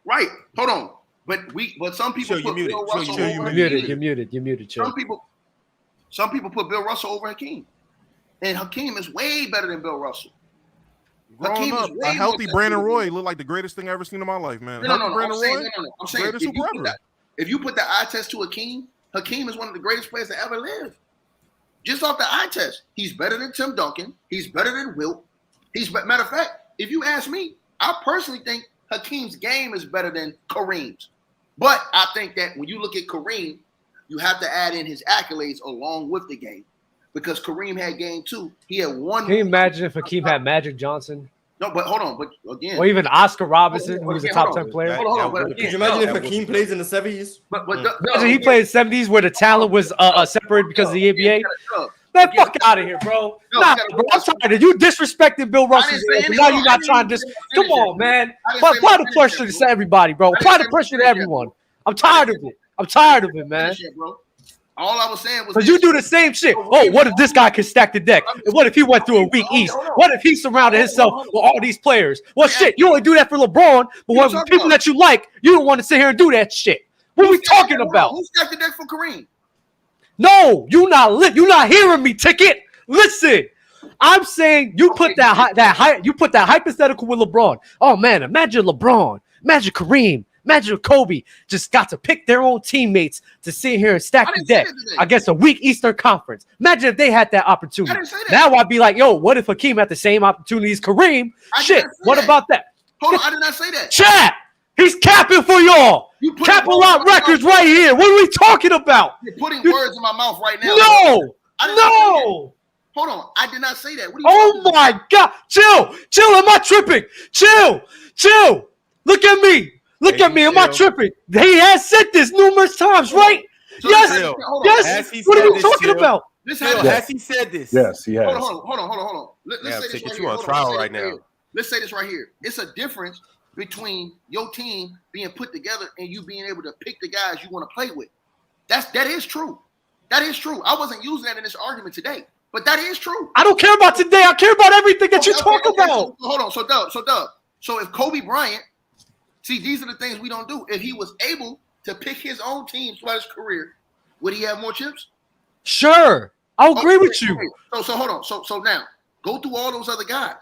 Right. Hold on. But some people Chill, you put muted. Bill Chill, Russell you over You're Hakeem. muted, Chill. Some people put Bill Russell over Hakeem. And Hakeem is way better than Bill Russell. Growing Hakeem is up, way a healthy more Brandon technical. Roy looked like the greatest thing I ever seen in my life, man. No. Healthy Brandon Roy, I'm saying greatest super ever. if you put the eye test to Hakeem is one of the greatest players to ever live. Just off the eye test, he's better than Tim Duncan. He's better than Wilt. Matter of fact, if you ask me, I personally think Hakeem's game is better than Kareem's. But I think that when you look at Kareem, you have to add in his accolades along with the game. Because Kareem had game too. He had one. Can you imagine if Hakeem had Magic Johnson? No, but hold on. But again. Or even Oscar Robinson, who was a top Hold on. 10 player? Hold on. But Could again, you imagine that if Hakeem would be plays in the 70s? Imagine he played in the 70s where the talent was separated because of the NBA. Man, fuck out of here, bro. Nah, bro, I'm tired of you disrespecting Bill Russell's say age, and anything. now you're not I trying to didn't Come finish on, it. man. I didn't say Apply the finish pressure it, to bro. everybody, bro. I didn't Apply say the pressure to finish it, everyone. I'm tired of it. I'm tired of it, man. Bro. All I was saying was Because you do the same shit. Oh, what if this guy can stack the deck? And what if he went through a weak East? What if he surrounded himself with all these players? Well, shit, you only do that for LeBron, but when people that you like, you don't want to sit here and do that shit. What are we talking about? Who stacked the deck for Kareem? No, you're not hearing me, Ticket. Listen, I'm saying you put you put that hypothetical with LeBron. Oh man, imagine LeBron, imagine Kareem, imagine Kobe just got to pick their own teammates to sit here and stack the deck against a weak Eastern Conference. Imagine if they had that opportunity. I didn't say that. Now I'd be like, yo, what if Hakeem had the same opportunity as Kareem? I Shit, didn't say what that. about that? Hold on, I did not say that. Chat, he's capping for y'all. You put Cap a words lot in my records mouth. right here. What are we talking about? You're putting words in my mouth right now. No, I did not say that. no. Hold on, I did not say that. What are you Oh talking about? my God. Chill. Am I tripping? Chill. Look at me. Am I tripping? He has said this numerous times, right? So Yes. listen, hold on. Yes. What are we talking about? This Chill, happened. has he said this? Yes, he has. Hold on. Let's Yeah, say this Ticket, right you here. on Hold trial let's say right this now. here. Let's say this right here. It's a difference between your team being put together and you being able to pick the guys you want to play with. That is true. That is true. I wasn't using that in this argument today, but that is true. I don't care about today. I care about everything that you talk about. So, hold on. So Doug. So if Kobe Bryant, see, these are the things we don't do. If he was able to pick his own team throughout his career, would he have more chips? Sure. I'll agree with you. Okay. So hold on. So now go through all those other guys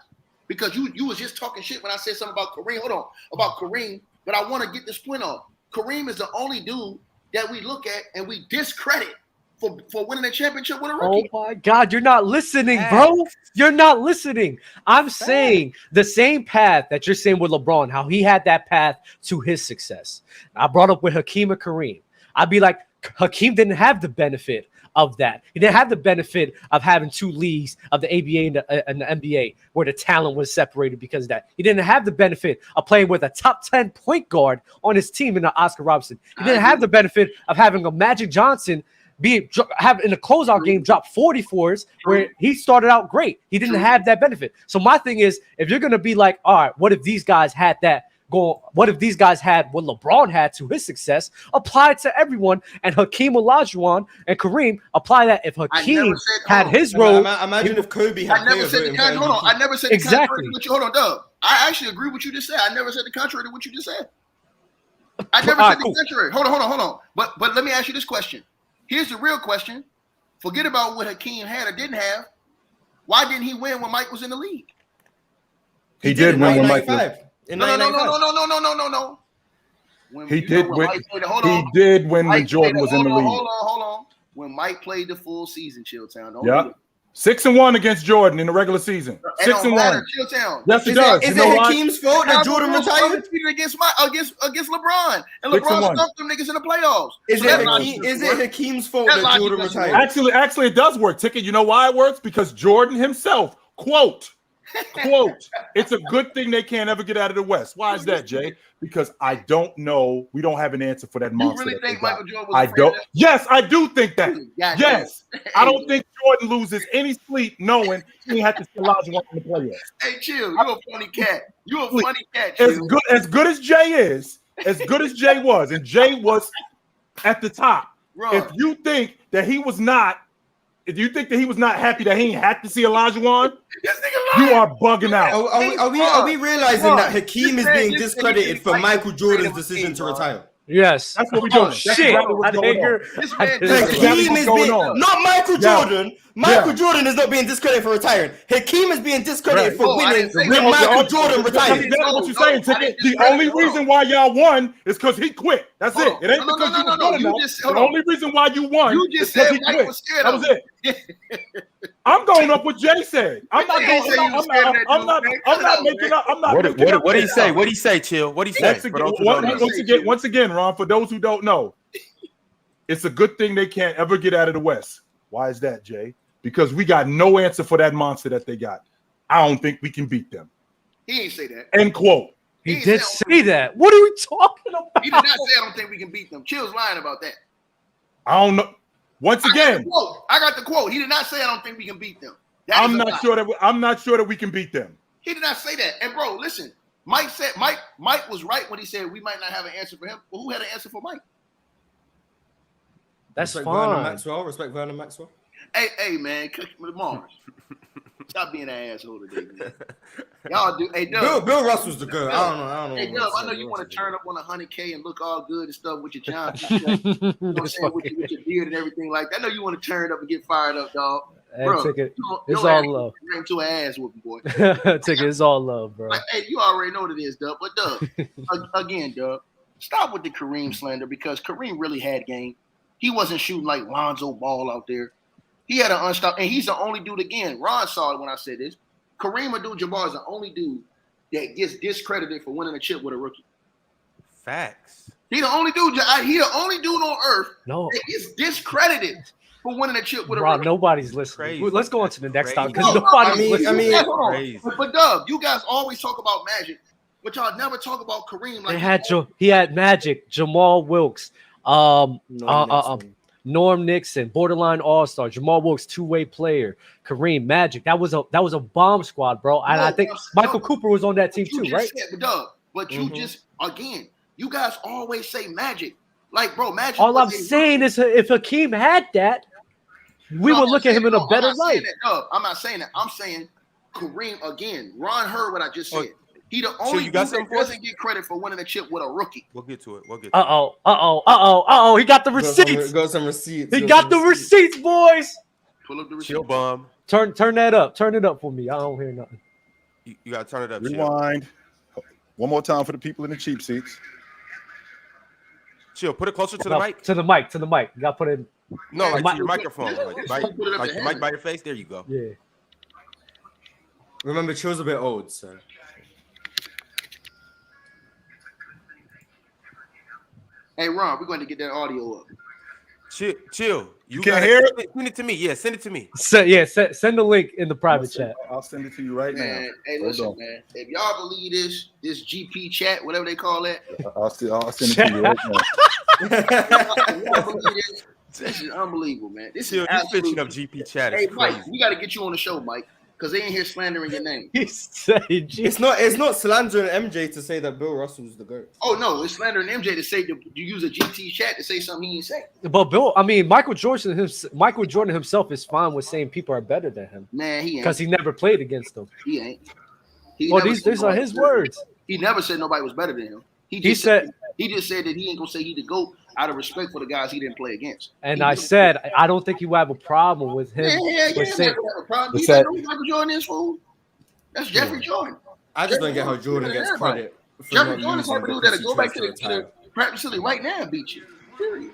because you was just talking shit when I said something about Kareem. Hold on about Kareem, but I want to get this point off. Kareem is the only dude that we look at and we discredit for winning a championship with a rookie. Oh my God, you're not listening, bro. You're not listening. I'm saying the same path that you're saying with LeBron, how he had that path to his success. I brought up with Hakeem and Kareem. I'd be like, Hakeem didn't have the benefit of that. He didn't have the benefit of having 2 leagues of the ABA and the NBA where the talent was separated because of that. He didn't have the benefit of playing with a top 10 point guard on his team in the Oscar Robertson. He didn't have the benefit of having a Magic Johnson have in a closeout game drop 44s where he started out great. He didn't have that benefit. So my thing is, if you're gonna be like, all right, what if these guys had that go? What if these guys had what LeBron had to his success? Apply it to everyone. And Hakeem Olajuwon and Kareem apply that. If Hakeem had his role, imagine if Kobe had. I never said the contrary. Hold on, I never said the contrary to what you. Hold on, Doug. I actually agree with what you just said. I never said the contrary to what you just said. I never said the contrary. Hold on. But let me ask you this question. Here's the real question. Forget about what Hakeem had or didn't have. Why didn't he win when Mike was in the league? He did win when Mike was. No. He did win. He did win when Jordan was in the league. Hold on. When Mike played the full season, Chilltown. Yeah. 6-1 against Jordan in the regular season. 6-1. Yes, it does. Is it Hakeem's fault that Jordan retired? Against LeBron, and LeBron stumped them niggas in the playoffs. Is it Hakeem's fault that Jordan retired? Actually, it does work. Ticket. You know why it works? Because Jordan himself, quote, it's a good thing they can't ever get out of the West. Why is that, Jay? Because I don't know. We don't have an answer for that monster. You really think Michael Jordan was I don't. Yes, I do think that. Yes. I don't think Jordan loses any sleep knowing he had to see Olajuwon in the playoffs. Hey, chill. You're a funny cat. You're a funny cat, chill. As good as Jay is, as good as Jay was, and Jay was at the top. Bro. If you think that he was not happy that he ain't had to see Olajuwon, you are bugging out. Are we realizing that Hakeem is being discredited for Michael Jordan's decision to retire? Yes, that's what we're doing. Shit, Hakeem is being not Michael Jordan. Michael Jordan is not being discredited for retiring. Hakeem is being discredited for winning when Michael Jordan retired. That's what you're saying, Ticket. The only reason why y'all won is because he quit. That's it. It ain't because you were good enough. The only reason why you won is because he quit. That was it. I'm going up what Jay said. I'm not making up. What did he say? What did he say, Chill? What did he say? Once again, Ron, for those who don't know, it's a good thing they can't ever get out of the West. Why is that, Jay? Because we got no answer for that monster that they got. I don't think we can beat them. He ain't say that. End quote. He did say that. What are we talking about? He did not say I don't think we can beat them. Chill's lying about that. I don't know. Once again, I got the quote. He did not say I don't think we can beat them. I'm not sure that we can beat them. He did not say that. And bro, listen, Mike was right when he said we might not have an answer for him. But who had an answer for Mike? That's Respect fine. Respect Vernon Maxwell. Hey, man, Marz. Stop being an asshole today, man. Y'all do. Hey, Doug. Bill Russell's the good. I don't know. Hey, Doug, I know you want to turn up on 100K and look all good and stuff with your Johnson. You know what I'm saying? With your beard and everything like that. I know you want to turn up and get fired up, dog. Hey, bro, Ticket, it's all love. Bring to an ass whooping, boy. Ticket, it's all love, bro. Like, hey, you already know what it is, Doug. But Doug, again, Doug, stop with the Kareem slander because Kareem really had game. He wasn't shooting like Lonzo Ball out there. He had an unstoppable, and he's the only dude, again, Ron saw it when I said this. Kareem Abdul-Jabbar is the only dude that gets discredited for winning a chip with a rookie. Facts. He the only dude on earth that gets discredited for winning a chip with a rookie. Nobody's listening. Crazy. Let's go on to the next time because nobody's listening. Crazy. But Doug, you guys always talk about Magic, but y'all never talk about Kareem. Like he had Magic, Jamal Wilkes, Norm Nixon, borderline all-star, Jamal Wilkes, two-way player, Kareem, Magic. That was a bomb squad, bro. And I think Michael Cooper was on that team too, right? But you just, again, you guys always say Magic. Like, bro, Magic. All I'm saying is if Hakeem had that, we would look at him in a better light. I'm not saying that. I'm saying Kareem, again, Ron heard what I just said. He the only dude that doesn't get credit for winning a chip with a rookie. We'll get to it. He got the receipts. Got some receipts. He got the receipts, boys. Pull up the receipts. Chill bomb. Turn that up. Turn it up for me. I don't hear nothing. You gotta turn it up. Rewind. One more time for the people in the cheap seats. Chill. Put it closer to the mic. To the mic. You gotta put it. No, like to your microphone. Like the mic by your face. There you go. Yeah. Remember, Chill's a bit old, so. Hey, Ron, we're going to get that audio up. Chill. You can't hear it? Send it to me. Yeah, send it to me. Send the link in the private chat. I'll send it to you right now. Hey, listen, man. If y'all believe this GP chat, whatever they call that, I'll send it to you right now. y'all believe this is unbelievable, man. This Chill, is you absolutely. fishing up GP chat. Hey, It's Mike, crazy. we got to get you on the show, Mike, because they ain't here slandering your name. It's not slandering MJ to say that Bill Russell's the GOAT. Oh no, it's slandering MJ to say you use a GT chat to say something he ain't say. But Michael Jordan himself is fine with saying people are better than him. Man, he ain't. Because he never played against them. He ain't. Well, these are his words. He never said nobody was better than him. He just said that he ain't gonna say he the GOAT out of respect for the guys he didn't play against. And I said I don't think you have a problem with him. Yeah, with saying, have a problem. You know who Michael Jordan is, fool? That's Jeffrey Jordan. I just don't get how Jordan gets credit. Jeffrey Jordan is the dude that'll go back to the practice facility right now and beat you. Period.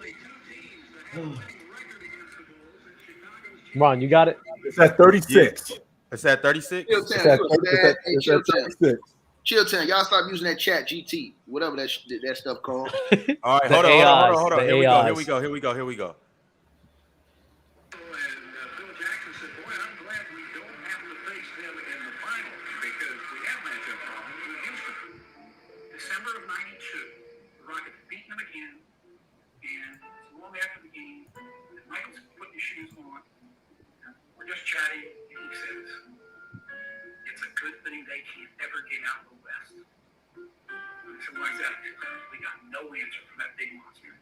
Ron, you got it? It's at 36. It's at 36? It's at 36. Chill town. Y'all stop using that chat GT, whatever that stuff called. All right, hold on. Here we go. Bill Jackson said, boy, I'm glad we don't have to face them in the final because we have matchup problems with Houston. December of 92, the Rockets beat them again, and it's long after the game, and Michael's putting his shoes on. We're just chatting, and he says, it's a good thing they can't ever get out of the West. I said, why is that? We got no answer for that big monster.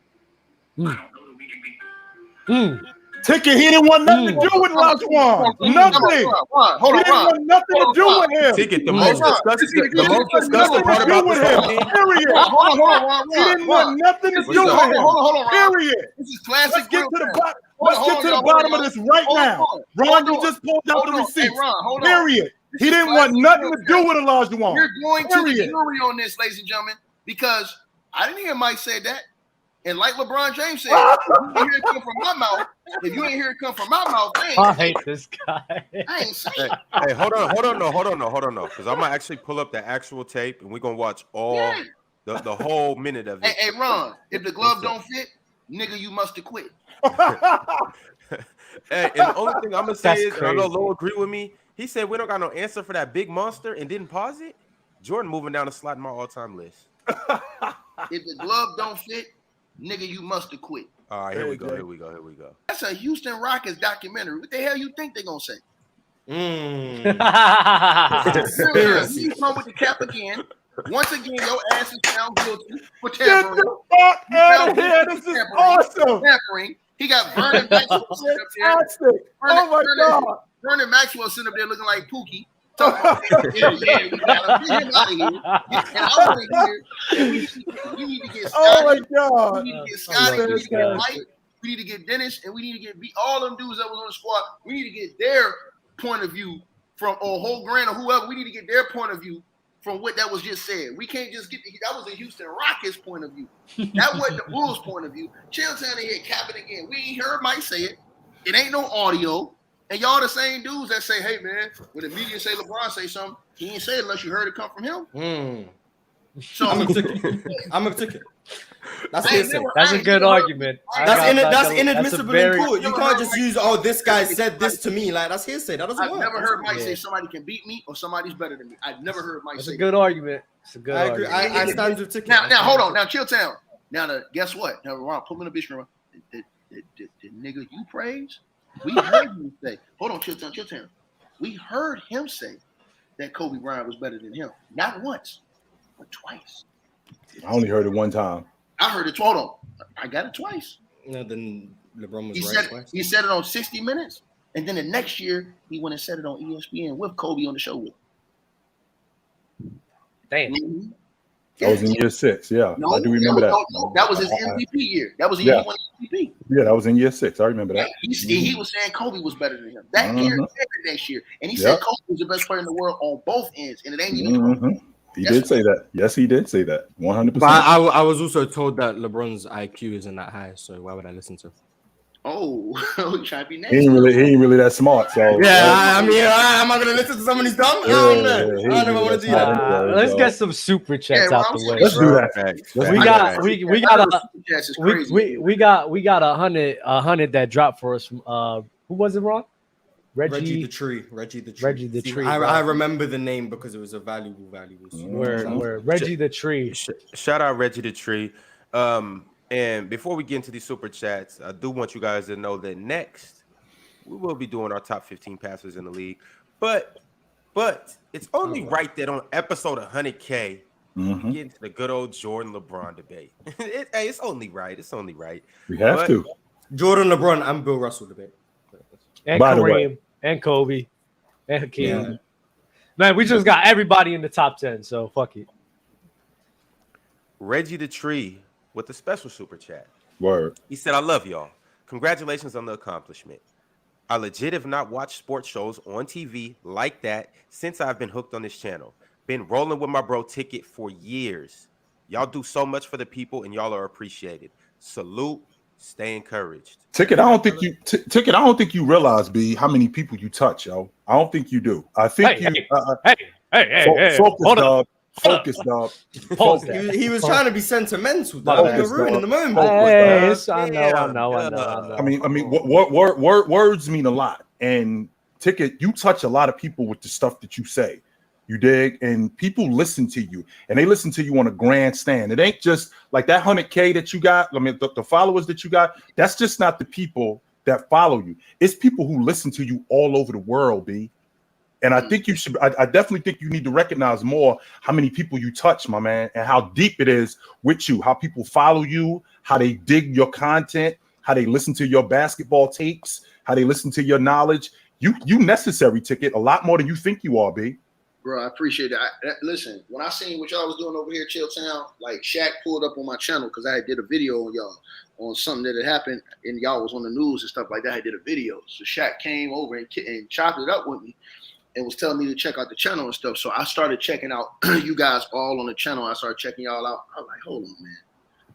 I don't know that we can beat them. Ticket, he didn't want nothing to do with Lajuan. Nothing. He didn't want nothing to do with him. Ticket, the most disgusting part about this whole game. Period. He didn't want nothing to do with him. Period. This is classic. Let's get to the bottom of this right now. Ron, you just pulled out the receipts. Period. He didn't want nothing to do with Olajuwon. You're going to the jury on this, ladies and gentlemen, because I didn't hear Mike say that. And like LeBron James said, if you ain't hear it come from my mouth, I hate this guy. I ain't saying. Hey, hold on, because I'm gonna actually pull up the actual tape and we're gonna watch all the whole minute of it. Hey, Ron, if the glove don't fit, nigga, you must have quit. Hey, and the only thing I'm gonna say is, and I know Lo agree with me. He said we don't got no answer for that big monster and didn't pause it. Jordan moving down the slot in my all-time list. If the glove don't fit, nigga, you must have quit. All right, here we go. That's a Houston Rockets documentary. What the hell you think they're gonna say? Mm. You come with the cap again. Once again, your ass is found guilty for Get tampering. the fuck out of here. This is awesome. Tampering. He got Vernon Maxwell sitting up there. Fantastic. Oh my God. Vernon Maxwell sitting up there looking like Pookie. We gotta get him out of here. And I'm here. We need to get Scotty. Oh my God. We need to get Scotty. We need to get Mike. We need to get Dennis, and we need to get all them dudes that was on the squad. We need to get their point of view from Holmgren or whoever. We need to get their point of view from what that was just said. We can't just get that was a Houston Rockets point of view. That wasn't the Bulls point of view. Chilltown in here capping again. We ain't heard Mike say it. It ain't no audio. And y'all the same dudes that say, hey man, when the media say LeBron say something, he ain't say it unless you heard it come from him. So I'm a ticket. That's a good argument. That's inadmissible in court. You can't just use, this guy said this to me. Like, that's hearsay. That doesn't work. I've never heard Mike say somebody can beat me or somebody's better than me. I've never heard Mike say That's a good argument. It's a good argument. I stand with ticket. Now, hold on. Now, Chilltown. Now, guess what? Now, Ron, pull in the bitch room. The nigga you praise, we heard him say, hold on, Chilltown. We heard him say that Kobe Bryant was better than him. Not once, but twice. I only heard it one time. I heard it. Hold on. I got it twice. No, then LeBron was twice. He said it on 60 Minutes, and then the next year he went and said it on ESPN with Kobe on the show with. Damn. Mm-hmm. That was in year 6. Yeah, no, I do remember that. No, that was his MVP year. That was the year he won MVP. Yeah, that was in year 6. I remember that. He was saying Kobe was better than him. That year and the next year. And he said Kobe was the best player in the world on both ends. And it ain't even He did say that. Yes, he did say that. 100%. But I was also told that LeBron's IQ isn't that high, so why would I listen to him? Oh, you trying to be He nasty? ain't really that smart. So Yeah, I mean, am I gonna listen to somebody's dumb? I don't know. he I ain't don't know if I really want that to do smart that. anyway, Let's so. get some super chats Yeah, out Ron, the way. Let's do that. Facts, Let's facts. We do got that. we got a That's we, crazy. we got a hundred that dropped for us from who was it, Ron? Reggie the Tree. Reggie the See, Tree, I bro. remember the name because it was a valuable. Where Reggie the Tree. Shout out Reggie the Tree. And before we get into these super chats, I do want you guys to know that next we will be doing our top 15 passers in the league. But it's only right that on episode 100K, we get into the good old Jordan LeBron debate. Hey, it's only right. It's only right. We have to. Jordan, LeBron, and Bill Russell debate. And By the way. Kareem and Kobe and Hakeem. Yeah. Man, we just got everybody in the top 10, so fuck it. Reggie the Tree with a special super chat. Word. He said, I love y'all. Congratulations on the accomplishment. I legit have not watched sports shows on TV like that since I've been hooked on this channel. Been rolling with my bro Ticket for years. Y'all do so much for the people and y'all are appreciated. Salute. Stay encouraged. Ticket, I don't think you realize, B, how many people you touch, yo. I don't think you do. I think Hey, focus, hold dog. up. Focus, dog. Pause that. He was trying to be sentimental. My Dog. bad. You're ruining the moment. Hey, I Damn, know. I mean, words mean a lot. And Ticket, you touch a lot of people with the stuff that you say. You dig? And people listen to you, and they listen to you on a grandstand. It ain't just like that 100K that you got. I mean, the followers that you got, that's just not the people that follow you. It's people who listen to you all over the world, B. And I think you should, I definitely think you need to recognize more how many people you touch, my man, and how deep it is with you, how people follow you, how they dig your content, how they listen to your basketball takes, how they listen to your knowledge. You necessary, Ticket, a lot more than you think you are, B. Bro, I appreciate that. Listen, when I seen what y'all was doing over here, Chill Town, like Shaq pulled up on my channel because I did a video on y'all on something that had happened and y'all was on the news and stuff like that. I did a video. So Shaq came over and chopped it up with me and was telling me to check out the channel and stuff. So I started checking out you guys all on the channel. I started checking y'all out. I was like, hold on, man.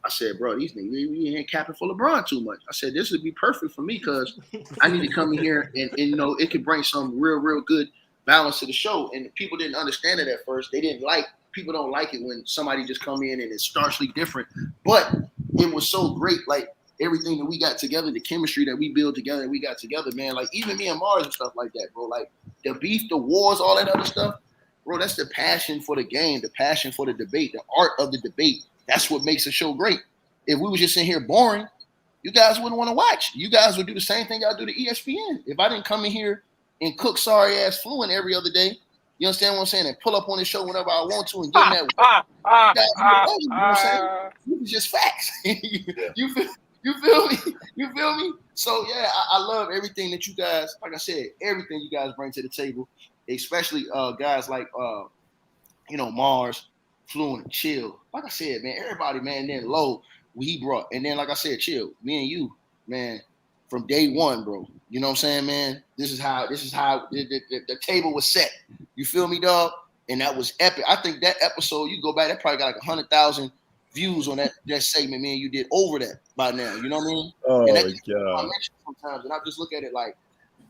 I said, bro, these niggas, we ain't capping for LeBron too much. I said, this would be perfect for me because I need to come in here and you know, it could bring some real good balance to the show. And people didn't understand it at first. People don't like it when somebody just come in and it's starkly different. But it was so great, like everything that we got together, the chemistry that we built together and we got together, man. Like even me and Marz and stuff like that, bro. Like the beef, the wars, all that other stuff, bro. That's the passion for the game, the passion for the debate, the art of the debate. That's what makes a show great. If we was just in here boring, you guys wouldn't want to watch. You guys would do the same thing y'all do to ESPN. If I didn't come in here and cook sorry ass Fluent every other day, you understand what I'm saying? And pull up on the show whenever I want to and get in that. You know what I'm saying? It's just facts. You feel me? You feel me? So yeah, I love everything that you guys, like I said, everything you guys bring to the table, especially guys like you know, Marz, Fluent, Chill. Like I said, man, everybody, man, then Low, he brought, and then like I said, Chill, me and you, man, from day one, bro. You know what I'm saying, man? This is how the table was set. You feel me, dog? And that was epic. I think that episode, you go back, that probably got like 100,000 views on that segment, man. You did over that by now. You know what I mean? Oh and my God. Sometimes, and I just look at it like,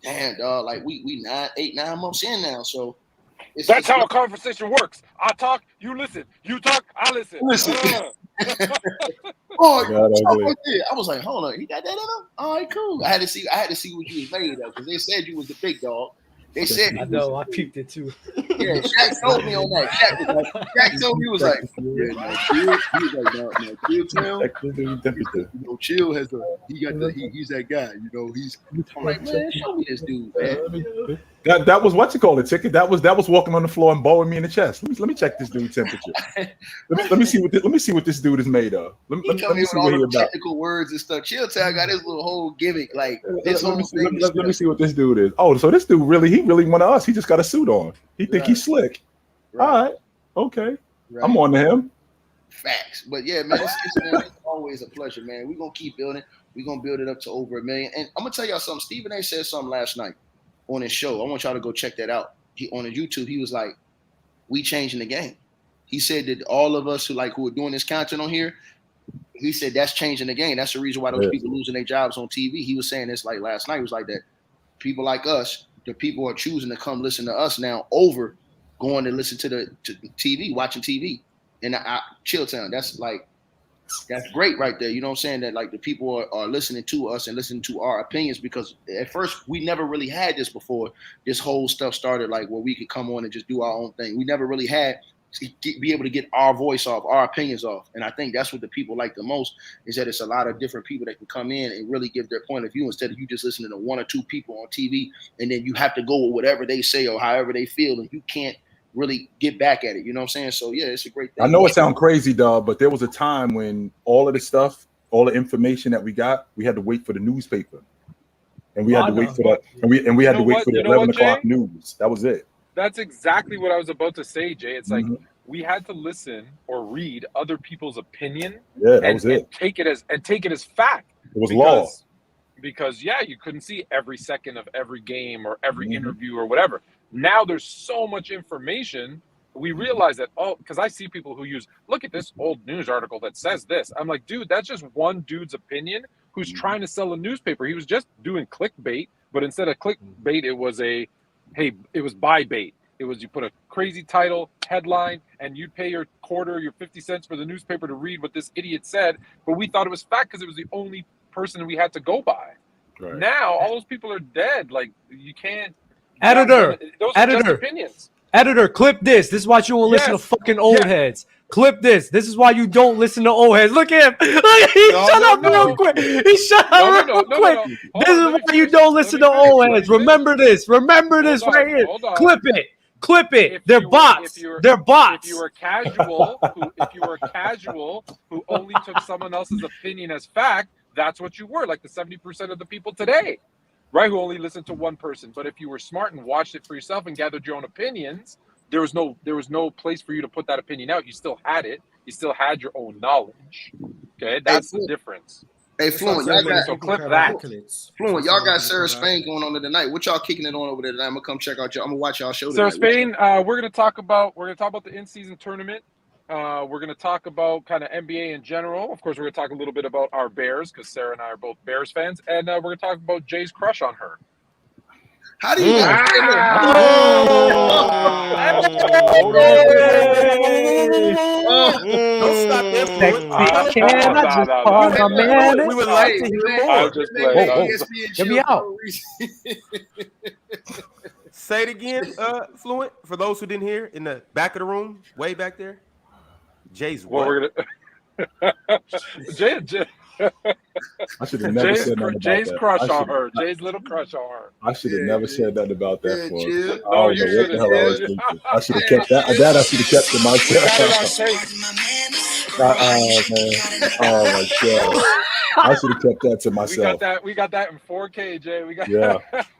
damn, dog, like we 9 months in now. So that's how a conversation works. I talk, you listen. You talk, I listen. Oh, I was like, hold on, he got that in him? All right, cool. I had to see what you was made of because they said you was the big dog. They said I know, I peeped it too. Yeah, Shaq told me on that. Shaq told me, he was like, yeah, no, Chill. He was like, no, Chill Town. You know, Chill has he's that guy. You know, I'm like, man, show me this dude, man. That was what you call it, Ticket. That was walking on the floor and bowling me in the chest. Let me check this dude's temperature. let me see what this dude is made of. Let me see what he's about. Technical words and stuff. Chill Town got his little whole gimmick. Like this let me see what this dude is. Oh, so this dude really one of us. He just got a suit on. He think he's slick. Right. All right, okay. Right. I'm on to him. Facts, but yeah, man, it's always a pleasure, man. We're gonna keep building. We're gonna build it up to over 1 million. And I'm gonna tell y'all something. Stephen A. said something last night on his show. I want y'all to go check that out. On his YouTube, he was like, "We changing the game." He said that all of us who are doing this content on here, he said that's changing the game. That's the reason why those people losing their jobs on TV. He was saying this like last night. He was like that. People like us, the people are choosing to come listen to us now over going to listen to TV, watching TV. And Chilltown, that's great right there. You know what I'm saying? That like the people are listening to us and listening to our opinions, because at first we never really had this before this whole stuff started, like where we could come on and just do our own thing. We never really had to be able to get our voice off, our opinions off. And I think that's what the people like the most, is that it's a lot of different people that can come in and really give their point of view instead of you just listening to one or two people on TV and then you have to go with whatever they say or however they feel and you can't really get back at it. You know what I'm saying? So yeah, it's a great thing. I know it sounds crazy, dog, but there was a time when all of this stuff, all the information that we got, we had to wait for the newspaper. And we had to wait for that. And we had to wait for the 11 o'clock news. That was it. That's exactly what I was about to say, Jay. It's like we had to listen or read other people's opinion. Yeah, that was it. And take it as fact. It was law. Because you couldn't see every second of every game or every interview or whatever. Now there's so much information. We realize that, because I see people who look at this old news article that says this. I'm like, dude, that's just one dude's opinion who's trying to sell a newspaper. He was just doing clickbait, but instead of clickbait, it was it was buy bait. It was you put a crazy title, headline, and you'd pay your quarter, your 50 cents for the newspaper to read what this idiot said. But we thought it was fact because it was the only person we had to go by. Right. Now, all those people are dead. Like, you can't. Editor, those are just opinions. Editor, clip this. This is why you won't listen to fucking old heads. Clip this. This is why you don't listen to old heads. Look at him. He shut up real quick. He shut up real quick. This is why you don't listen to old heads. Remember this. Remember this right here. Clip it. Clip it. They're bots. They're bots. If you were casual, who only took someone else's opinion as fact, that's what you were. Like the 70% of the people today, right? Who only listened to one person. But if you were smart and watched it for yourself and gathered your own opinions, there was no place for you to put that opinion out. You still had it. You still had your own knowledge. Okay, that's the difference. Hey, Fluent, y'all got clip that. Fluent, y'all got Sarah Spain going on tonight. What y'all kicking it on over there tonight? I'm gonna come check out y'all. I'm gonna watch y'all show Sarah tonight. Spain, we're gonna talk about the in-season tournament. We're gonna talk about kind of NBA in general. Of course, we're gonna talk a little bit about our Bears because Sarah and I are both Bears fans, and we're gonna talk about Jay's crush on her. How do you guys don't stop there. We would like to hear more. Get me out. Say it again, Fluent, for those who didn't hear, in the back of the room, way back there. Jay's what? Well, we're gonna Jay. I should have never said nothing about Jay's that. crush on her. Jay's little crush on her. I should have never said nothing about that. No, you should have. I should have kept that. That I should have kept to myself. Oh my god! I should have kept that to myself. We got that in 4K, Jay.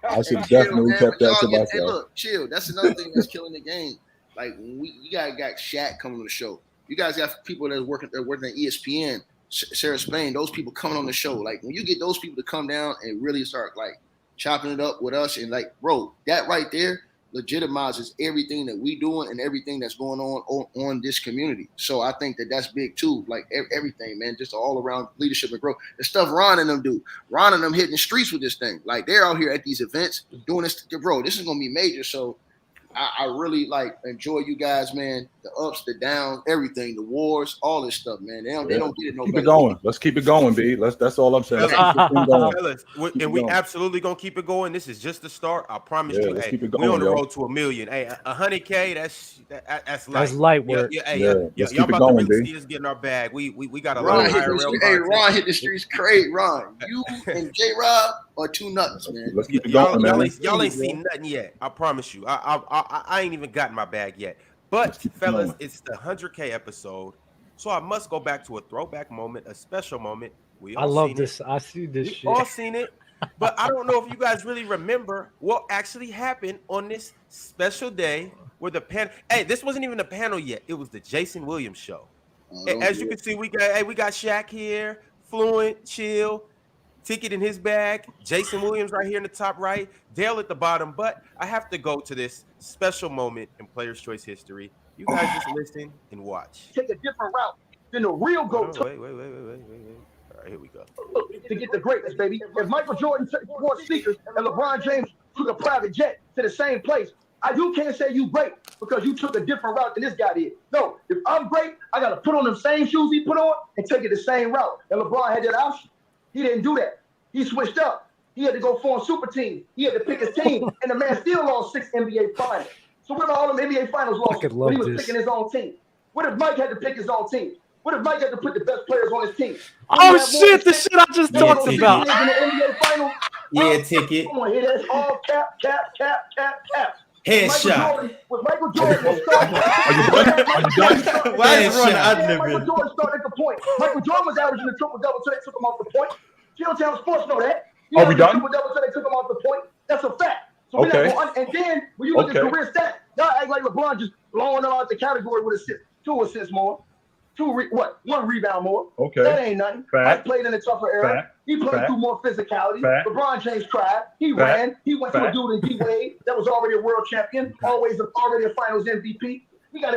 I should have definitely kept that to myself. Hey, look, chill. That's another thing that's killing the game. Like you guys got Shaq coming on the show. You guys got people that working at ESPN. Sarah Spain, those people coming on the show. Like when you get those people to come down and really start like chopping it up with us, and like, bro, that right there legitimizes everything that we doing and everything that's going on this community. So I think that's big too. Like everything, man, just all around leadership and growth. The stuff Ron and them do. Ron and them hitting the streets with this thing. Like they're out here at these events doing this. Bro, this is gonna be major. So I really like enjoy you guys, man. The ups, the downs, everything, the wars, all this stuff, man. They don't get it no better. Keep it going. Let's keep it going, B. That's all I'm saying. Fellas, we absolutely gonna keep it going. This is just the start. I promise you. Hey, we're on the road to 1 million. Hey, 100K. That's light. That's light work. Y'all about to really see us getting our bag. We got a lot of IRL. Hey, Ron hit the streets crazy. Ron, you and J Rob are two nuts, man. Let's keep it going, man. Y'all ain't seen nothing yet. I promise you. I ain't even gotten my bag yet. But fellas, it's the 100K episode, so I must go back to a throwback moment, a special moment. I love this. I see this shit. We all seen it, but I don't know if you guys really remember what actually happened on this special day where the panel. Hey, this wasn't even a panel yet. It was the Jason Williams show. As you can see, we got Shaq here, Fluent, Chill, Ticket in his bag, Jason Williams right here in the top right, Dale at the bottom. But I have to go to this special moment in Players' Choice history. You guys just listen and watch. Take a different route. then the real GOAT Wait. All right, here we go. to get the greatness, baby. If Michael Jordan wore sneakers and LeBron James took a private jet to the same place, you can't say you great because you took a different route than this guy did. No, if I'm great, I got to put on them same shoes he put on and take it the same route. And LeBron had that option. He didn't do that. He switched up. He had to go form super team. He had to pick his team, and the man still lost 6 NBA finals. So what about all them NBA finals lost when he was picking his own team? What if Mike had to pick his own team? What if Mike had to put the best players on his team? Oh shit! The shit I just talked about. In the NBA finals, Yeah, ticket. come on, here that's all cap. Headshot. With Michael Jordan, Are you done? Why is Ron Michael Jordan started the point. Michael Jordan was averaging the triple-double, so they took him off the point. Georgetown sports know that. Are we done? Triple-double, so they took him off the point. That's a fact. So we're not going, and then when you look at career stats, y'all act like LeBron just blowing them out the category with assist, 2 assists more, 1 rebound more. Okay. That ain't nothing. Mike played in a tougher era. Fact. He played through more physicality. LeBron James tried. He ran. He went to a dude in D-Wade that was already a world champion, already a finals MVP.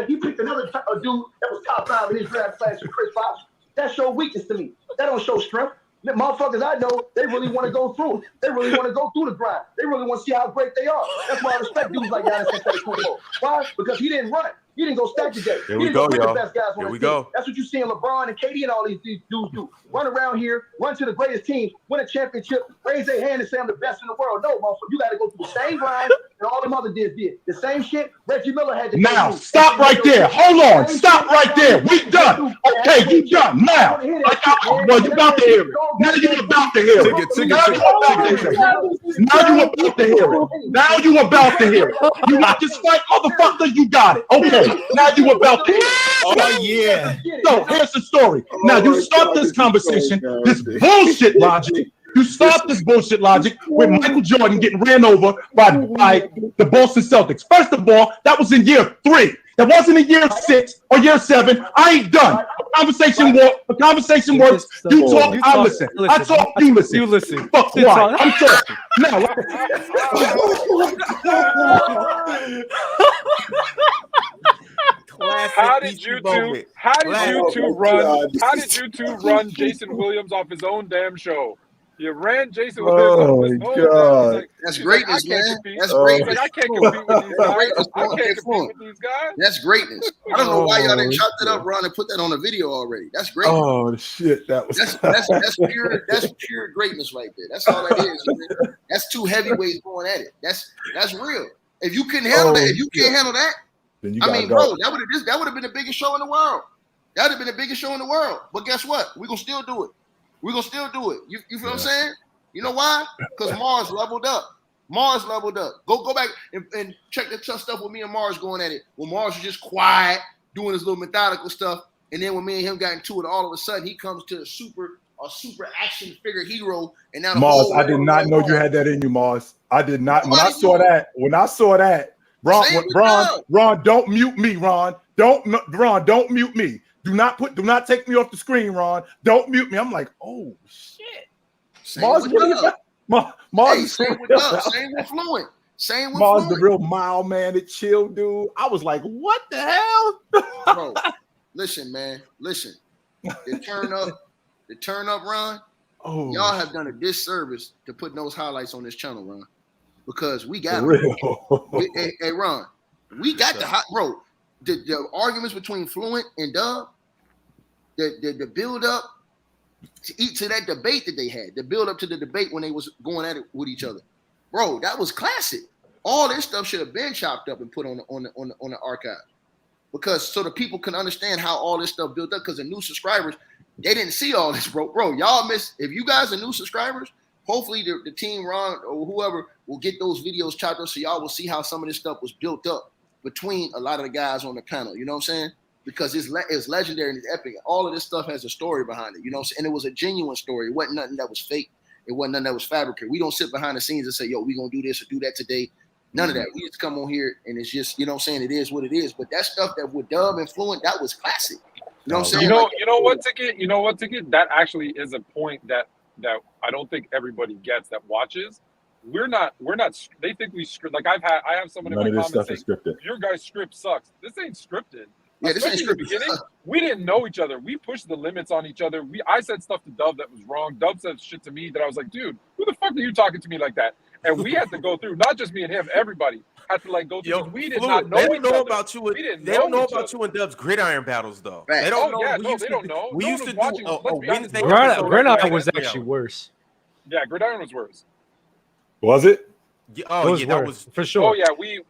He picked another dude that was top 5 in his draft class with Chris Bosh. That showed weakness to me. That don't show strength. The motherfuckers I know, they really want to go through it. They really want to go through the grind. They really want to see how great they are. That's why I respect dudes like Giannis Antetokounmpo. Why? Because he didn't run. He didn't go stack the game. Here we go, y'all. The best guys on his team. That's what you see in LeBron and KD and all these dudes do. Run around here, run to the greatest team, win a championship, raise their hand and say I'm the best in the world. No, motherfucker, you got to go through the same grind and all them other dudes did. The same shit Reggie Miller had to do. Now, stop right there. Hold on. Stop right there. We done. Okay, you done. Now, well, you about to hear it. Now you about to hear it. Now you about to hear it. Now you about to hear it. You want this fight, motherfucker? You got it. Okay. Now you about to hear it. Oh yeah. So here's the story. Now you start this conversation, this bullshit logic. You start this bullshit logic with Michael Jordan getting ran over by the Boston Celtics. First of all, that was in year 3. That wasn't in year 6 or year 7. I ain't done. A conversation works. You talk, I listen. I talk, you listen. You listen. Fuck why? I'm talking. Now. How did you two run Jason Williams off his own damn show? You ran Jason Williams off his own God. like, That's greatness, man. That's greatness. Like, I can't compete with these guys. I can't compete with these guys. That's greatness. I don't know why y'all didn't chop that up, Ron, and put that on the video already. That's great. Oh shit, that was that's pure greatness right there. That's all that is, man. That's 2 heavyweights going at it. That's real. If you couldn't handle that, if you can't handle that, then you bro, go. that would have been the biggest show in the world. That would have been the biggest show in the world. But guess what? We're gonna still do it. We're gonna still do it. You feel what I'm saying? You know why? Because Marz leveled up. Go back and check the stuff with me and Marz going at it. When Marz was just quiet, doing his little methodical stuff, and then when me and him got into it, all of a sudden he comes to a super action figure hero. And now Marz, I did not know you had that in you, Marz. I did not. When I saw that, Ron, don't mute me, Ron. Don't mute me. Do not take me off the screen, Ron. Don't mute me. I'm like, oh shit. Marz, same with Fluent. Marz, the real mild-mannered, chill dude. I was like, what the hell? Bro, listen, man. Listen. The turn up, Ron. Oh, y'all have done a disservice to putting those highlights on this channel, Ron. Because we got them. Hey, Ron, we got bro. The arguments between Fluent and Dub, the build up to that debate that they had, the build up to the debate when they was going at it with each other, bro, that was classic. All this stuff should have been chopped up and put on the archive, because so the people can understand how all this stuff built up. Because the new subscribers, they didn't see all this, bro. Y'all miss. If you guys are new subscribers, hopefully the team, Ron or whoever, will get those videos chopped up so y'all will see how some of this stuff was built up between a lot of the guys on the panel. You know what I'm saying? Because it's legendary and it's epic. All of this stuff has a story behind it. You know what I'm saying? And it was a genuine story. It wasn't nothing that was fake. It wasn't nothing that was fabricated. We don't sit behind the scenes and say, yo, we're going to do this or do that today. None of that. We just come on here and it's just, you know what I'm saying? It is what it is. But that stuff that with Dub and Fluent, that was classic. You know what I'm saying? You know what, Ticket? That actually is a point that I don't think everybody gets that watches. We're not. They think we script. Like I have someone in my comments saying, "Your guy's script sucks." This ain't scripted. Yeah, this ain't Especially in the scripted. beginning, we didn't know each other. We pushed the limits on each other. I said stuff to Dub that was wrong. Dub said shit to me that I was like, dude, who the fuck are you talking to me like that? And we had to go through, not just me and him, everybody had to like go through. Yo, 'cause we did Fluent, not know they don't each know other. about you. We didn't They don't know each about other. you and Dub's gridiron battles, though. Right. They don't Oh, know. yeah, We no, used they to don't do- know. We No used one to was do watching. a Let's be honest, Wednesday no one was episode. watching. Gridiron was actually worse. Yeah, Gridiron was worse. Was it? Yeah, It oh was yeah, that worse, was for sure. Oh yeah, we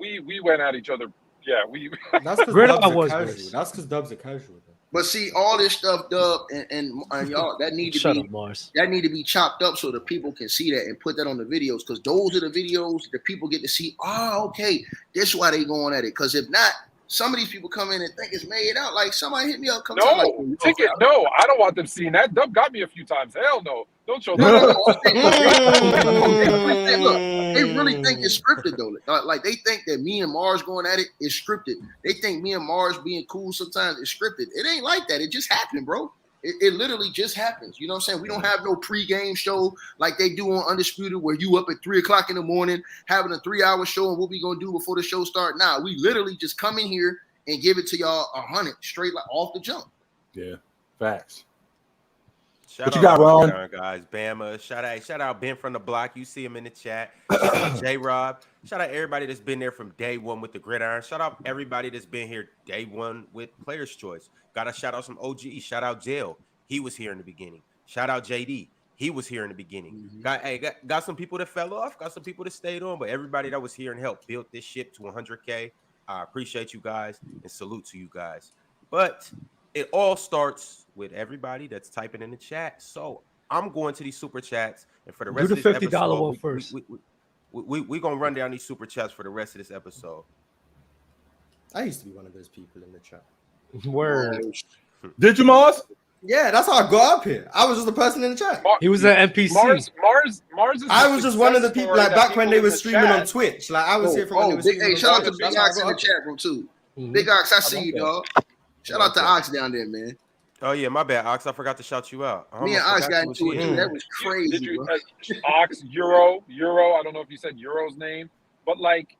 went at each other. Yeah, we. That's because Gridiron Dubs are was casual. worse. That's because Dubs are casual. But see, all this stuff, Dub, and y'all, that need to Shut be up, Marz. that need to be chopped up so the people can see that and put that on the videos, because those are the videos that people get to see. Oh, okay, that's why they going at it. Because if not, some of these people come in and think it's made out. Like somebody hit me up, come talk No, like, ticket. No, I don't want them seeing that. Dub got me a few times. Hell no, don't show No, that. Look, they really think it's scripted though. Like they think that me and Marz going at it is scripted. They think me and Marz being cool sometimes is scripted. It ain't like that. It just happened, bro. It literally just happens. You know what I'm saying? We don't have no pregame show like they do on Undisputed, where you up at 3:00 in the morning having a 3-hour show and what we gonna do before the show start. Nah, we literally just come in here and give it to y'all 100 straight, like off the jump. Yeah, facts. Shout What you out got, Ron? Gridiron guys. Bama. Shout out Ben from the block. You see him in the chat. Shout out J Rob. Shout out everybody that's been there from day one with the gridiron. Shout out everybody that's been here day one with Player's Choice. Gotta shout out some OGs. Shout out Jail. He was here in the beginning. Shout out JD. He was here in the beginning. Got some people that fell off. Got some people that stayed on. But everybody that was here and helped build this ship to 100K. I appreciate you guys and salute to you guys. But it all starts with everybody that's typing in the chat. So I'm going to these super chats, and for the rest Do of the this $50 episode, one first. we're gonna run down these super chats for the rest of this episode. I used to be one of those people in the chat. Word. Did you, Marz? Yeah, that's how I got up here. I was just a person in the chat. He was an NPC. Mars is I was just one of the people, like back when they were streaming on Twitch. Twitch. Like I was here from when they were streaming Hey, on shout out to Twitch. Big That's how I Ox in got the up here. chat room too. Big Ox, I see you, dog. Shout out to Ox down there, man. Oh yeah, my bad, Ox. I forgot to shout you out. I Me and almost Ox forgot got you was into it here. too. That was crazy. Did you bro. Ox Euro? I don't know if you said Euro's name, but like,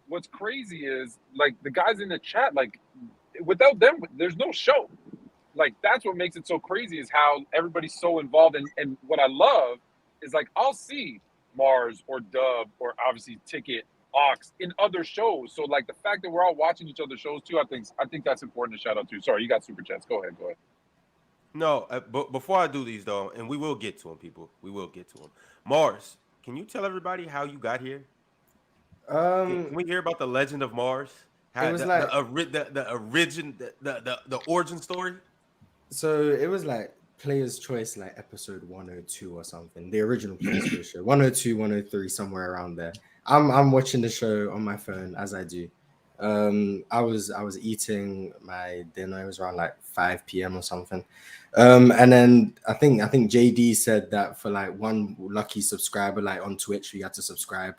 what's crazy is like the guys in the chat. Like, without them, there's no show. Like that's what makes it so crazy is how everybody's so involved. And what I love is like I'll see Marz or Dub or obviously Ticket, Ox in other shows. So like the fact that we're all watching each other's shows too, I think that's important to shout out to. Sorry, you got super chats. Go ahead. No, but before I do these though, and we will get to them, people. We will get to them. Marz, can you tell everybody how you got here? Can we hear about the legend of Marz? How It was the origin story. So it was like Player's Choice, like episode 102 or something. The original Player's Choice show, 102, 103, somewhere around there. I'm watching the show on my phone as I do. I was eating my dinner. It was around like 5 p.m. or something. And then I think JD said that for like one lucky subscriber, like on Twitch, you had to subscribe.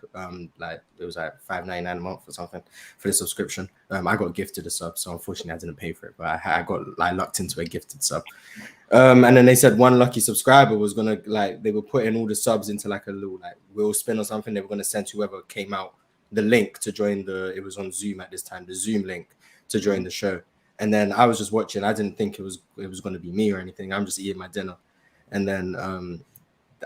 Like it was like $5.99 a month or something for the subscription. I got gifted a sub, so unfortunately I didn't pay for it, but I got like locked into a gifted sub. And then they said one lucky subscriber was gonna like they were putting all the subs into like a little like wheel spin or something. They were gonna send whoever came out the link to join it was on Zoom at this time, the Zoom link to join the show. And then I was just watching. I didn't think it was going to be me or anything. I'm just eating my dinner. And then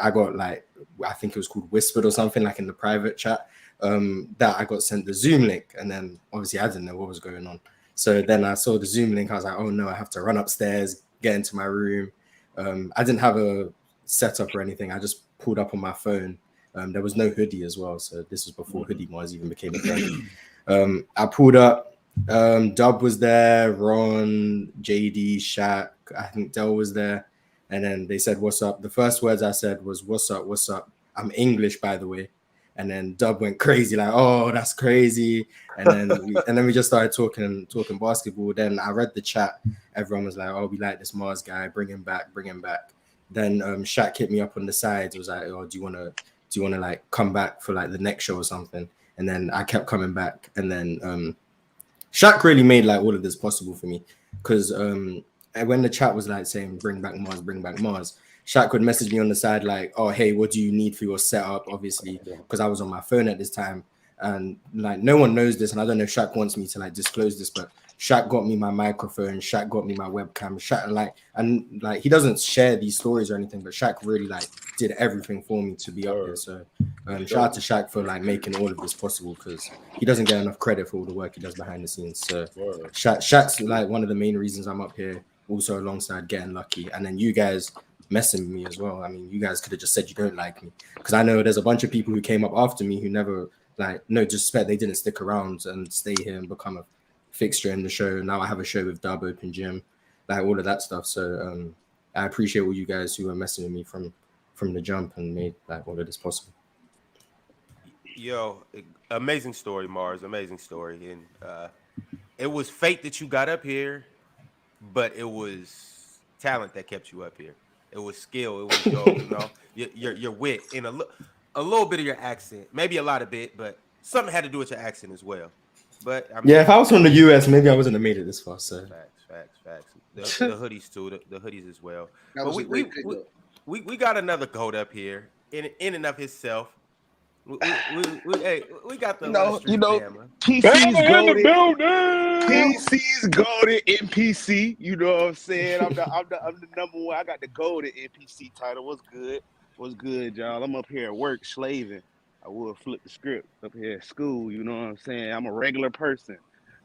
I got like, I think it was called Whispered or something, like in the private chat, that I got sent the Zoom link. And then obviously I didn't know what was going on. So then I saw the Zoom link. I was like, oh no, I have to run upstairs, get into my room. I didn't have a setup or anything. I just pulled up on my phone. There was no hoodie as well. So this was before hoodie Marz even became a thing. I pulled up. Dub was there, Ron, JD, Shaq, I think Del was there, and then they said, what's up? The first words I said was, what's up? I'm English, by the way. And then Dub went crazy, like, oh, that's crazy. And then we just started talking basketball. Then I read the chat. Everyone was like, oh, we like this Marz guy, bring him back. Then Shaq hit me up on the side. It was like, oh, do you wanna like come back for like the next show or something? And then I kept coming back, and then Shaq really made like all of this possible for me, because when the chat was like saying bring back Marz, Shaq would message me on the side like, oh hey, what do you need for your setup? Obviously, because I was on my phone at this time, And like no one knows this, and I don't know if Shaq wants me to like disclose this, but Shaq got me my microphone, Shaq got me my webcam, Shaq like he doesn't share these stories or anything, but Shaq really like did everything for me to be up here. So shout out to Shaq for like making all of this possible, because he doesn't get enough credit for all the work he does behind the scenes. So Shaq's like one of the main reasons I'm up here, also alongside Getting Lucky, and then you guys messing with me as well. I mean, you guys could have just said you don't like me, because I know there's a bunch of people who came up after me who never, like, no disrespect, they didn't stick around and stay here and become a fixture in the show. Now I have a show with Dub Open Gym, like all of that stuff. So I appreciate all you guys who were messing with me from the jump and made like all of this possible. Yo, amazing story, Marz. Amazing story. And it was fate that you got up here, but it was talent that kept you up here. It was skill. It was your wit, and a little bit of your accent, maybe a lot of bit, but something had to do with your accent as well. But I mean, yeah, if I was from the US, maybe I wouldn't have made it this far. So facts. The hoodies too, the hoodies as well. But we got another goat up here in and of himself. We got the Bama. PC's goated. PC's goated NPC. You know what I'm saying? I'm the number one. I got the golden NPC title. What's good, y'all? I'm up here at work slaving. I would flip the script up here at school. You know what I'm saying? I'm a regular person.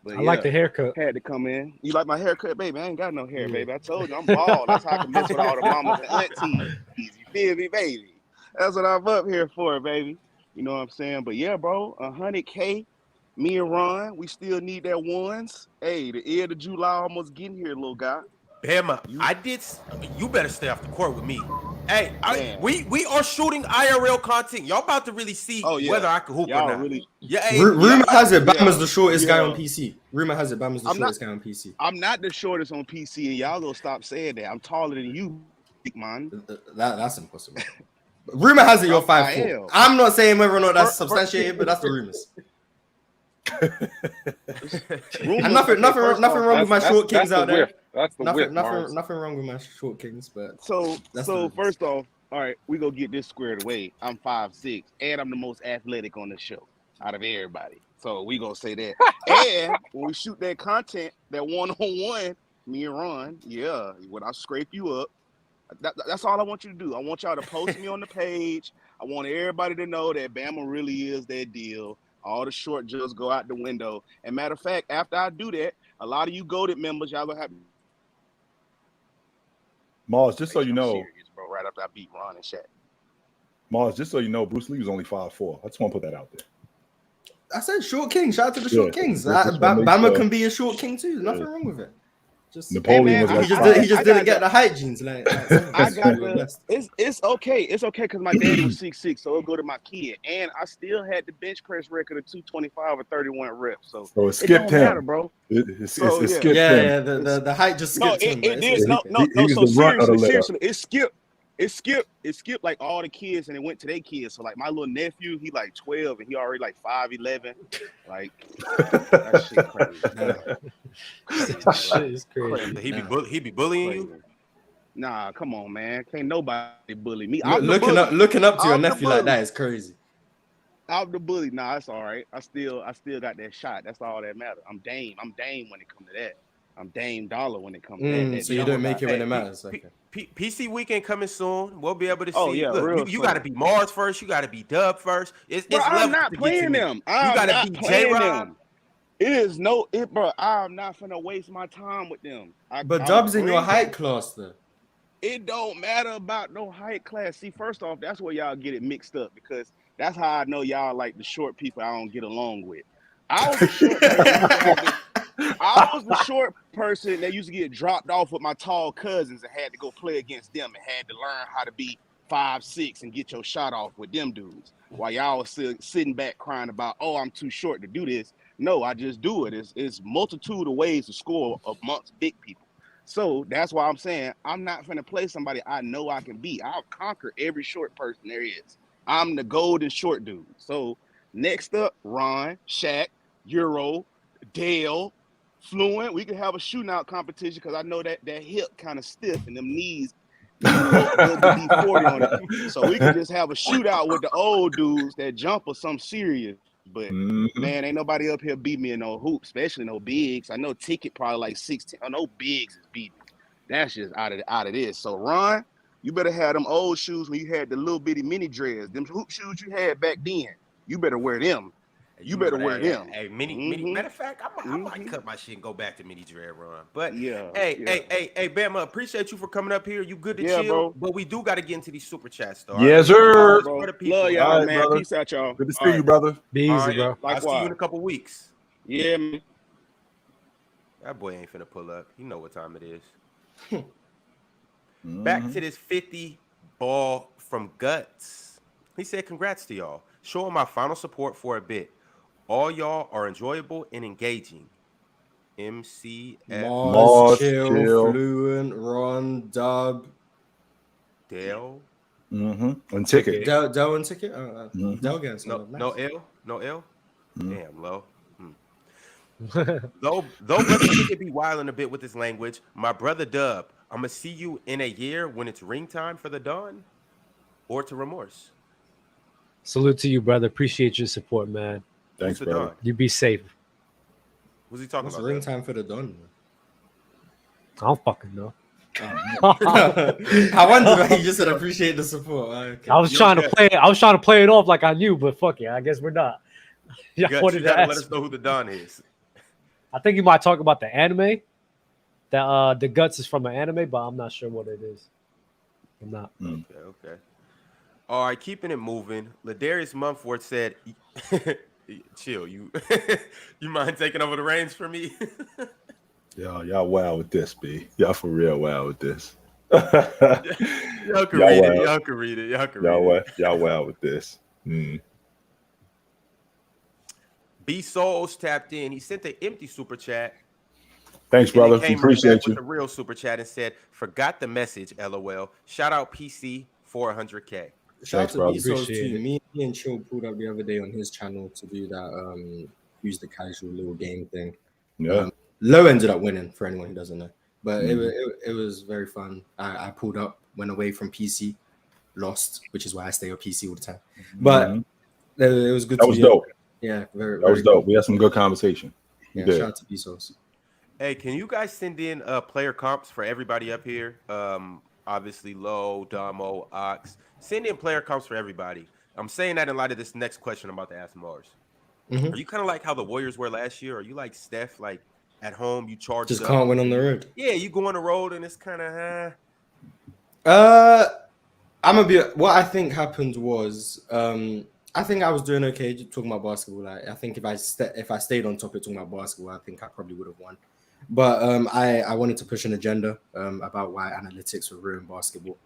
But I like the haircut. Had to come in. You like my haircut, baby? I ain't got no hair, baby. I told you I'm bald. That's how I can mess with all the mamas and aunties. You feel me, baby? That's what I'm up here for, baby. You know what I'm saying? But yeah, bro, 100K. Me and Ron, we still need that ones. Hey, the end of July almost getting here, little guy. Bama, you better stay off the court with me. Hey, we are shooting IRL content. Y'all about to really see whether I can hoop or not. Really, rumor has it Bama's the shortest guy on PC. Rumor has it Bama's the shortest guy on PC. I'm not the shortest on PC, and y'all gonna stop saying that. I'm taller than you, man. That's impossible. Rumor has it you're 5'4". I'm not saying whether or not that's substantiated, but that's the rumors. And nothing wrong with my short kings out there. That's the whip, nothing wrong with my short kings, but so first off, all right, we gonna get this squared away. I'm 5'6", and I'm the most athletic on the show out of everybody. So we gonna say that. And when we shoot that content, that one-on-one, me and Ron, when I scrape you up, that's all I want you to do. I want y'all to post me on the page. I want everybody to know that Bama really is that deal. All the short jokes go out the window. And matter of fact, after I do that, a lot of you goated members, y'all gonna have Marz, just so you know, serious, bro, right after I beat Ron and Chet. Marz, just so you know, Bruce Lee was only 5'4". I just want to put that out there. I said short king. Shout out to the short kings. Bama can be a short king too. There's nothing wrong with it. Just Napoleon was he just didn't get the height genes. I got it's okay. It's okay because my daddy was 6'6", so it'll go to my kid. And I still had the bench press record of 225 or 31 reps. So it skipped him, matter, bro. It skipped him. Yeah. The height just skipped him. It did. No. So seriously, it skipped like all the kids, and it went to their kids. So like my little nephew, he like 12, and he already like 5'11". Like that shit crazy. Shit is crazy. He be bullying you? Nah, come on, man. Can't nobody bully me. Looking up to your nephew like that is crazy. I'm the bully. Nah, that's all right. I still got that shot. That's all that matters. I'm Dame when it comes to that. I'm Dame Dollar when it comes to that. So you don't make it when it matters. Okay. PC weekend coming soon. We'll be able to see. Oh yeah, look, you got to be Marz first. You got to be Dub first. I'm not playing them. You got to be J-Rob. Bro. I'm not finna waste my time with them. But Dub's in your height class, though. It don't matter about no height class. See, first off, that's where y'all get it mixed up, because that's how I know y'all like the short people I don't get along with. I was the short person that used to get dropped off with my tall cousins and had to go play against them and had to learn how to be 5'6" and get your shot off with them dudes. While y'all was sitting back crying about, oh, I'm too short to do this. No, I just do it. It's multitude of ways to score amongst big people. So that's why I'm saying I'm not going to play somebody I know I can beat. I'll conquer every short person there is. I'm the golden short dude. So next up, Ron, Shaq, Euro, Dale, Fluent. We can have a shooting out competition because I know that hip kind of stiff and them knees will be 40 on it. So we can just have a shootout with the old dudes that jump or something serious. But Mhm. man, ain't nobody up here beat me in no hoops, especially no bigs. I know Ticket probably like 16. I know bigs is beating me. That's just out of this. So Ron, you better have them old shoes when you had the little bitty mini dreads. Them hoop shoes you had back then. You better wear them. You better wear them. Hey, mini. Matter of fact, I might cut my shit and go back to mini dread run. But hey, Bama, appreciate you for coming up here. You good to chill, bro. but we do got to get into these super chats, though. Yes, sir. Bro. For the people. Love y'all, All right, man. brother. Peace out, y'all. Good to see you, brother. Be easy, All right, bro. I'll see you in a couple weeks. Yeah, man. That boy ain't finna pull up. You know what time it is. Back to this 50 ball from Guts. He said, congrats to y'all. Showing my final support for a bit. All y'all are enjoyable and engaging. MCF. Marz, Chill, Fluent, Ron, Dub. Dale. And Ticket. Dell and Ticket? Dell gets No L? No L? Damn, low. Though brother Ticket be wilding a bit with his language, my brother Dub, I'm going to see you in a year when it's ring time for the Dawn or to Remorse. Salute to you, brother. Appreciate your support, man. Thanks, brother. You be safe. What's he talking What's about? ring time for the Dawn? I don't fucking know. I wonder why you just said appreciate the support. Okay. I was trying to play it off like I knew, but fuck it. I guess we're not. You gotta let us know who the Dawn is. I think you might talk about the anime. That the Guts is from an anime, but I'm not sure what it is. I'm not. Okay. All right, keeping it moving. Ladarius Mumford said, chill, you you mind taking over the reins for me? Y'all wild with this, B. Y'all for real wild with this. Y'all can read it. Y'all can read it. Y'all wild with this. B Souls tapped in. He sent the empty super chat. Thanks, brother. Appreciate you. With the real super chat and said, "Forgot the message. LOL. Shout out PC for 100K." Shout out to Bezos too. Me and Chill pulled up the other day on his channel to do that. Use the casual little game thing. Yeah. Low ended up winning for anyone who doesn't know, but it was very fun. I pulled up, went away from PC, lost, which is why I stay on PC all the time. But it was good. That was dope. Yeah, that was dope. We had some good conversation. Yeah, shout out to Bezos. Hey, can you guys send in player comps for everybody up here? Obviously, Low, Damo, Ox. Send in player comps for everybody. I'm saying that in light of this next question I'm about to ask Marz. Are you kind of like how the Warriors were last year? Are you like Steph, like at home you charge? Just can't win on the road. Yeah, you go on the road and it's kind of. I'm gonna be. What I think happened was, I think I was doing okay talking about basketball. Like, I think if I stayed on topic talking about basketball, I think I probably would have won. But I wanted to push an agenda about why analytics would ruin basketball.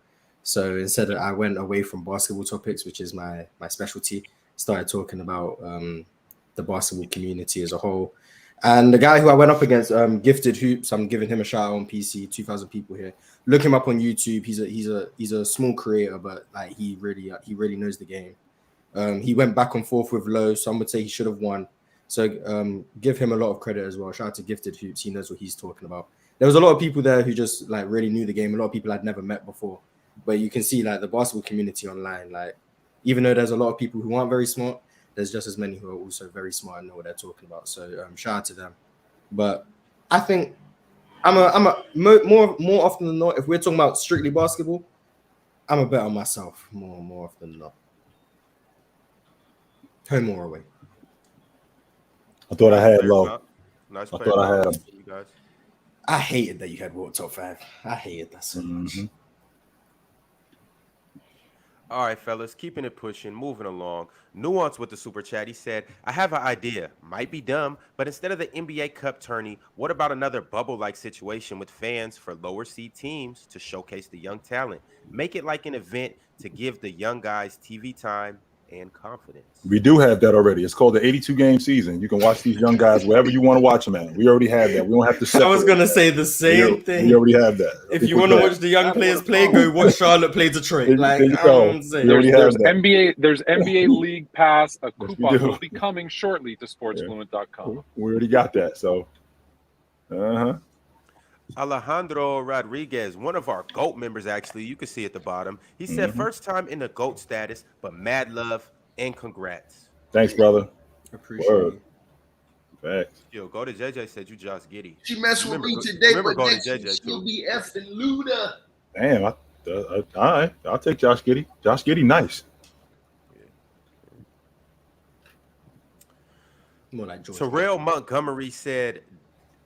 So instead, I went away from basketball topics, which is my specialty. Started talking about the basketball community as a whole. And the guy who I went up against, Gifted Hoops, I'm giving him a shout out on PC. 2,000 people here. Look him up on YouTube. He's a small creator, but like he really knows the game. He went back and forth with Low. Some would say he should have won. So give him a lot of credit as well. Shout out to Gifted Hoops. He knows what he's talking about. There was a lot of people there who just like really knew the game. A lot of people I'd never met before. But you can see like the basketball community online, like even though there's a lot of people who aren't very smart, there's just as many who are also very smart and know what they're talking about. So shout out to them. But I think more often than not, if we're talking about strictly basketball, I'm a bet on myself more often than not. Home or away. I thought I had Low. Nice I thought I had him. You guys. I hated that you had Walk Top 5. I hated that so much. All right, fellas, keeping it pushing, moving along. Nuance with the super chat. He said, I have an idea. Might be dumb, but instead of the NBA Cup tourney, what about another bubble-like situation with fans for lower seed teams to showcase the young talent? Make it like an event to give the young guys TV time and confidence. We do have that already. It's called the 82-game season. You can watch these young guys wherever you want to watch them at. We already have that. We don't have to separate. I was going to say the same thing. We already have that. If you want to watch the young players play, go watch Charlotte play Detroit. Like, there's NBA League Pass. A coupon will be coming shortly to sportsfluent.com. We already got that. So, Alejandro Rodriguez, one of our GOAT members, actually, you can see at the bottom. He said, first time in the GOAT status, but mad love and congrats. Thanks, brother. Appreciate Word. it. Facts. Yo, go to JJ said you Josh Giddy. She messed with me today, remember but go to next week JJ she'll too. be effing Luda. Damn. All right. I'll take Josh Giddey. Josh Giddey, nice. More like George. Terrell Montgomery said,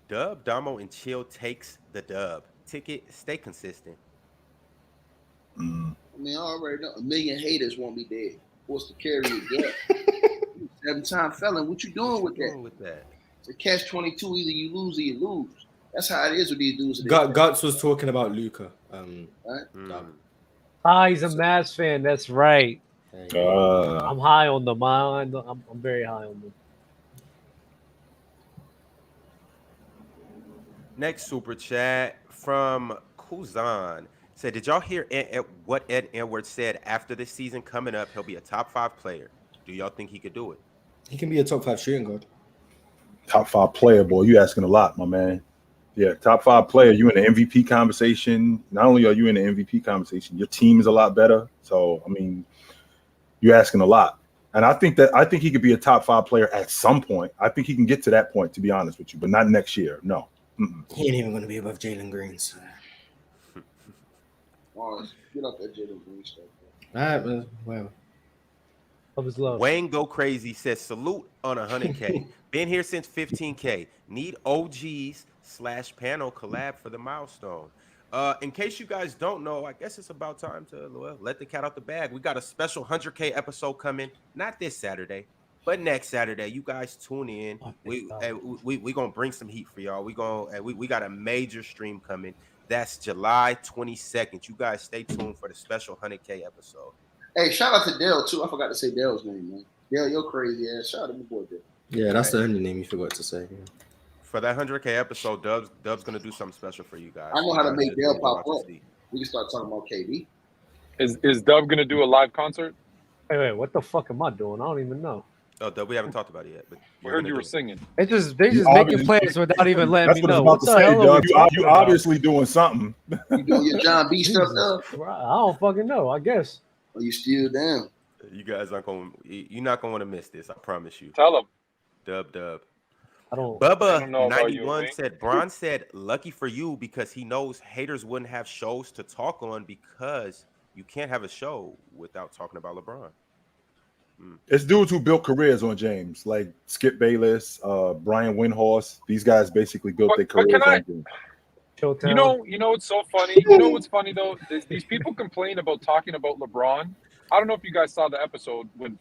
"Dub, Damo, and Chill takes the dub. Ticket, stay consistent." I mean, I already know. 1 million haters won't be dead. Forced to carry it. 7-time felon. What you doing with that? It's a catch-22. Either you lose or you lose. That's how it is with these dudes. Guts was talking about Luka. Right? He's a Mavs fan. That's right. I'm high on them. I'm very high on them. Next super chat from Kuzan said, "Did y'all hear what Ed Edwards said after this season coming up? He'll be a top 5 player. Do y'all think he could do it?" He can be a top 5 shooting guard. Top 5 player, boy. You asking a lot, my man. Yeah, top 5 player. You in the MVP conversation. Not only are you in the MVP conversation, your team is a lot better. So, I mean, you're asking a lot. And I think he could be a top 5 player at some point. I think he can get to that point, to be honest with you, but not next year. No. He ain't even going to be above Jalen Green. So. Marz, get off that Jalen Green stuff. All right, man. Well. Love. Wayne Go Crazy says, "Salute on 100K. Been here since 15K. Need OGs/panel collab for the milestone." In case you guys don't know, I guess it's about time to let the cat out the bag. We got a special 100K episode coming, not this Saturday, but next Saturday. You guys tune in. We gonna bring some heat for y'all. We got a major stream coming. That's July 22nd. You guys stay tuned for the special 100K episode. Hey, shout out to Dale too. I forgot to say Dale's name, man. Dale, you're crazy ass. Shout out to my boy Dale. Yeah, that's the only name you forgot to say. Yeah. For that 100K episode, Dub's gonna do something special for you guys. I know how to make Dale pop up. We can start talking about KD. Is Dub gonna do a live concert? Wait, what the fuck am I doing? I don't even know. Oh, Dub, we haven't talked about it yet. But I heard you were singing. They just making plans without even letting me know. What the hell you obviously doing something. You doing your John B stuff now? I don't fucking know. I guess. Are you still down? You guys aren't going. You're not going to want to miss this. I promise you. Tell them. Dub. I don't. Bubba know about 91 you, said, "Bron said, lucky for you because he knows haters wouldn't have shows to talk on because you can't have a show without talking about LeBron." It's dudes who built careers on James, like Skip Bayless, Brian Windhorst. These guys basically built their careers on James. You know what's so funny? You know what's funny though? These people complain about talking about LeBron. I don't know if you guys saw the episode when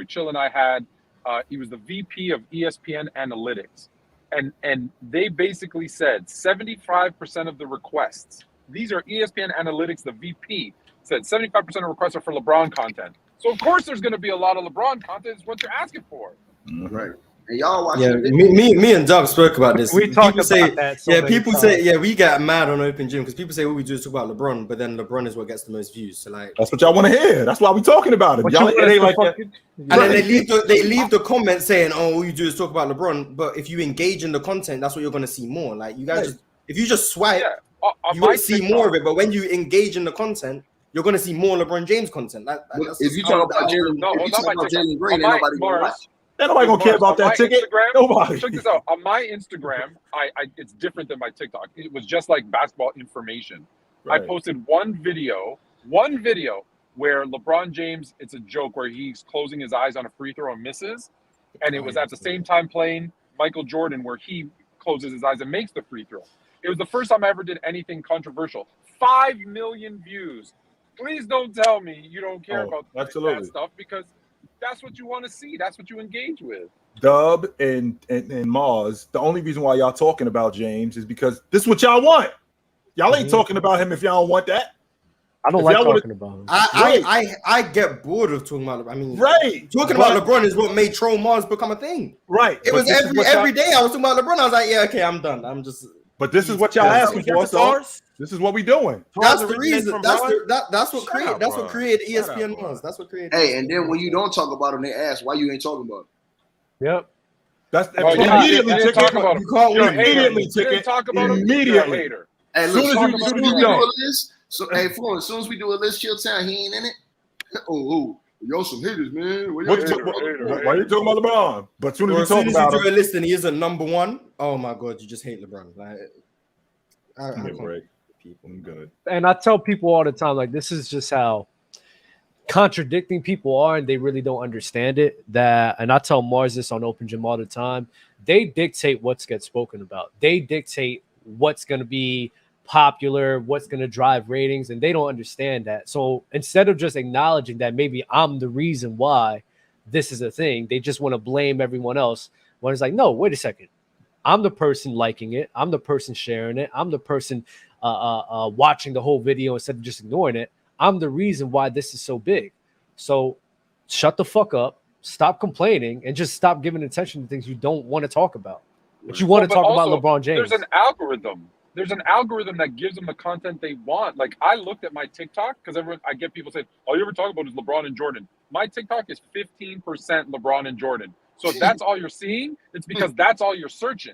Chill and I had. He was the VP of ESPN Analytics, and they basically said 75% of the requests. These are ESPN Analytics. The VP said 75% of requests are for LeBron content. So of course there's going to be a lot of LeBron content. It's what you're asking for. Right. And y'all watch. Yeah, me and Dub spoke about this. We talked about that. People say we get mad on Open Gym because people say all we do is talk about LeBron, but then LeBron is what gets the most views. So like, that's what y'all want to hear. That's why we talking about it. Y'all it ain't like that. And then they leave the comment saying, "Oh, all you do is talk about LeBron." But if you engage in the content, that's what you're going to see more. Like you guys, if you just swipe, you won't see more of it. But when you engage in the content, you're going to see more LeBron James content. If you talk about Jalen Green, nobody gonna watch. Ain't nobody gonna care about that ticket. Nobody. Check this out. On my Instagram, it's different than my TikTok. It was just like basketball information. Right. I posted one video where LeBron James, it's a joke where he's closing his eyes on a free throw and misses. And it was at the same time playing Michael Jordan where he closes his eyes and makes the free throw. It was the first time I ever did anything controversial. 5 million views. Please don't tell me you don't care about that stuff because that's what you want to see. That's what you engage with. Dub and Marz, the only reason why y'all talking about James is because this is what y'all want. Y'all ain't talking about him if y'all don't want that. I don't like talking about him. I get bored of talking about LeBron. I mean, talking about LeBron is what made Troll Marz become a thing. Right. It was every day I was talking about LeBron. I was like, yeah, okay, I'm done. I'm just. But this is what y'all asking for, so this is what we doing. That's the reason. That's what created. That's what created ESPN Marz. That's what created. Hey, and then when you don't talk about them, they ask why you ain't talking about them. Yep. That's immediately talk about you call immediately ticket. Talk about immediately. Hey, look, as soon as we do a list, so hey, Fluent, as soon as we do a list, Chilltown, he ain't in it. Oh, Y'all some haters, man. Why you talking about LeBron? But as soon as you talk about you do a list and he isn't number one, oh my god, you just hate LeBron. Like, I can't people. I'm good. And I tell people all the time, like, this is just how contradicting people are, and they really don't understand it. And I tell Marz this on Open Gym all the time. They dictate what's gets spoken about. They dictate what's going to be popular, what's going to drive ratings, and they don't understand that. So instead of just acknowledging that maybe I'm the reason why this is a thing, they just want to blame everyone else. When it's like, no, wait a second. I'm the person liking it. I'm the person sharing it. I'm the person watching the whole video instead of just ignoring it. I'm the reason why this is so big. So shut the fuck up, stop complaining, and just stop giving attention to things you don't want to talk about. But you want to talk about LeBron James. There's an algorithm. There's an algorithm that gives them the content they want. Like, I looked at my TikTok because I get people saying, all you ever talk about is LeBron and Jordan. My TikTok is 15% LeBron and Jordan. So if that's all you're seeing, it's because that's all you're searching,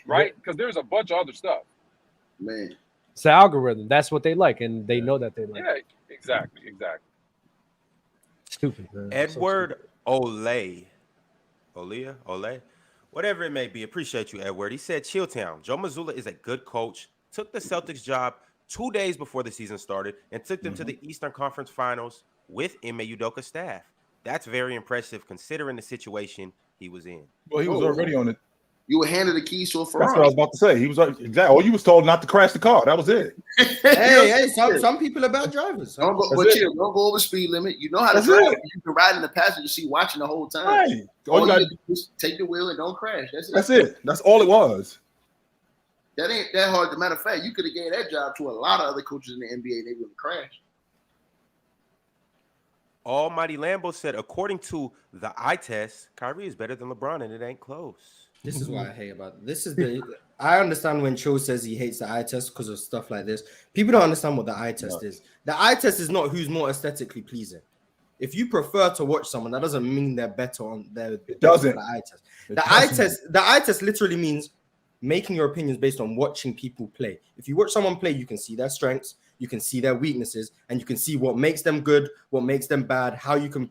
right? Because there's a bunch of other stuff. Man. It's the algorithm. That's what they like, and they know that they like. Yeah, exactly. Stupid, man. Edward Ole, whatever it may be. Appreciate you, Edward. He said, Chilltown, Joe Mazzulla is a good coach, took the Celtics job 2 days before the season started and took them to the Eastern Conference Finals with Ime Udoka's staff. That's very impressive considering the situation he was in. Well, he was already on it. You were handed the keys to a Ferrari. That's what I was about to say. He was like, exactly. All you was told not to crash the car. That was it. Hey, some people are bad drivers. Don't go over speed limit. You know how to drive. You can ride in the passenger seat watching the whole time. Right. All you gotta do is take the wheel and don't crash. That's it. That's all it was. That ain't that hard. As a matter of fact, you could have gave that job to a lot of other coaches in the NBA. They wouldn't crash. Almighty Lambo said, according to the eye test, Kyrie is better than LeBron, and it ain't close. This is what I hate about it. This is I understand when Cho says he hates the eye test because of stuff like this. People don't understand what the eye test is. The eye test is not who's more aesthetically pleasing. If you prefer to watch someone, that doesn't mean they're better on their. It doesn't. The eye test. The eye test literally means making your opinions based on watching people play. If you watch someone play, you can see their strengths, you can see their weaknesses, and you can see what makes them good, what makes them bad, how you can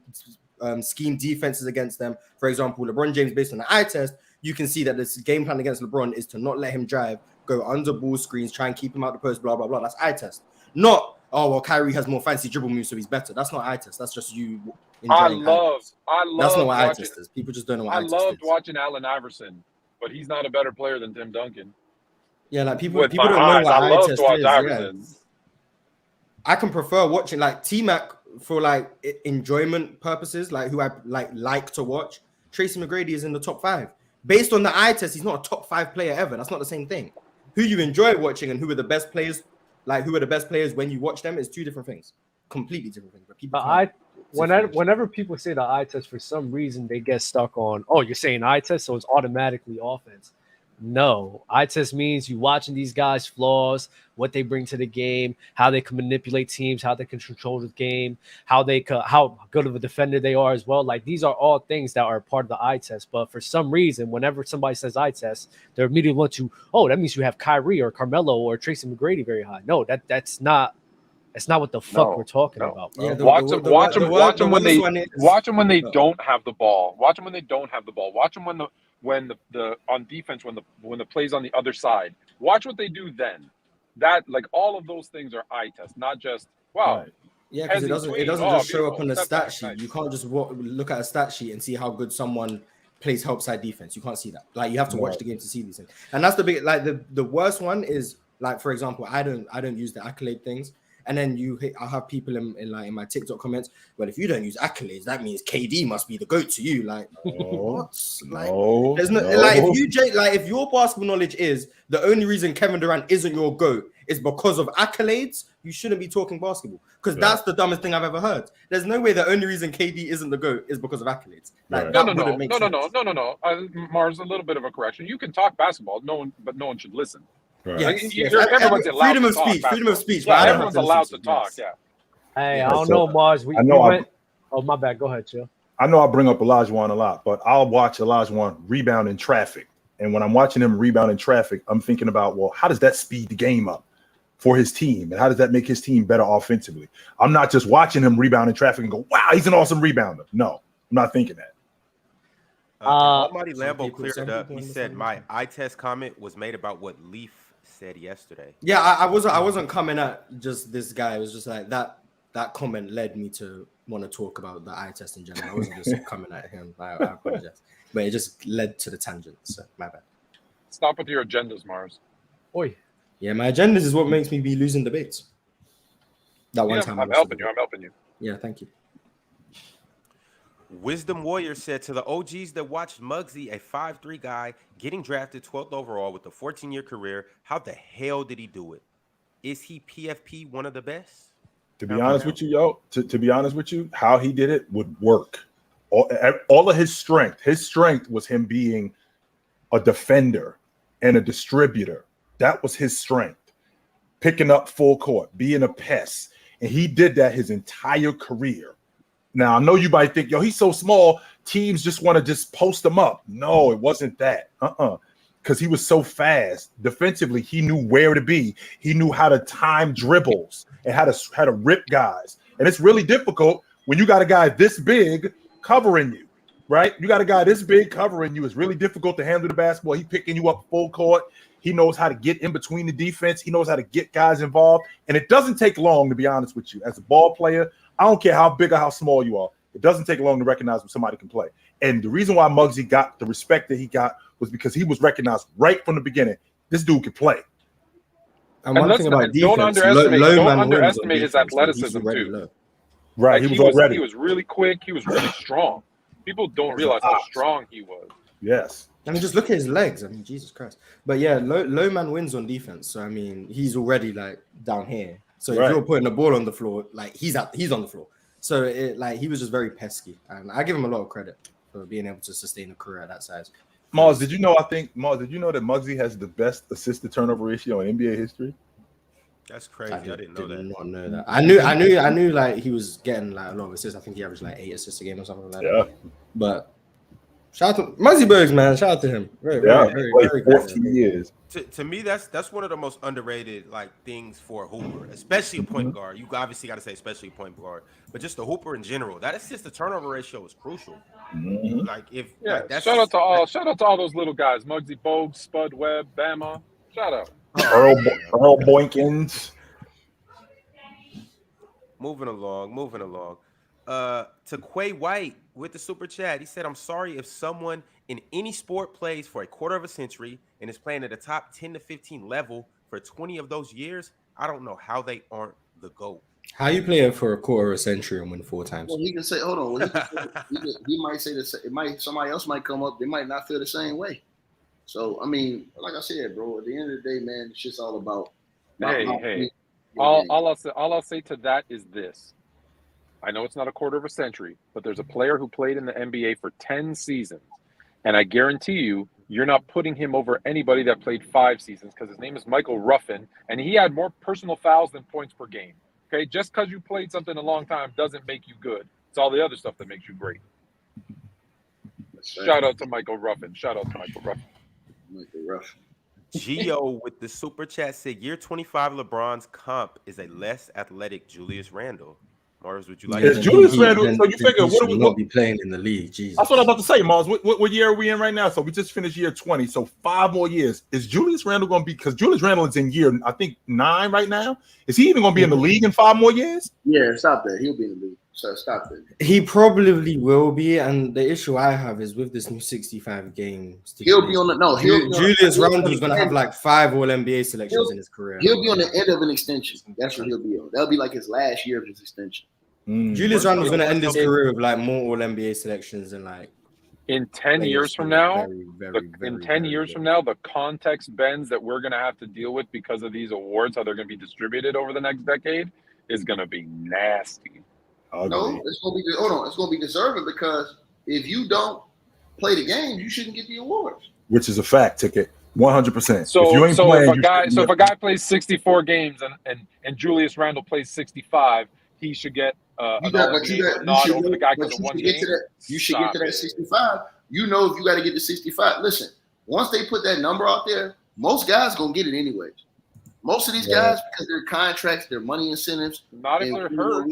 scheme defenses against them. For example, LeBron James, based on the eye test, you can see that this game plan against LeBron is to not let him drive, go under ball screens, try and keep him out the post, blah, blah, blah. That's eye test. Not, oh, well, Kyrie has more fancy dribble moves, so he's better. That's not eye test. That's just you enjoying That's not what eye test is. People just don't know what eye test is. I loved watching Allen Iverson, but he's not a better player than Tim Duncan. Yeah, like people don't know what eye test is. Yeah. I can prefer watching like T-Mac for like enjoyment purposes, like who I like to watch. Tracy McGrady is in the top 5. Based on the eye test, he's not a top 5 player ever. That's not the same thing. Who you enjoy watching and who are the best players, when you watch them, is 2 different things. Completely different things. But people whenever people say the eye test, for some reason they get stuck on, oh, you're saying eye test, so it's automatically offense. No, eye test means you watching these guys' flaws, what they bring to the game, how they can manipulate teams, how they can control the game, how good of a defender they are as well. Like, these are all things that are part of the eye test. But for some reason, whenever somebody says eye test, they're immediately want to, oh, that means you have Kyrie or Carmelo or Tracy McGrady very high. No, that's not what the fuck we're talking about, bro. Yeah, watch them when they don't have the ball. Watch them when they don't have the ball. Watch them when the on defense, when the plays on the other side. Watch what they do then. That, like, all of those things are eye test, not just wow. Right. Yeah, because it doesn't just show up on the stat sheet. You can't just look at a stat sheet and see how good someone plays help side defense. You can't see that. Like, you have to watch the game to see these things. And that's the big, like, the worst one is, like, for example, I don't use the accolade things. And then I'll have people in my TikTok comments, well, if you don't use accolades, that means KD must be the GOAT to you. Like, what? Like, there's no, like, if your basketball knowledge is the only reason Kevin Durant isn't your GOAT is because of accolades, you shouldn't be talking basketball, because that's the dumbest thing I've ever heard. There's no way the only reason KD isn't the GOAT is because of accolades. Like, no. Marz, a little bit of a correction. You can talk basketball, but no one should listen. Right. Yes. Everyone's allowed freedom to of talk. Speech. Freedom of speech. Yeah, everyone's allowed to talk. Yeah. Hey, I don't know, Marz. Oh, my bad. Go ahead, Chill. I know I bring up Olajuwon a lot, but I'll watch Olajuwon rebound in traffic. And when I'm watching him rebound in traffic, I'm thinking about, well, how does that speed the game up for his team? And how does that make his team better offensively? I'm not just watching him rebound in traffic and go, wow, he's an awesome rebounder. No, I'm not thinking that. Almighty Lambo cleared it up. He said my eye test comment was made about what Leaf said yesterday. Yeah, I wasn't coming at just this guy. It was just like that comment led me to want to talk about the eye test in general. I wasn't just coming at him. I apologize. But it just led to the tangent. So my bad. Stop with your agendas, Marz. Oi. Yeah, my agendas is what makes me be losing debates. That one time I'm helping you. Yeah, thank you. Wisdom Warrior said to the OGs that watched Muggsy, a 5'3" guy, getting drafted 12th overall with a 14-year career, how the hell did he do it? Is he PFP one of the best? To be honest with you, yo, to be honest with you, how he did it would work. All of his strength was him being a defender and a distributor. That was his strength. Picking up full court, being a pest. And he did that his entire career. Now, I know you might think, yo, he's so small, teams just want to just post him up. No, it wasn't that. Because he was so fast. Defensively, he knew where to be. He knew how to time dribbles and how to rip guys. And it's really difficult when you got a guy this big covering you, right? You got a guy this big covering you. It's really difficult to handle the basketball. He picking you up full court. He knows how to get in between the defense. He knows how to get guys involved. And it doesn't take long, to be honest with you. As a ball player, I don't care how big or how small you are. It doesn't take long to recognize when somebody can play. And the reason why Muggsy got the respect that he got was because he was recognized right from the beginning. This dude could play. And one thing about defense, don't underestimate his athleticism too. Right, like, he was already. He was really quick. He was really strong. People don't realize how strong he was. Yes. I mean, just look at his legs. I mean, Jesus Christ. But yeah, low man wins on defense. So I mean, he's already like down here. So if you're putting the ball on the floor, like he's on the floor. So he was just very pesky, and I give him a lot of credit for being able to sustain a career at that size. Marz, did you know that Muggsy has the best assist to turnover ratio in NBA history? That's crazy. I didn't know that. Not know that. I knew like he was getting like a lot of assists. I think he averaged like 8 assists a game or something like that. Yeah. But shout out to Muggsy Bergs, man. Shout out to him. Very 14 years. To me, that's one of the most underrated like things for a hooper, especially a point guard. You obviously got to say especially a point guard, but just a hooper in general. That assist to turnover ratio is crucial. Like shout out to all those little guys: Muggsy Bogues, Spud Webb, Bama. Shout out. Earl Boykins. Moving along. To Quay White with the super chat, he said, "I'm sorry if someone in any sport plays for a quarter of a century and is playing at the top 10 to 15 level for 20 of those years. I don't know how they aren't the GOAT." How you play it for a quarter of a century and win 4 times? Well, he can say, hold on. He might say the somebody else might come up. They might not feel the same way. So, I mean, like I said, bro, at the end of the day, man, it's just all about. Hey. All I'll say to that is this. I know it's not a quarter of a century, but there's a player who played in the NBA for 10 seasons. And I guarantee you're not putting him over anybody that played 5 seasons because his name is Michael Ruffin, and he had more personal fouls than points per game. Okay, just because you played something a long time doesn't make you good. It's all the other stuff that makes you great. Shout out to Michael Ruffin. Gio with the super chat said, "Year 25 LeBron's comp is a less athletic Julius Randle." Marz, would you like? Is Julius Randle? So you figure what will not be playing in the league? Jesus. That's what I'm about to say, Marz. What year are we in right now? So we just finished year 20. So 5 more years. Is Julius Randle going to be? Because Julius Randle is in year, I think 9 right now. Is he even going to be in the league in 5 more years? Yeah, stop that. He'll be in the league. So stop that. He probably will be, and the issue I have is with this new 65 game. He'll be on the no. Julius Randle's going to have like 5 All NBA selections in his career. He'll be on the end of an extension. That's what he'll be on. That'll be like his last year of his extension. Julius Randle's going to end his career with like more All NBA selections and like in 10 years from now. In 10 years from now, the context bends that we're going to have to deal with because of these awards, how they're going to be distributed over the next decade, is going to be nasty. No, it's going to be It's going to be deserving because if you don't play the game, you shouldn't get the awards. Which is a fact, Ticket. 100%. If a guy plays 64 games and Julius Randle plays 65, he should get nod over the guy because of one game. You should get to that 65. You know, if you got to get to 65. Listen, once they put that number out there, most guys gonna get it anyways. Most of these guys, because their contracts, their money incentives, Not if they're hurt.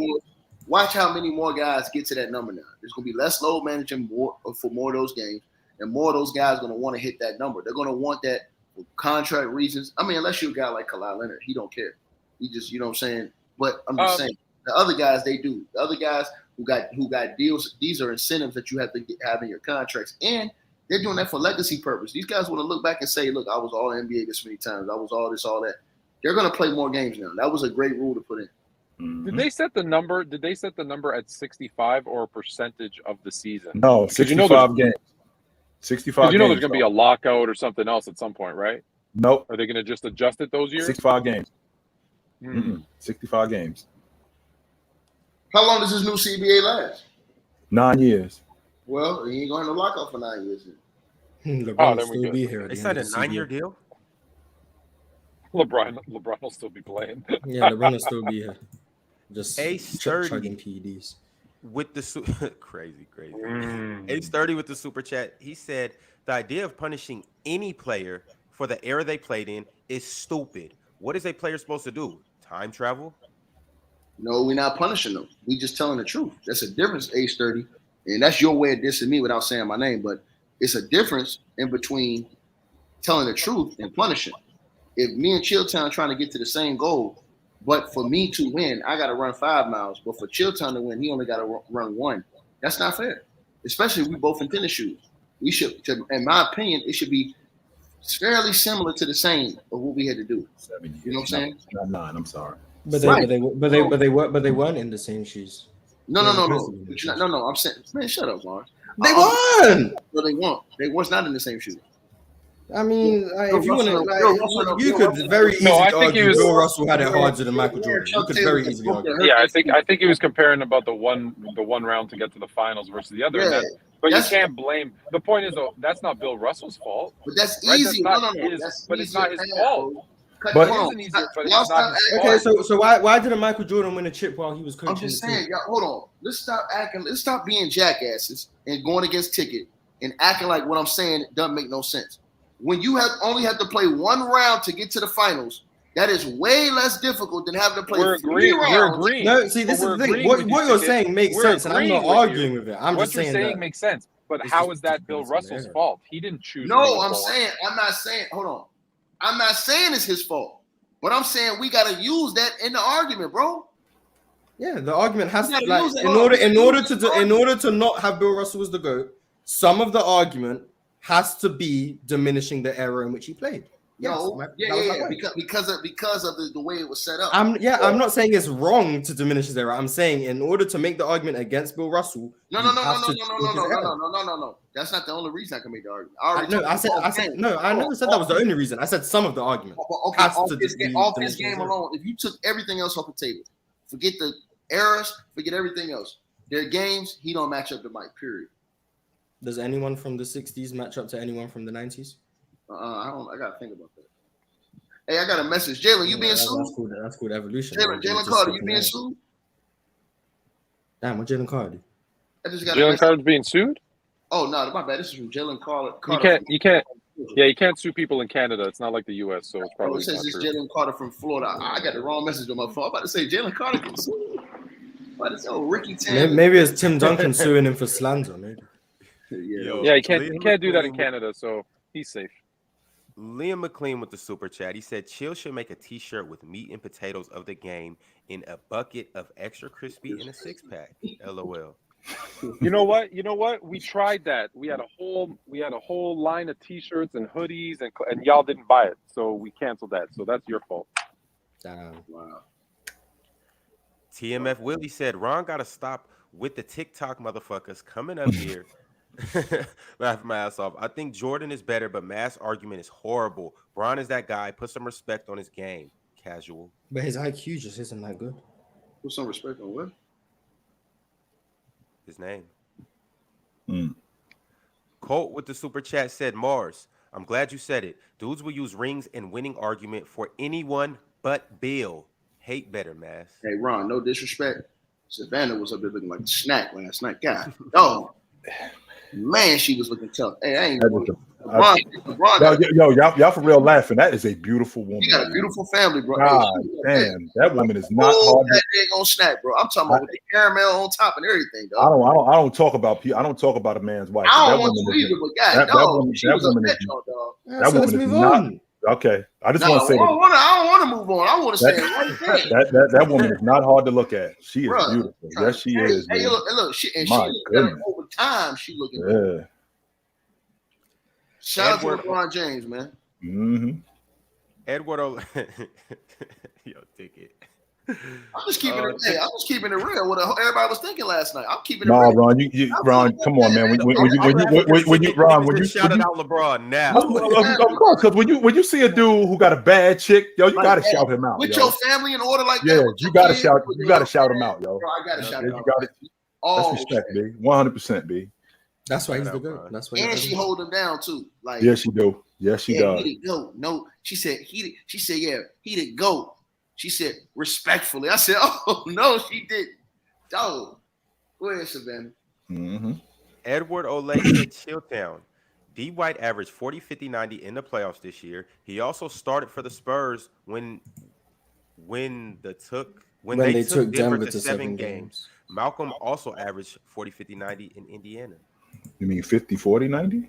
Watch how many more guys get to that number now. There's going to be less load management for more of those games, and more of those guys are going to want to hit that number. They're going to want that for contract reasons. I mean, unless you're a guy like Kawhi Leonard, he don't care. He just, you know what I'm saying? But I'm just saying, the other guys, they do. The other guys who got deals, these are incentives that you have to have in your contracts, and they're doing that for legacy purpose. These guys want to look back and say, look, I was all NBA this many times. I was all this, all that. They're going to play more games now. That was a great rule to put in. Mm-hmm. Did they set the number? Did they set the number at 65 or a percentage of the season? No, 65 games. 65 games. You know there's going to be a lockout or something else at some point, right? Nope. Are they going to just adjust it those years? 65 games. 65 games. How long does this new CBA last? 9 years. Well, he ain't going to have no lockout for 9 years. LeBron will still be here. They signed a 9-year deal. LeBron will still be playing. Yeah, LeBron will still be here. Just A30 chugging PEDs. with the crazy. Ace 30 with the super chat. He said the idea of punishing any player for the era they played in is stupid. What is a player supposed to do? Time travel? No, we're not punishing them. We just telling the truth. That's a difference, Ace 30. And that's your way of dissing me without saying my name. But it's a difference in between telling the truth and punishing. If me and Chilltown trying to get to the same goal, but for me to win, I got to run 5 miles. But for Chilltown to win, he only got to run 1. That's not fair. Especially if we both in tennis shoes. We should, in my opinion, it should be fairly similar to the same of what we had to do. 7 years. You know what I'm saying? Not 9. I'm sorry. But they weren't in the same shoes. No. I'm saying, man, shut up, Marz. They won. No, they won't. They was not in the same shoes. I mean, if you want to, you could very easily argue Bill Russell had it harder than Michael Jordan. You could very easily argue. Yeah, I think he was comparing about the one round to get to the finals versus the other. Yeah, but you can't blame. The point is, though, that's not Bill Russell's fault. But that's right? easy. That's No. But it's not his fault. But it's not his Okay, fault. so why didn't Michael Jordan win a chip while he was coaching? I'm just saying, y'all, hold on. Let's stop acting. Let's stop being jackasses and going against Ticket and acting like what I'm saying doesn't make no sense. When you only have to play 1 round to get to the finals, that is way less difficult than having to play 3 rounds. We're agreeing. No, see, this is the thing. What you're saying makes sense, and I'm not arguing with it. I'm just saying what you're saying makes sense. But how is that Bill Russell's fault? He didn't choose. No, I'm not saying. Hold on. I'm not saying it's his fault, but I'm saying we got to use that in the argument, bro. Yeah, the argument has to, like, in order to not have Bill Russell as the GOAT, some of the argument has to be diminishing the era in which he played. Because of the way it was set up. I'm not saying it's wrong to diminish his era. I'm saying in order to make the argument against Bill Russell, no. That's not the only reason I can make the argument. I never said that was the only reason. I said some of the argument. Okay, off his game alone, if you took everything else off the table, forget the eras, forget everything else. Their games, he don't match up to Mike. Period. Does anyone from the 60s match up to anyone from the 90s? I gotta think about that. Hey, I got a message. Jalen, you being sued? That's called evolution. Jalen Carter, you being sued? Damn, what Jalen Carter do? Jalen Carter's being sued? Oh no, my bad. This is from Jalen Carter. You can't. Yeah, you can't sue people in Canada. It's not like the U.S., so it's probably. It says it's Jalen Carter from Florida. I got the wrong message on my phone. I'm about to say Jalen Carter can sue. Ricky Tan. Maybe it's Tim Duncan suing him for slander. Maybe. Yeah, you can't do that in Canada, so he's safe. Liam McLean with the super chat. He said, Chill should make a t-shirt with meat and potatoes of the game in a bucket of extra crispy and a 6-pack. LOL. You know what? We tried that. We had a whole line of t-shirts and hoodies, and y'all didn't buy it, so we canceled that. So that's your fault. Damn. Wow. TMF Willie said, Ron got to stop with the TikTok motherfuckers coming up here. Laughing my ass off. I think Jordan is better, but mass argument is horrible. Bron is that guy. Put some respect on his game. Casual. But his IQ just isn't that good. Put some respect on what? His name. Colt with the super chat said, Marz, I'm glad you said it. Dudes will use rings and winning argument for anyone but Bill. Hate better, Mass. Hey, Ron, no disrespect. Savannah was up there looking like a snack last night. God, oh. Man, she was looking tough. Hey, I ain't y'all for real laughing. That is a beautiful woman. You got a beautiful family, bro. God damn, that woman is not hard. That ain't gonna snap, bro. I'm talking about with the caramel on top and everything, dog. I don't talk about a man's wife. I don't want to either, but God, that woman is not. Okay, I just want to say I don't want to move on. I want to say that woman is not hard to look at. She is beautiful. Yes, she is. Hey, look, she over time. She looking good. Shout out to LeBron James, man. Mm-hmm. Edward, yo, ticket. I'm just keeping it. Hey, I'm just keeping it real. What everybody was thinking last night. I'm keeping it real. Ron, Ron, come on, man. When you shout out LeBron now, of course, because when you see a dude who got a bad chick, yo, you gotta shout him out. With your family in order like that. Yeah, you gotta shout. You gotta shout him out, yo. Bro, I gotta shout him out. That's respect, B. 100%, B. That's why he's the good. That's why. And she hold him down too. Like yes, she do. Yes, she does. He didn't go. No, she said he didn't go. She said respectfully. I said, oh no, she didn't. Dog. Go ahead, Savannah. Mm-hmm. Edward Olay said Chilltown. D White averaged 40, 50, 90 in the playoffs this year. He also started for the Spurs when they took Denver to 7 games. Malcolm also averaged 40, 50, 90 in Indiana. You mean 50, 40, 90?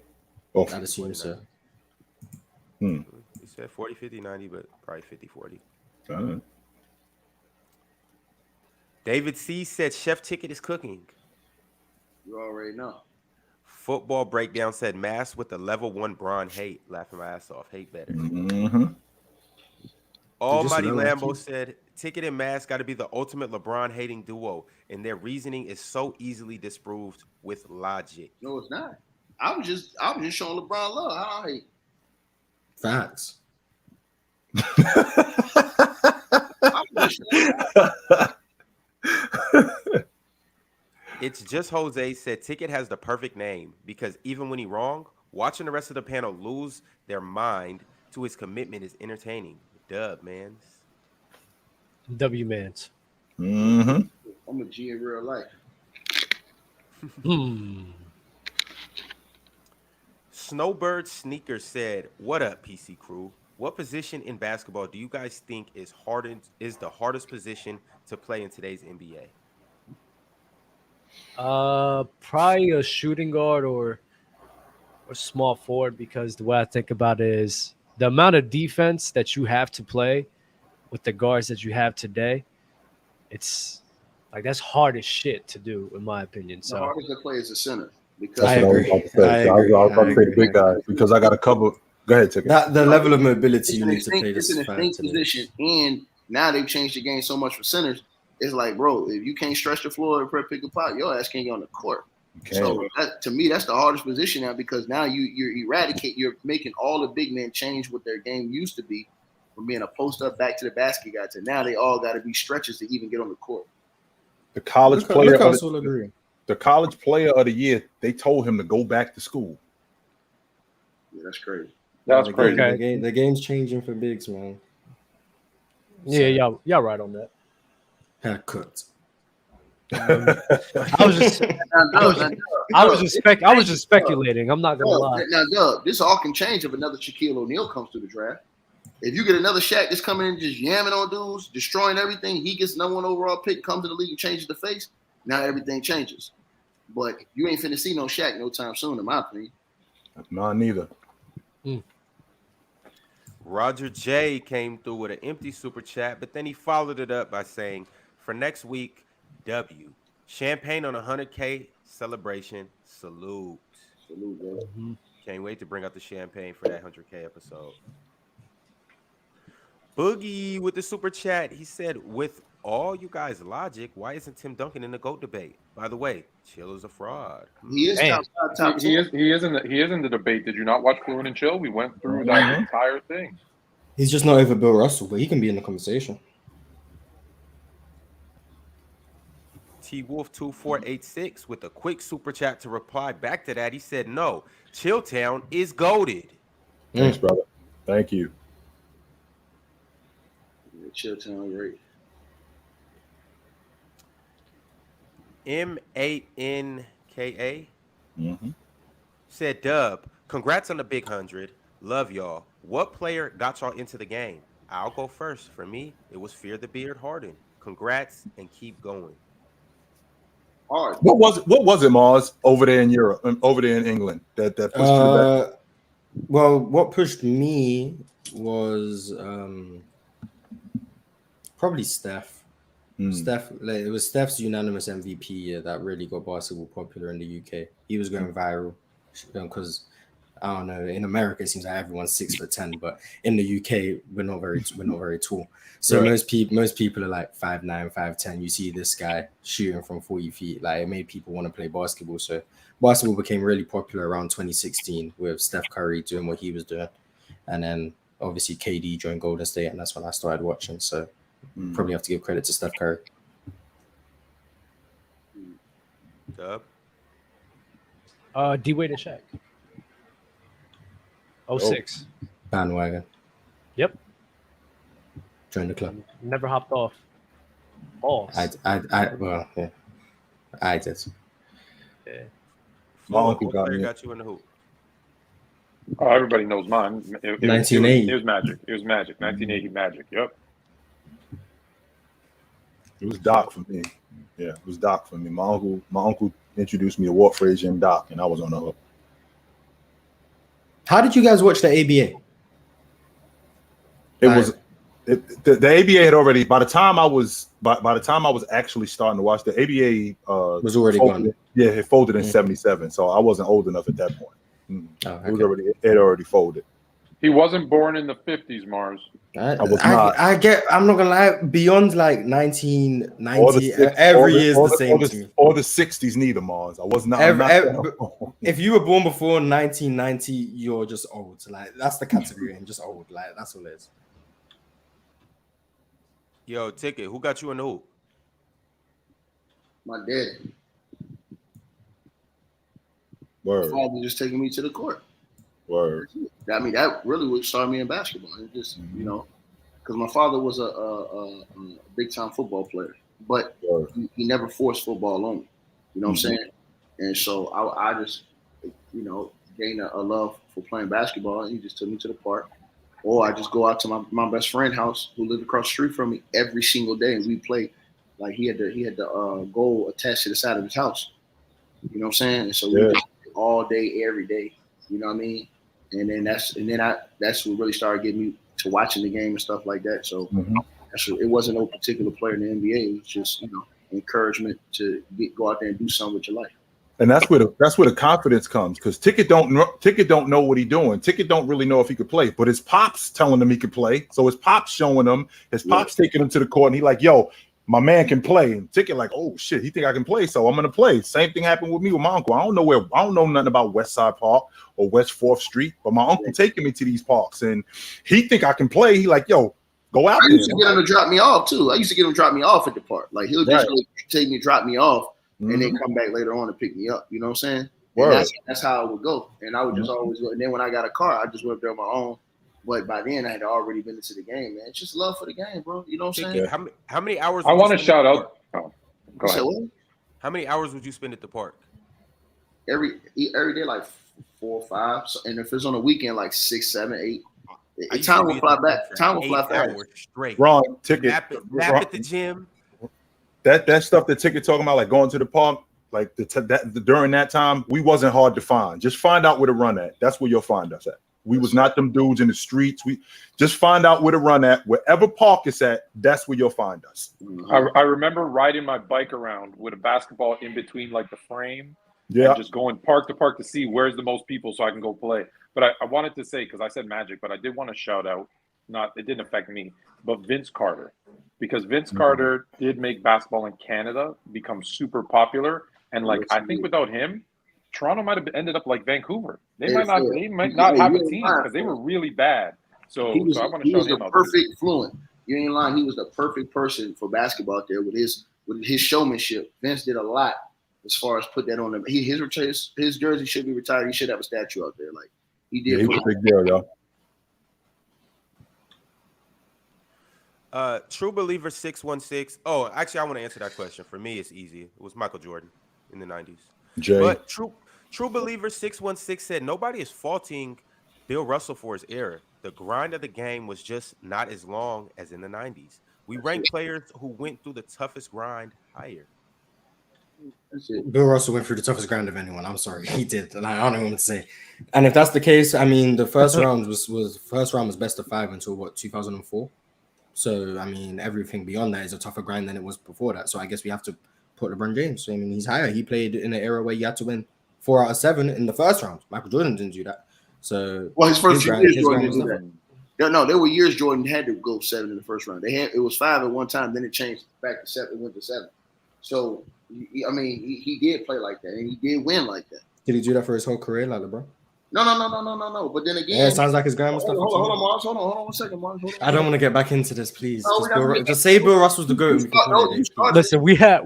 Oh, I'd assume so. He said 40, 50, 90, but probably 50, 40. David C. said Chef Ticket is cooking. You already know. Football Breakdown said Mass with the level 1 Bron hate. Laughing my ass off. Hate better. Mm-hmm. Almighty Lambo said Ticket and Mass got to be the ultimate LeBron hating duo, and their reasoning is so easily disproved with logic. No, it's not. I'm just showing LeBron love. How I hate. Facts. It's just Jose said Ticket has the perfect name because even when he's wrong, watching the rest of the panel lose their mind to his commitment is entertaining. Dub, mans. W mans. Mm-hmm. I'm a G in real life. Snowbird Sneaker said, "What up, PC crew? What position in basketball do you guys think is the hardest position to play in today's NBA?" Probably a shooting guard or small forward, because the way I think about it is the amount of defense that you have to play with the guards that you have today. It's like that's hard as shit to do, in my opinion. So the hardest to play is a center. Because I agree. I was about to say the big guy because I got a couple. Go ahead, Ticket. The level of mobility you need to play this. It's an instinct position, and now they've changed the game so much for centers. It's like, bro, if you can't stretch the floor and pick a pot, your ass can't get on the court. So to me, that's the hardest position now, because now you're making all the big men change what their game used to be from being a post up back to the basket guy to now they all got to be stretches to even get on the court. The college player. Agree. The college player of the year, they told him to go back to school. Yeah, that's crazy. That's crazy. The game's changing for bigs, man. Yeah, y'all right on that. Haircut. I was just speculating. I'm not gonna lie. Now, Doug, this all can change if another Shaquille O'Neal comes to the draft. If you get another Shaq that's coming in just yamming on dudes, destroying everything, he gets number 1 overall pick, comes to the league and changes the face. Now everything changes. But you ain't finna see no Shaq no time soon, in my opinion. No, neither. Roger J came through with an empty super chat, but then he followed it up by saying, "For next week, W. Champagne on 100K celebration. Salute." Salute, bro. Can't wait to bring out the champagne for that 100K episode. Boogie with the super chat. He said, "With all you guys' logic, why isn't Tim Duncan in the GOAT debate? By the way, Chill is a fraud." He is top he is in the debate. Did you not watch Fluent and Chill? We went through that entire thing. He's just not over Bill Russell, but he can be in the conversation. T Wolf 2486 with a quick super chat to reply back to that. He said, "No, Chilltown is goated." Thanks, brother. Thank you. Chilltown great. M8NKA said, "Dub, Congrats on the big 100. Love y'all. What player got y'all into the game? I'll go first. For me, it was Fear the Beard Harden. Congrats and keep going. Hard. What was it, Marz, over there in Europe, over there in England, that pushed you to that? Well, what pushed me was probably Steph. Steph, like, it was Steph's unanimous MVP year that really got basketball popular in the UK. He was going viral because I don't know. In America, it seems like everyone's 6'10", but in the UK, we're not very tall. So Right. most people are like 5'9", 5'10". You see this guy shooting from 40 feet. Like, it made people want to play basketball. So basketball became really popular around 2016 with Steph Curry doing what he was doing, and then obviously KD joined Golden State, and that's when I started watching. So probably have to give credit to Steph Curry. Dub. D-Wade and Shaq. 06. Bandwagon. Yep. Join the club. Never hopped off. Balls. I did. Yeah. My uncle What got player me. got you in the hoop? Oh, everybody knows mine. It 1980. It was Magic. It was Magic. 1980 Magic. Yep. It was Doc for me. Yeah, it was Doc for me. My uncle introduced me to Walt Frazier and Doc, and I was on the hook. How did you guys watch the ABA? The ABA had already by the time I was actually starting to watch the ABA Was already folded, gone. Yeah, it folded in '77, so I wasn't old enough at that point. It had already folded. He wasn't born in the 50s, Marz. I was not. I'm not gonna lie. Beyond like 1990, Or the every year is the same to me. Or the '60s, neither, Marz. I was not. If you were born before 1990, you're just old. Like, that's the category, and just old. Like, that's all it is. Yo, Ticket, who got you in the hoop? My dad. Word. My father just taking me to the court. Word. I mean, that really would start me in basketball. It just, because my father was a big time football player, but he never forced football on me. You know what I'm saying? And so I just, gained a love for playing basketball, and he just took me to the park. Or I just go out to my best friend's house who lived across the street from me every single day, and we play. Like, he had the goal attached to the side of his house. You know what I'm saying? And so we did all day, every day. You know what I mean? And then that's what really started getting me to watching the game and stuff like that. So it wasn't no particular player in the NBA. It was just encouragement to go out there and do something with your life. And that's where the confidence comes, because Ticket don't know what he's doing. Ticket don't really know if he could play, but his pops telling him he could play. So his pops showing him, his pops taking him to the court, and he like, yo, my man can play. And Ticket like, oh shit, he think I can play, so I'm gonna play. Same thing happened with me with my uncle. I don't know nothing about West Side Park or West 4th Street, but my uncle taking me to these parks, and he think I can play. He like, yo, go out there. I used to get him to drop me off too. I used to get him to drop me off at the park. Like, he'll just take me, drop me off, and then come back later on and pick me up. You know what I'm saying? And that's how it would go. And I would just always go. And then when I got a car, I just went up there on my own. But by then, I had already been into the game, man. It's just love for the game, bro. You know what I'm saying? How many hours? I want to shout out. Oh, go ahead. What? How many hours would you spend at the park? Every day, like 4 or 5. So, and if it's on a weekend, like 6, 7, 8. Time will fly back. Time will fly fast. Straight. Wrong. Ticket. Nap at the gym. That stuff that Ticket talking about, like going to the park, like during that time, we wasn't hard to find. Just find out where to run at. That's where you'll find us at. We was not them dudes in the streets. We just find out where to run at. Wherever park is at, that's where you'll find us. I remember riding my bike around with a basketball in between, like, the frame. Yeah. And just going park to park to see where's the most people so I can go play. But I wanted to say, because I said Magic, but I did want to shout out, it didn't affect me, but Vince Carter. Because Vince Carter did make basketball in Canada become super popular. And, like, I think without him, Toronto might have ended up like Vancouver. They might not have a team because they were really bad. So I want to shout him out. Perfect Fluent. You ain't lying. He was the perfect person for basketball out there with his showmanship. Vince did a lot as far as put that on him. His jersey should be retired. He should have a statue out there. Like, he did. Yeah, he was a big deal, y'all. True Believer 616. Oh, actually, I want to answer that question. For me, it's easy. It was Michael Jordan in the 90s. Jay. But True Believer 616 said nobody is faulting Bill Russell for his era. The grind of the game was just not as long as in the 90s. We rank players who went through the toughest grind higher. That's it. Bill Russell went through the toughest grind of anyone. I'm sorry, he did. And I don't know what to say. And if that's the case, I mean, the first round was best of 5 until what 2004. So I mean, everything beyond that is a tougher grind than it was before that. So I guess we have to put LeBron James. I mean, he's higher. He played in an era where you had to win 4 out of 7 in the first round. Michael Jordan didn't do that. So Well, his first few years, Jordan grind didn't do that. No, there were years Jordan had to go 7 in the first round. It was 5 at one time, then it changed back to 7. It went to 7. So I mean, he did play like that, and he did win like that. Did he do that for his whole career, like LeBron? No. But then again, Yeah, it sounds like his grind was tough. Hold on, Marz. Hold on 1 second, Marz. Hold on. I don't want to get back into this, please. No, Just say Bill Russell's the GOAT. Listen, we have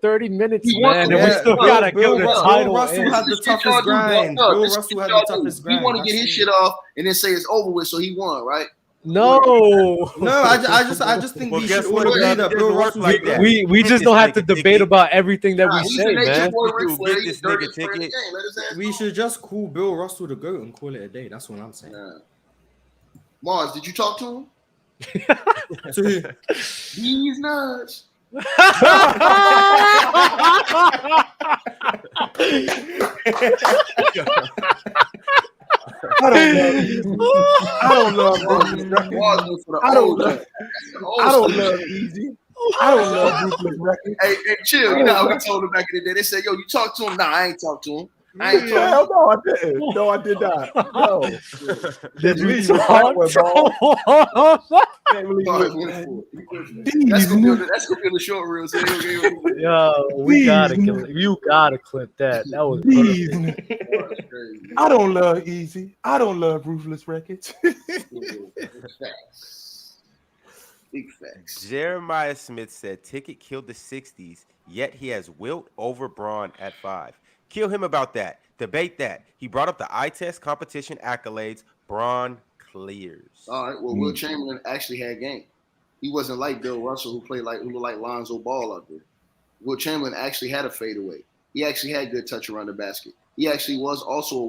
30 minutes, man, and we still gotta give the title. Bill Russell had the toughest grind. Bill Russell had the toughest grind. He want to get his shit off and then say it's over with, so he won, right? No, I just think we should all agree that Bill Russell like that. We just don't have to debate about everything that we say, man. We should just call Bill Russell the GOAT and call it a day. That's what I'm saying. Marz, did you talk to him? These nuts. I don't love Easy. I don't love Ruthless Records. Hey, chill. You know how we told him back in the day. They said, "Yo, you talk to him." Nah, I ain't talk to him. I ain't Hell no, I didn't. No, I did not. No. Did you talk That's gonna be the short reels. Yo, you gotta clip that. That was perfect. I don't love Easy. I don't love Ruthless Records. Big facts. Jeremiah Smith said Ticket killed the 60s, yet he has Wilt over Braun at 5. Kill him about that. Debate that. He brought up the eye test competition accolades. Braun clears. All right. Well, Wilt Chamberlain actually had game. He wasn't like Bill Russell, who looked like Lonzo Ball out there. Wilt Chamberlain actually had a fadeaway. He actually had good touch around the basket. He actually was also a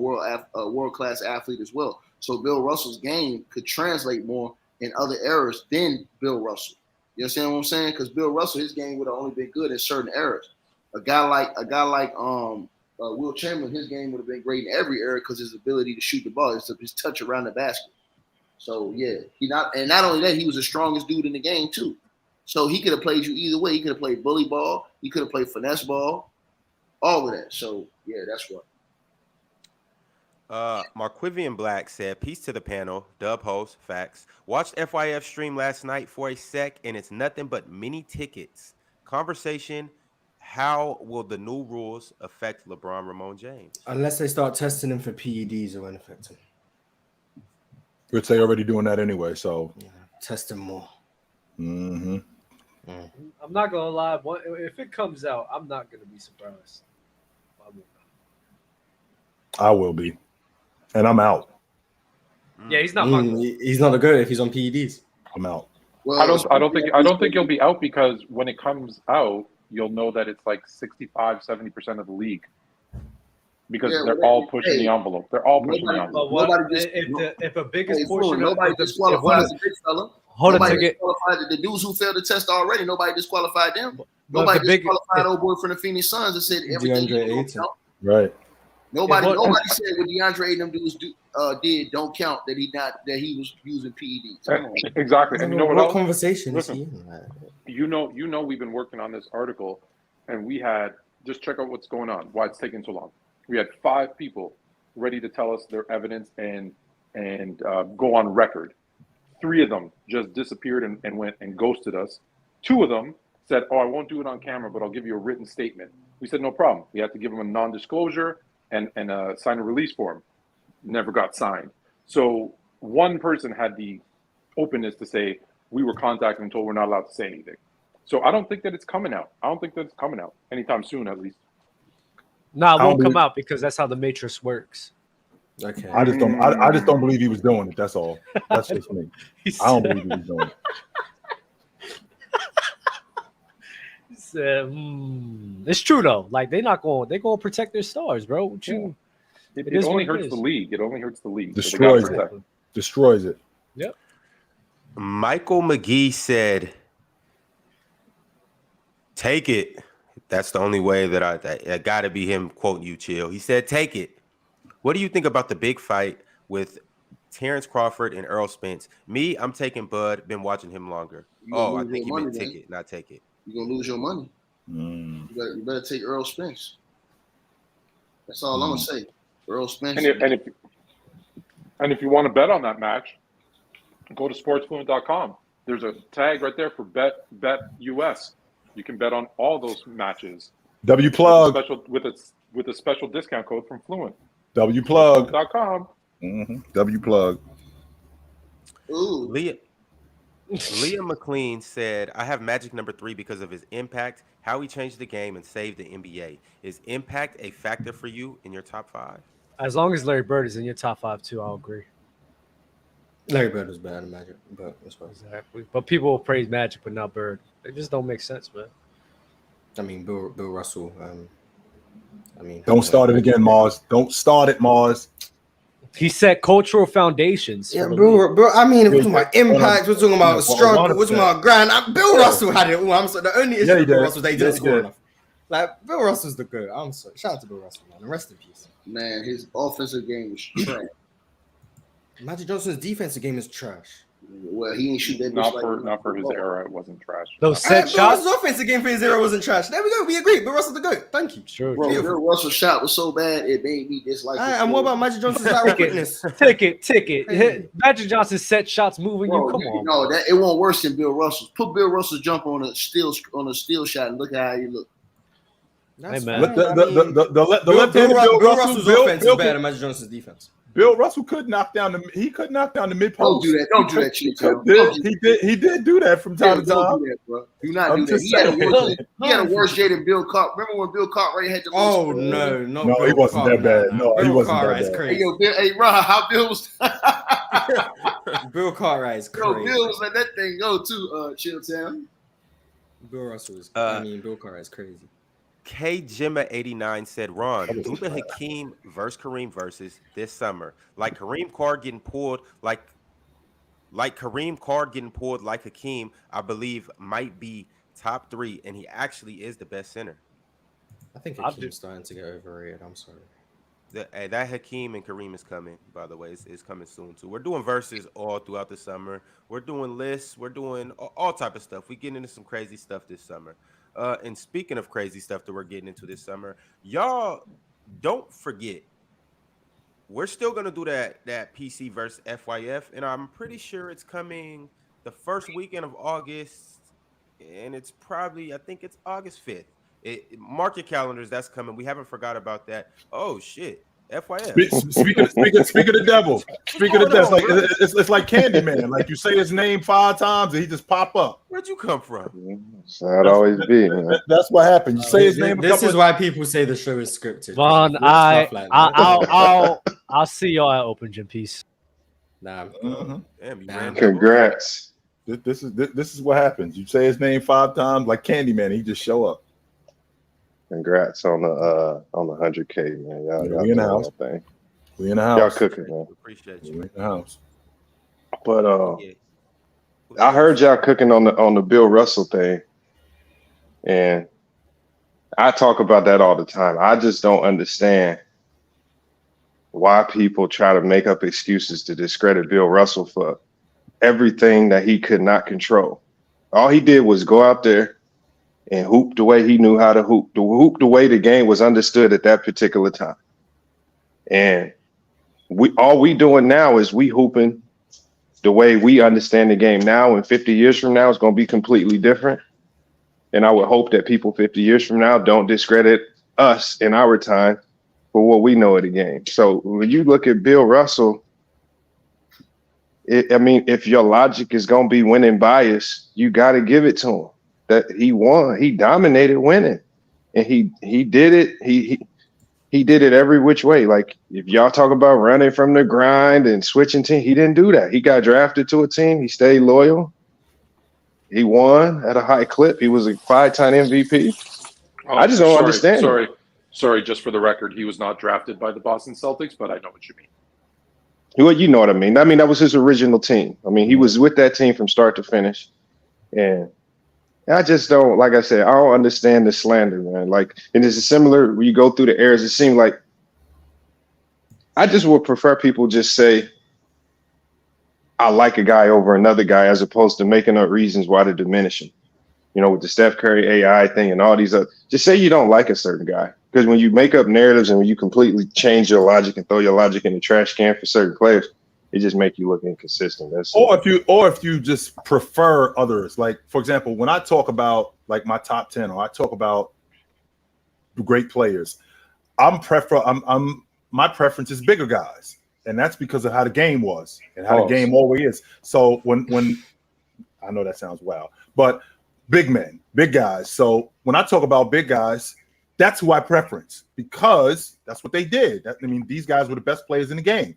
world-class athlete as well. So Bill Russell's game could translate more in other eras than Bill Russell. You understand what I'm saying? Because Bill Russell, his game would have only been good in certain eras. A guy like Wilt Chamberlain, his game would have been great in every era because his ability to shoot the ball, his touch around the basket. So yeah, not only that, he was the strongest dude in the game too. So he could have played you either way. He could have played bully ball. He could have played finesse ball. All of that. So yeah, that's what. Marquivian Black said, peace to the panel, dub host, facts. Watched FYF stream last night for a sec, and it's nothing but mini tickets. Conversation, how will the new rules affect LeBron Ramon James? Unless they start testing him for PEDs, it won't affect him. Which they already doing that anyway, so. Yeah, test him more. Mm-hmm. I'm not gonna lie. If it comes out, I'm not gonna be surprised. I will be. And I'm out. Yeah, he's not. He's not a good if he's on PEDs. I'm out. Well, I don't think you'll be out because when it comes out, you'll know that it's like 65-70% of the league because they're all pushing the envelope. They're all pushing the envelope. If a biggest portion nobody disqualifies the big fella. Hold nobody on, disqualified the dudes who failed the test already. Nobody disqualified them. Nobody disqualified old boy from the Phoenix Suns and said everything. Right. Nobody said what DeAndre and them dudes did don't count that he was using PEDs. Exactly. And you know what conversation is he? You know we've been working on this article and we had just check out what's going on, why it's taking so long. We had 5 people ready to tell us their evidence and go on record. 3 of them just disappeared and went and ghosted us. 2 of them said, "Oh, I won't do it on camera, but I'll give you a written statement." We said, "No problem." We had to give them a non-disclosure and sign a release form. Never got signed. So one person had the openness to say, we were contacted and told we're not allowed to say anything. So I don't think that it's coming out. I don't think that it's coming out anytime soon, at least. No, it won't come out because that's how the Matrix works. Okay. I just don't believe he was doing it. That's all. That's just me. I don't believe he was doing it. It's true though. Like they're gonna protect their stars, bro. What you? It is only what it hurts the is. league. It only hurts the league. Destroys So they gotta it. protect. Destroys it. Yep. Michael McGee said, "Take it." That's the only way that I got to be him quoting you, Chill. He said, "Take it." What do you think about the big fight with Terrence Crawford and Earl Spence? Me, I'm taking Bud. Been watching him longer. gonna I lose think your you meant money, take man. it, not take it. You're gonna lose your money. You better take Earl Spence. That's all I'm gonna say. Earl Spence. And if you want to bet on that match, go to sportsfluent.com. There's a tag right there for bet US. You can bet on all those matches. W plug with a special discount code from Fluent. W plug. Sportsfluent.com. W plug. Ooh. Leah McLean said, "I have Magic number 3 because of his impact, how he changed the game and saved the NBA. Is impact a factor for you in your top 5?" As long as Larry Bird is in your top 5 too, I'll agree. Larry Bird was better than Magic, but that's fine. Exactly. But people will praise Magic, but not Bird. It just don't make sense, man. I mean, Bill Russell. Don't start it again, Marz. Don't start it, Marz. He set cultural foundations. Yeah, bro. I mean, we're talking about impact. We're talking about struggle. We're talking about grind. Bill Russell had it all. I'm sorry. The only issue with Bill Russell was that he didn't score enough. Like Bill Russell's the GOAT. I'm sorry. Shout out to Bill Russell, man. Rest in peace. Man, his offensive game is trash. Magic Johnson's defensive game is trash. Well, he ain't shoot that. Not for his era. It wasn't trash. Those set Bill shots. Russell's offensive game for his era wasn't trash. There we go. We agree. Bill Russell's the GOAT. Thank you. Sure. Bro, Bill Russell's shot was so bad it made me dislike. And what about Magic Johnson's lateral quickness? Ticket. Magic Johnson set shots moving Bro, you. Come on. No, that it won't worse than Bill Russell's. Put Bill Russell's jump on a steal shot and look at how he look. That's Hey, man. fine. The left-handed Bill Russell's offense is better than Magic Johnson's defense. Bill Russell could knock down the mid post. Don't do that, Chief. He did do that from time to time. Don't do that, bro. Do not do that. He had a worse day than Bill Carr. Remember when Bill Cartwright had the No, he wasn't that bad. No, he wasn't that bad. Crazy. Hey, yo, Bill, Ron, how Bill was Bill Cartwright is crazy. Yo, Bill was let that thing go too, Chilltown. Bill Russell is Bill Cartwright is crazy. K Jimma 89 said, "Ron, do the Hakeem versus Kareem versus this summer. Like Kareem Card getting pulled like Kareem Card getting pulled like Hakeem, I believe might be top 3, and he actually is the best center." I think Hakeem's starting to get overrated. I'm sorry. That Hakeem and Kareem is coming, by the way. It's coming soon too. We're doing verses all throughout the summer. We're doing lists. We're doing all type of stuff. We getting into some crazy stuff this summer. And speaking of crazy stuff that we're getting into this summer, y'all don't forget, we're still gonna do that PC versus FYF, and I'm pretty sure it's coming the first weekend of August, and it's probably, I think it's August 5th. Mark your calendars. That's coming. We haven't forgot about that. Oh shit. FYF. Speak of the devil. Speak of the devil. It's like Candyman. Like you say his name 5 times and he just pop up. Where'd you come from? That's how it always be. Man. That's what happened. You say his name. This is why people say the show is scripted. Vaughn, I'll see y'all at Open Gym. Peace. Nah. Damn, Congrats. This is what happens. You say his name 5 times like Candyman. He just show up. Congrats on the 100K, man. Y'all we in the house. Thing. We in the house. Y'all cooking, man. Appreciate you. We in the house. But I heard y'all cooking on the Bill Russell thing, and I talk about that all the time. I just don't understand why people try to make up excuses to discredit Bill Russell for everything that he could not control. All he did was go out there and hoop the way he knew how to hoop, the way the game was understood at that particular time. And all we doing now is we hooping the way we understand the game now, and 50 years from now, it's going to be completely different. And I would hope that people 50 years from now don't discredit us in our time for what we know of the game. So when you look at Bill Russell, if your logic is going to be winning bias, you got to give it to him. That he won, he dominated winning, and he did it. He did it every which way. Like if y'all talk about running from the grind and switching team, he didn't do that. He got drafted to a team. He stayed loyal. He won at a high clip. He was a 5-time MVP. Oh, I just don't understand it. Sorry, just for the record, he was not drafted by the Boston Celtics, but I know what you mean. Well, you know what I mean. I mean, that was his original team. I mean, he was with that team from start to finish. And I just don't, like I said, I don't understand the slander, man. Like, and it's similar when you go through the eras. It seemed like I just would prefer people just say, I like a guy over another guy, as opposed to making up reasons why to diminish him. You know, with the Steph Curry AI thing and all these other, just say you don't like a certain guy. Because when you make up narratives and when you completely change your logic and throw your logic in the trash can for certain players, it just make you look inconsistent. Or if you just prefer others. Like, for example, when I talk about like my top 10 or I talk about great players, my preference is bigger guys. And that's because of how the game was and how the game always is. So when I know that sounds wild, but big men, big guys. So when I talk about big guys, that's who I preference because that's what they did. I mean, these guys were the best players in the game.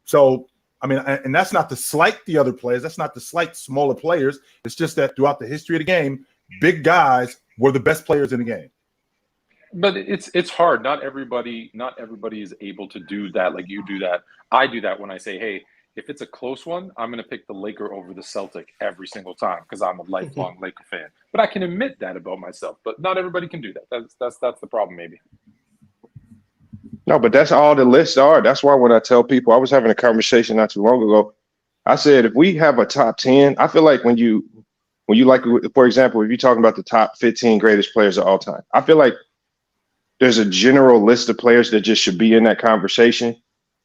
So, I mean, and that's not to slight the other players. That's not to slight smaller players. It's just that throughout the history of the game, big guys were the best players in the game. But it's hard. Not everybody is able to do that like you do that. I do that when I say, hey, if it's a close one, I'm going to pick the Laker over the Celtic every single time because I'm a lifelong Laker fan. But I can admit that about myself. But not everybody can do that. That's the problem, maybe. No, but that's all the lists are. That's why when I tell people, I was having a conversation not too long ago. I said, if we have a top 10, I feel like when you like, for example, if you're talking about the top 15 greatest players of all time, I feel like there's a general list of players that just should be in that conversation.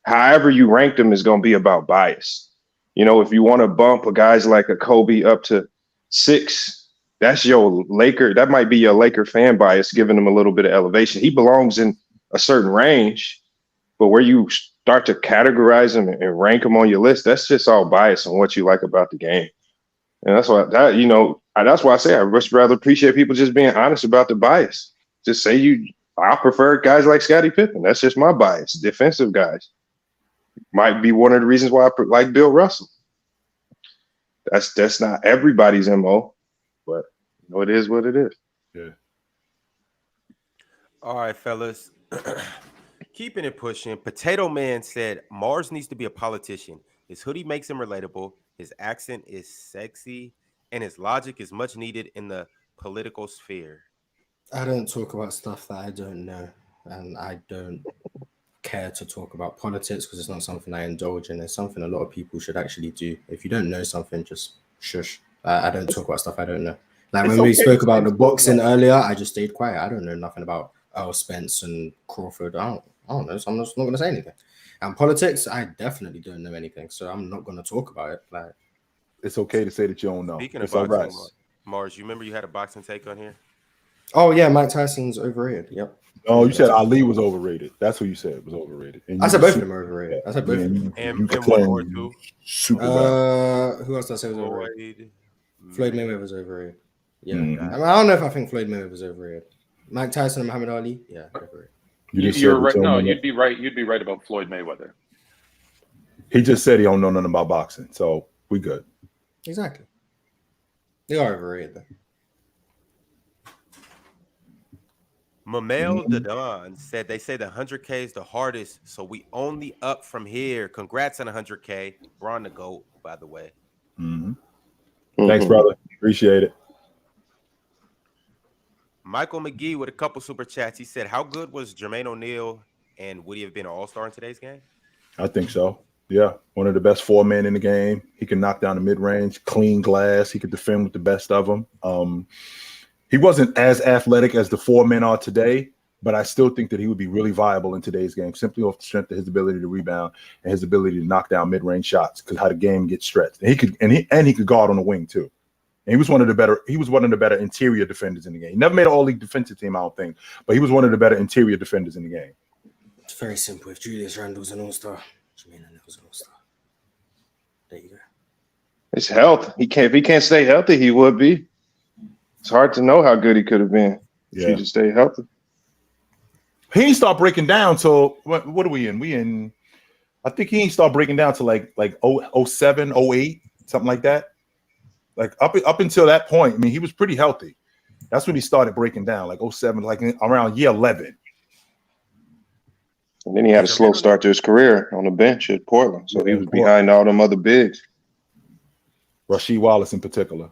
However you rank them is going to be about bias. You know, if you want to bump a guys like a Kobe up to 6, that's your Laker. That might be your Laker fan bias, giving him a little bit of elevation. He belongs in a certain range, but where you start to categorize him and rank him on your list, that's just all bias on what you like about the game. And that's why that's why I say I much rather appreciate people just being honest about the bias. Just say I prefer guys like Scottie Pippen. That's just my bias. Defensive guys might be one of the reasons why I like Bill Russell. That's not everybody's MO, but it is what it is. Yeah. All right, fellas. Keeping it pushing. Potato Man said Marz needs to be a politician. His hoodie makes him relatable. His accent is sexy, and his logic is much needed in the political sphere. I don't talk about stuff that I don't know, and I don't care to talk about politics because it's not something I indulge in. It's something a lot of people should actually do. If you don't know something, just shush. I don't talk about stuff I don't know. Like when we spoke about the boxing earlier, I just stayed quiet. I don't know nothing about Earl Spence and Crawford. I don't know, so I'm just not going to say anything. And politics, I definitely don't know anything, so I'm not going to talk about it. Like, it's okay to say that you don't know. Speaking of boxing, Marz, you remember you had a boxing take on here? Oh yeah, Mike Tyson's overrated. Yep. Oh, you said Ali was overrated. That's what you said was overrated. I said both of them are overrated. I said both of them. And one more too. Who else did I say was overrated? Floyd Mayweather was overrated. Yeah. I don't know if I think Floyd Mayweather was overrated. Mike Tyson and Muhammad Ali, yeah, overrated. You're right. No, you'd be right. You'd be right about Floyd Mayweather. He just said he don't know nothing about boxing, so we good. Exactly. They are overrated though. Mamel Dadon said they say the 100K is the hardest, so we only up from here. Congrats on 100K. We're on the GOAT, by the way. Thanks, brother. Appreciate it. Michael McGee with a couple super chats. He said, how good was Jermaine O'Neal, and would he have been an all-star in today's game? I think so. Yeah, one of the best 4 men in the game. He can knock down the mid-range, clean glass. He could defend with the best of them. He wasn't as athletic as the 4 men are today, but I still think that he would be really viable in today's game, simply off the strength of his ability to rebound and his ability to knock down mid-range shots, because how the game gets stretched. And he could guard on the wing too. And he was one of the better interior defenders in the game. He never made an all-league defensive team, I don't think, but he was one of the better interior defenders in the game. It's very simple. If Julius Randle's an all-star, Jermaine O'Neal's an all-star. There you go. It's health. If he can't stay healthy, he would be. It's hard to know how good he could have been if he just stayed healthy. He didn't start breaking down till what are we in? I think he didn't start breaking down till like 07, 08, something like that. Like up until that point, I mean, he was pretty healthy. That's when he started breaking down, like 07, like around year 11. And then he had a slow start to his career on the bench at Portland. So he was Portland. behind all them other bigs. Rasheed Wallace in particular.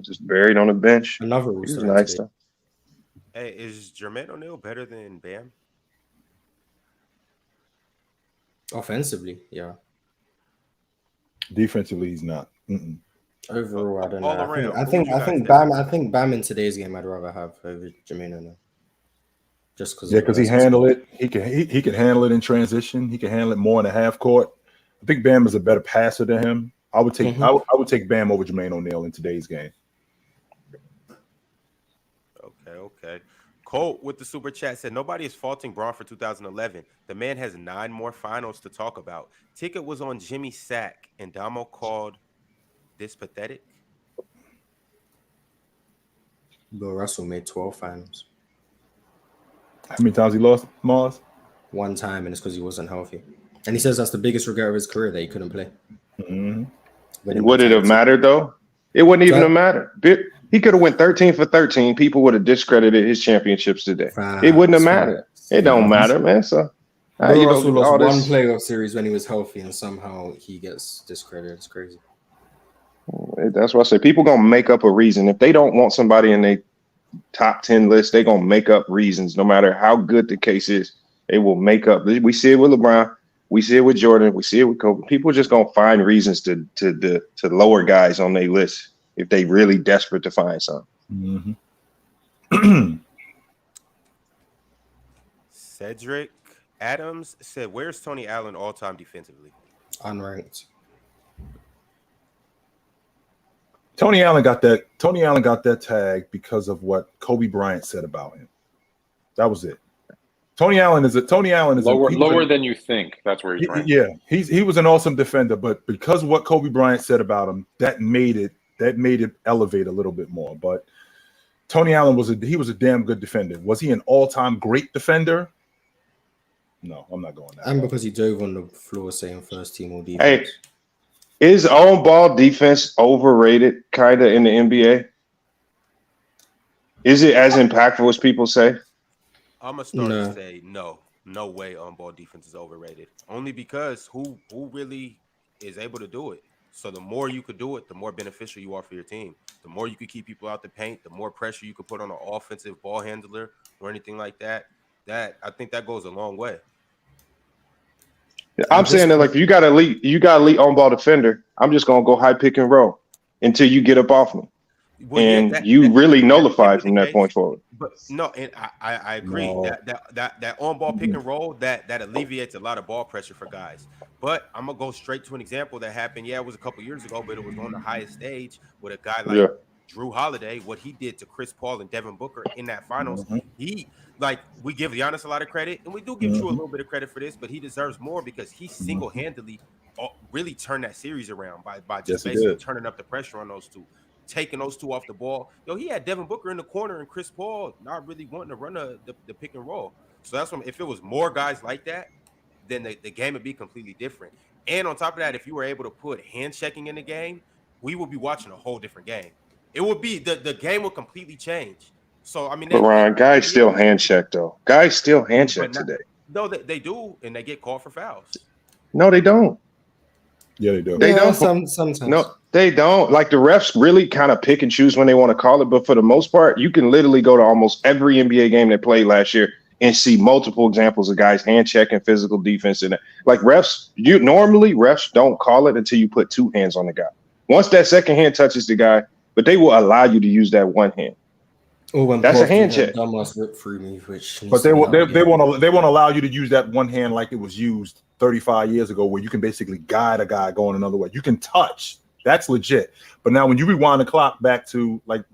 Just buried on the bench. Another He was nice though. Hey, is Jermaine O'Neal better than Bam? Offensively, yeah. Defensively, he's not. Overall, I don't All know. around, I who think would you guys Bam. I think Bam in today's game, I'd rather have over Jermaine O'Neal. Just because. Yeah, because he handled it. He can handle it in transition. He can handle it more in the half court. I think Bam is a better passer than him. I would take I would take Bam over Jermaine O'Neal in today's game. Okay. Colt with the super chat said nobody is faulting Braun for 2011. The man has 9 more finals to talk about. Ticket was on Jimmy's sack, and Damo called this pathetic. Bill Russell made 12 finals. How many times he lost, Marz? 1 time, and it's because he wasn't healthy. And he says that's the biggest regret of his career that he couldn't play. Would it have mattered though? It wouldn't even have mattered. He could have went 13 for 13. People would have discredited his championships today. It wouldn't have mattered. It don't matter, man. So Bill Russell lost 1 playoff series when he was healthy, and somehow he gets discredited. It's crazy. That's why I say people gonna make up a reason. If they don't want somebody in their top 10 list, they gonna make up reasons. No matter how good the case is, they will make up. We see it with LeBron. We see it with Jordan. We see it with Kobe. People are just gonna find reasons to lower guys on their list if they really desperate to find something. Cedric Adams said, "Where's Tony Allen all-time defensively?" Unranked. Tony Allen got that tag because of what Kobe Bryant said about him. That was it. Tony Allen is lower than you think. That's where he's ranked. Yeah, he was an awesome defender, but because of what Kobe Bryant said about him, that made it elevate a little bit more. But Tony Allen was a damn good defender. Was he an all-time great defender? No, I'm not going that. And because he dove on the floor saying first team all defense. Hey, is on-ball defense overrated kind of in the NBA? Is it as impactful as people say? I'm gonna start to say no way on-ball defense is overrated. Only because who really is able to do it. So the more you could do it, the more beneficial you are for your team. The more you could keep people out the paint, the more pressure you could put on an offensive ball handler or anything like that. I think that goes a long way. I'm saying that like if you got elite on-ball defender, I'm just gonna go high pick and roll until you get up off me. Well, and you really nullify from that point forward. But no, and I agree that on-ball pick and roll that alleviates a lot of ball pressure for guys. But I'm gonna go straight to an example that happened. Yeah, it was a couple years ago, but it was on the highest stage with a guy like Drew Holiday. What he did to Chris Paul and Devin Booker in that finals, we give Giannis a lot of credit, and we do give Drew a little bit of credit for this, but he deserves more because he single-handedly really turned that series around by just basically turning up the pressure on those two. Taking those two off the ball. He had Devin Booker in the corner and Chris Paul not really wanting to run the pick and roll. So that's what, if it was more guys like that, then the game would be completely different. And on top of that, if you were able to put hand checking in the game, we would be watching a whole different game. It would be the game would completely change. So I mean, but Ryan, guys still hand check though. Guys still hand check today. No, they do, and they get called for fouls. No, they don't. Yeah, they do. They don't. Sometimes. No, they don't. Like the refs really kind of pick and choose when they want to call it, but for the most part, you can literally go to almost every NBA game they played last year and see multiple examples of guys hand checking physical defense in it. Like refs, normally refs don't call it until you put 2 hands on the guy. Once that second hand touches the guy, but they will allow you to use that 1 hand. That's a hand check. But they won't allow you to use that 1 hand like it was used 35 years ago, where you can basically guide a guy going another way. You can touch. That's legit. But now when you rewind the clock back to like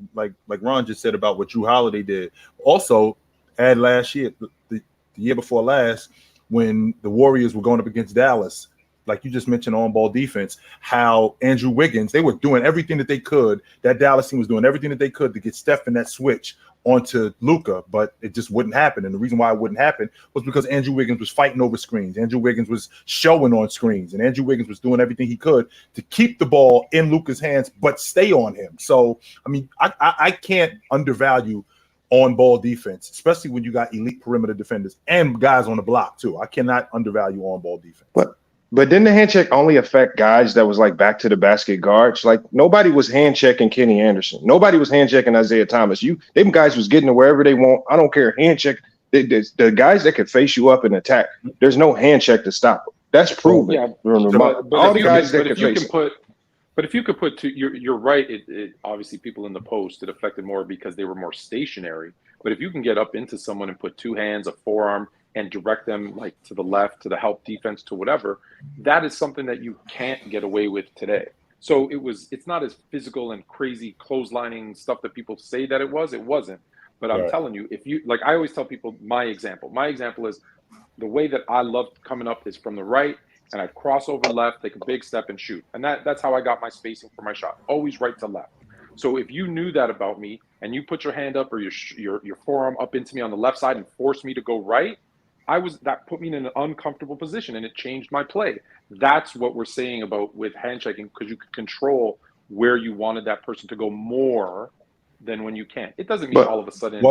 Ron just said about what Drew Holiday did, also add last year, the year before last, when the Warriors were going up against Dallas, like you just mentioned on-ball defense, how Andrew Wiggins, they were doing everything that they could. That Dallas team was doing everything that they could to get Steph in that switch onto Luka, but it just wouldn't happen. And the reason why it wouldn't happen was because Andrew Wiggins was fighting over screens. Andrew Wiggins was showing on screens, and Andrew Wiggins was doing everything he could to keep the ball in Luka's hands, but stay on him. So, I mean, I can't undervalue on-ball defense, especially when you got elite perimeter defenders and guys on the block too. I cannot undervalue on-ball defense. But didn't the hand check only affect guys that was like back to the basket guards? Like nobody was hand checking Kenny Anderson. Nobody was hand checking Isaiah Thomas. Them guys was getting to wherever they want. I don't care. Hand check. The guys that could face you up and attack, there's no hand check to stop them. That's proven. Yeah, all the guys that could face But if you could put you're right. It obviously people in the post, it affected more because they were more stationary. But if you can get up into someone and put two hands, a forearm, and direct them like to the left, to the help defense, to whatever, that is something that you can't get away with today. So it's not as physical and crazy clotheslining stuff that people say that it was. It wasn't. But I'm telling you, if you like, I always tell people my example is the way that I loved coming up is from the right, and I'd cross over left, take a big step and shoot. And that's how I got my spacing for my shot, always right to left. So if you knew that about me and you put your hand up or your forearm up into me on the left side and forced me to go right, that put me in an uncomfortable position and it changed my play. That's what we're saying about with hand checking, because you could control where you wanted that person to go more than when you can't. It doesn't mean all of a sudden it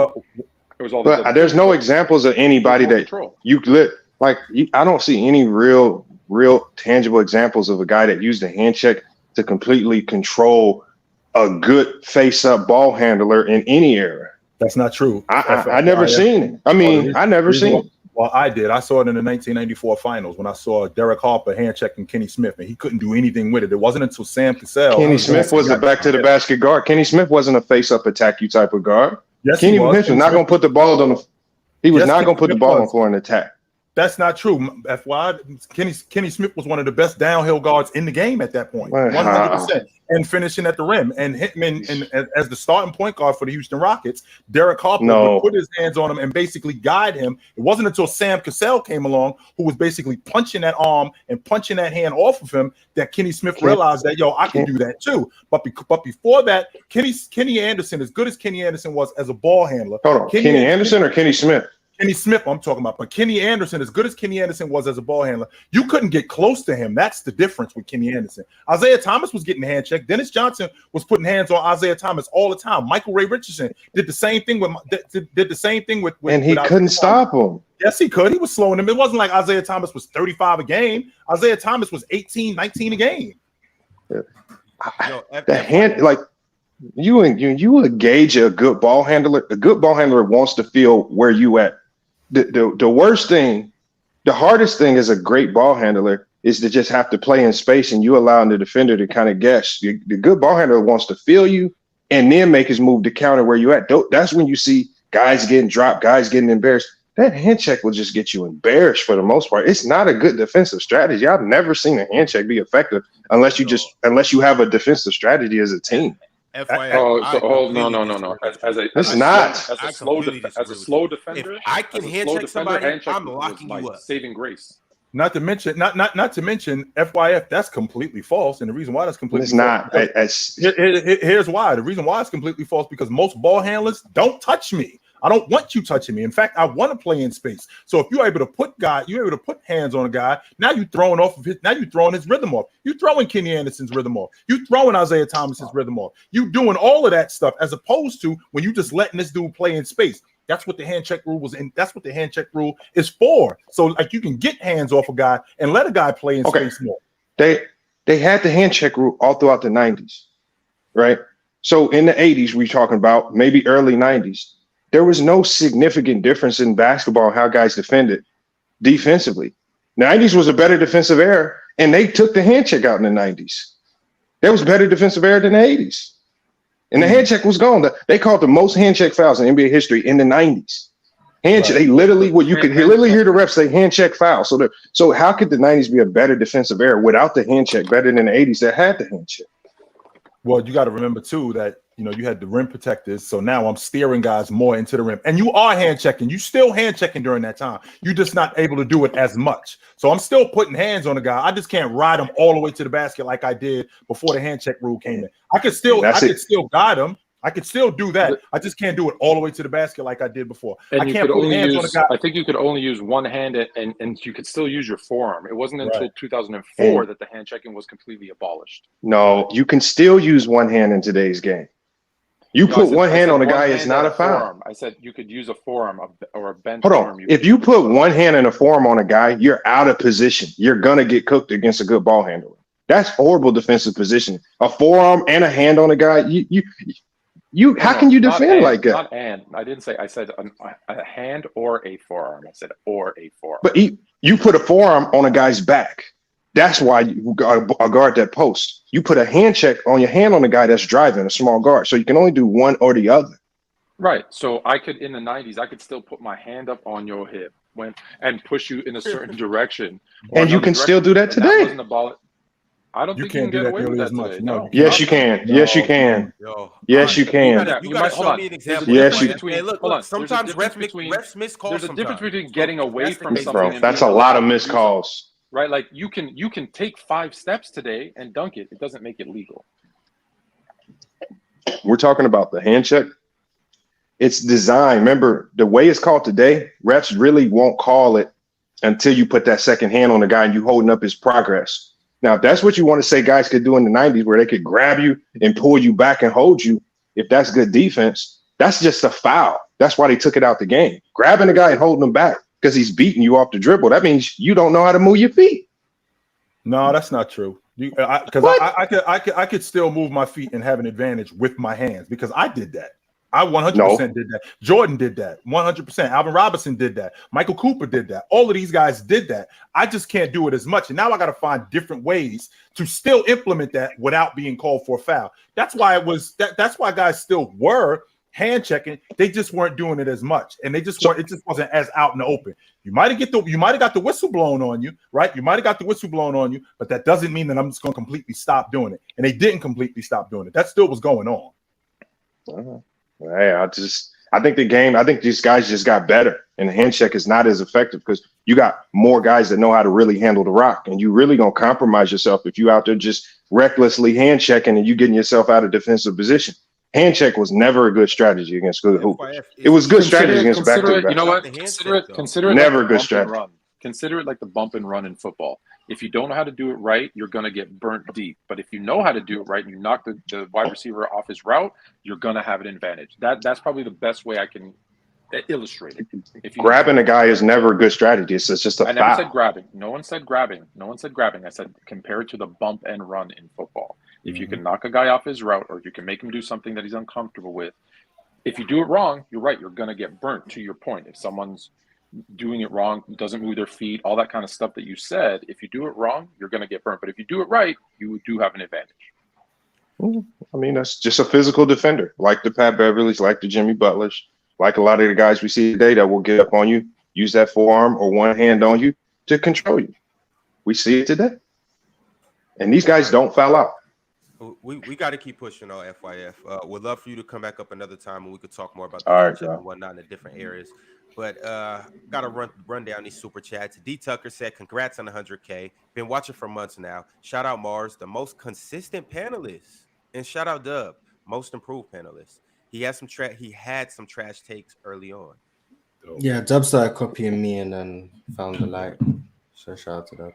was all. But there's no examples of anybody that you lit. Like I don't see any real tangible examples of a guy that used a hand check to completely control a good face-up ball handler in any era. That's not true. I never seen it. I mean, I never seen it. Well, I did. I saw it in the 1994 finals when I saw Derek Harper hand checking Kenny Smith, and he couldn't do anything with it. It wasn't until Sam Cassell. Kenny Smith was a back to the basket guard. Kenny Smith wasn't a face-up attack you type of guard. Yes, Kenny Smith was not going to put the ball on the. He was not going to put the ball on for an attack. That's not true. FYI, Kenny Smith was one of the best downhill guards in the game at that point, 100%, and finishing at the rim. And Hitman, and as the starting point guard for the Houston Rockets, Derek Harper would put his hands on him and basically guide him. It wasn't until Sam Cassell came along, who was basically punching that arm and punching that hand off of him, that Kenny Smith realized that, I can do that too. But before that, Kenny Anderson, as good as Kenny Anderson was as a ball handler. Hold on, Kenny Anderson or Kenny Smith? Kenny Smith, I'm talking about. But Kenny Anderson, as good as Kenny Anderson was as a ball handler, you couldn't get close to him. That's the difference with Kenny Anderson. Isaiah Thomas was getting hand checked. Dennis Johnson was putting hands on Isaiah Thomas all the time. Michael Ray Richardson did the same thing with and he couldn't stop him. Yes, he could. He was slowing him. It wasn't like Isaiah Thomas was 35 a game. Isaiah Thomas was 18, 19 a game. The hand, like you would gauge a good ball handler. A good ball handler wants to feel where you at. The worst thing, the hardest thing as a great ball handler is to just have to play in space and you allowing the defender to kind of guess. The good ball handler wants to feel you and then make his move to counter where you at. That's when you see guys getting dropped, guys getting embarrassed. That hand check will just get you embarrassed for the most part. It's not a good defensive strategy. I've never seen a hand check be effective unless you have a defensive strategy as a team. FYI, no. As a slow defender, if I can hand check somebody, I'm locking you up. Saving grace. Not to mention, FYF, that's completely false. And the reason why that's completely false, here's why. The reason why it's completely false, because most ball handlers don't touch me. I don't want you touching me. In fact, I want to play in space. So if you're able to put hands on a guy, now you're throwing his rhythm off. You're throwing Kenny Anderson's rhythm off. You're throwing Isaiah Thomas's rhythm off. You're doing all of that stuff as opposed to when you just letting this dude play in space. That's what the hand check rule was, and that's what the hand check rule is for. So like you can get hands off a guy and let a guy play in space more. They had the hand check rule all throughout the 90s, right? So in the 80s, we're talking about maybe early 90s. There was no significant difference in basketball how guys defended defensively. 90s was a better defensive era, and they took the hand check out in the 90s. There was better defensive era than the 80s. And the hand check was gone. They called the most hand check fouls in NBA history in the 90s. Hand check, they literally, you could literally hear the refs say hand check foul. So how could the 90s be a better defensive era without the hand check, better than the 80s that had the hand check? Well, you got to remember too that you had the rim protectors. So now I'm steering guys more into the rim, and you are hand checking. You still hand checking during that time. You're just not able to do it as much. So I'm still putting hands on the guy. I just can't ride him all the way to the basket like I did before the hand check rule came in. I could still guide him. I could still do that. I just can't do it all the way to the basket like I did before. And I you can't could put only hands use, on a guy. I think you could only use one hand, and you could still use your forearm. It wasn't until Right. 2004 that the hand checking was completely abolished. No, you can still use one hand in today's game. You No, I put said- one I hand said on a one guy, hand it's not and a foul. forearm. I said you could use a forearm or a bench Hold arm. on. If you put one hand and a forearm on a guy, you're out of position. You're gonna get cooked against a good ball handler. That's horrible defensive position. A forearm and a hand on a guy. You. How can you defend like that? Not and. I didn't say. I said a hand or a forearm. I said or a forearm. But you put a forearm on a guy's back. That's why you guard that post. You put a hand check on your hand on a guy that's driving, a small guard. So you can only do one or the other. Right. So I could, in the 90s, I could still put my hand up on your hip and push you in a certain direction. And you can still do that today. That wasn't a ball. I don't You think you can't can do get that away with nearly that as much. today. No. No. Yes, you can. Yes, you can. Yes, you can. You gotta show me an example. Yes, you. Hey, look, sometimes refs miss calls. There's a difference between getting away from case, something. Bro, and that's a being lot allowed of to missed do calls. Right, like you can take 5 steps today and dunk it. It doesn't make it legal. We're talking about the hand check. It's designed. Remember, the way it's called today, refs really won't call it until you put that second hand on the guy and you holding up his progress. Now, if that's what you want to say guys could do in the 90s, where they could grab you and pull you back and hold you, if that's good defense, that's just a foul. That's why they took it out the game. Grabbing a guy and holding him back because he's beating you off the dribble. That means you don't know how to move your feet. No, that's not true. Because I could still move my feet and have an advantage with my hands because I did that. I 100% did that. Jordan did that 100%. Alvin Robinson did that. Michael Cooper did that. All of these guys did that. I just can't do it as much. And now I got to find different ways to still implement that without being called for a foul. That's why that's why guys still were hand checking. They just weren't doing it as much. And they just weren't, it just wasn't as out in the open. You might have got the whistle blown on you, right? You might have got the whistle blown on you, but that doesn't mean that I'm just going to completely stop doing it. And they didn't completely stop doing it. That still was going on. Hey, I think these guys just got better, and the hand check is not as effective because you got more guys that know how to really handle the rock, and you really gonna compromise yourself if you out there just recklessly hand checking and you getting yourself out of defensive position. Hand check was never a good strategy against good hoopers. It was good strategy against back-to-back. You know what? Consider it Never like good the strategy. bump and run. Consider it like the bump and run in football. If you don't know how to do it right, you're going to get burnt deep. But if you know how to do it right and you knock the wide receiver off his route, you're going to have an advantage. That's probably the best way I can illustrate it. If you Grabbing a guy is never a good strategy. It's just a I never foul. said grabbing. No one said grabbing. I said compare it to the bump and run in football. If you can knock a guy off his route or if you can make him do something that he's uncomfortable with, if you do it wrong, you're right. You're going to get burnt, to your point. If someone's doing it wrong, doesn't move their feet, all that kind of stuff that you said, if you do it wrong, you're going to get burnt. But if you do it right, you do have an advantage. I mean, that's just a physical defender, like the Pat Beverleys, like the Jimmy Butlers, like a lot of the guys we see today that will get up on you, use that forearm or one hand on you to control you. We see it today. And these guys don't foul out. We got to keep pushing on FYF. We'd love for you to come back up another time and we could talk more about All right, and whatnot in the different areas. But got to run down these super chats. D Tucker said, "Congrats on 100K. Been watching for months now. Shout out Marz, the most consistent panelist, and shout out Dub, most improved panelist. He had some trash takes early on. Yeah, Dub started copying me and then found the light. So shout out to Dub.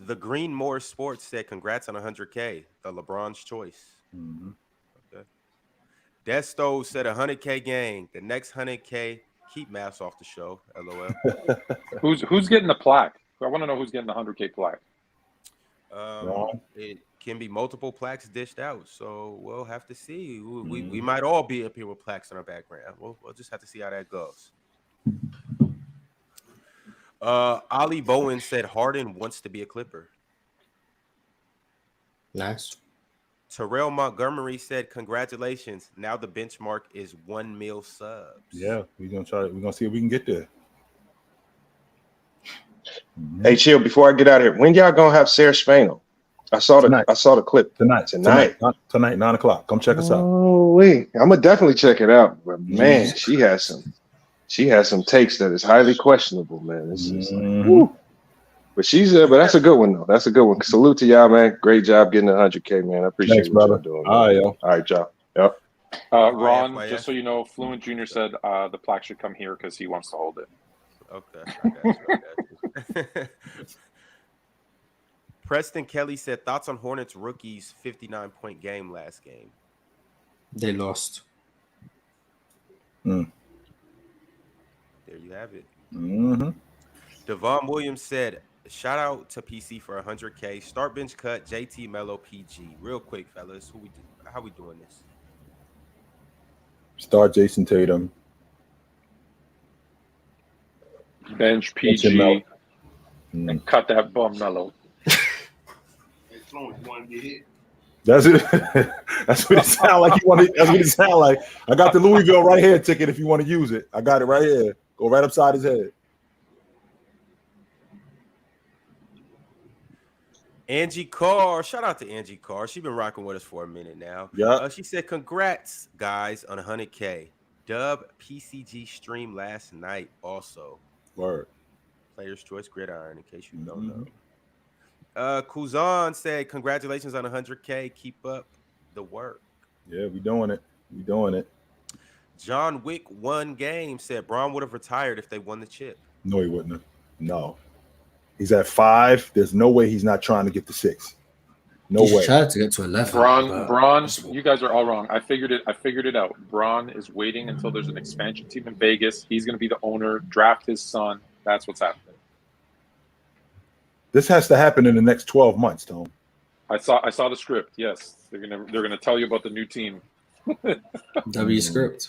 The Green Moore Sports said, "Congrats on 100K. The LeBron's choice." Mm-hmm. Okay. Desto said, "100K gang. The next 100K. Keep Mass off the show. LOL." Who's getting the plaque? I want to know who's getting the 100K plaque. It can be multiple plaques dished out, so we'll have to see. We might all be up here with plaques in our background. We'll just have to see how that goes. Ollie Bowen said Harden wants to be a Clipper. Nice. Terrell Montgomery said, "Congratulations. Now the benchmark is 1 mil subs." Yeah, we're gonna see if we can get there. Hey, chill. Before I get out of here, when y'all gonna have Sarah Spano? I saw the clip tonight. 9:00. Come check us out. Oh wait, I'm gonna definitely check it out. But man, she has some takes that is highly questionable. Man, this is But that's a good one though. That's a good one. Salute to y'all, man. Great job getting 100K, man. I appreciate Thanks, what brother. y'all doing. Man. All right, yo. All right, y'all. Yep. Ron, FYI. just so you know, Fluent Jr. said the plaque should come here because he wants to hold it. Okay. I got you. Preston Kelly said thoughts on Hornets rookies 59-point game last game. They lost. There you have it. Mm-hmm. Devon Williams said, shout out to PC for 100K. Start bench cut, JT Mello PG. Real quick, fellas. How we doing this? Start Jason Tatum. Bench PG and cut that bum Mello. That's it. That's what it sound like. That's what it sound like. I got the Louisville right here ticket if you want to use it. I got it right here. Go right upside his head. Angie Carr, shout out to Angie Carr. She's been rocking with us for a minute now. Yeah. She said, congrats, guys, on 100K. Dub PCG stream last night also. Word. Player's Choice Gridiron, in case you don't know. Kuzan said, congratulations on 100K. Keep up the work. Yeah, we doing it. We doing it. John Wick won game said Braun would have retired if they won the chip. No, he wouldn't have. No. He's at 5. There's no way he's not trying to get to 6. No way. Tried to get to 11. Braun, you guys are all wrong. I figured it out. Braun is waiting until there's an expansion team in Vegas. He's going to be the owner, draft his son. That's what's happening. This has to happen in the next 12 months, Tom. I saw the script. Yes, they're gonna tell you about the new team. W script.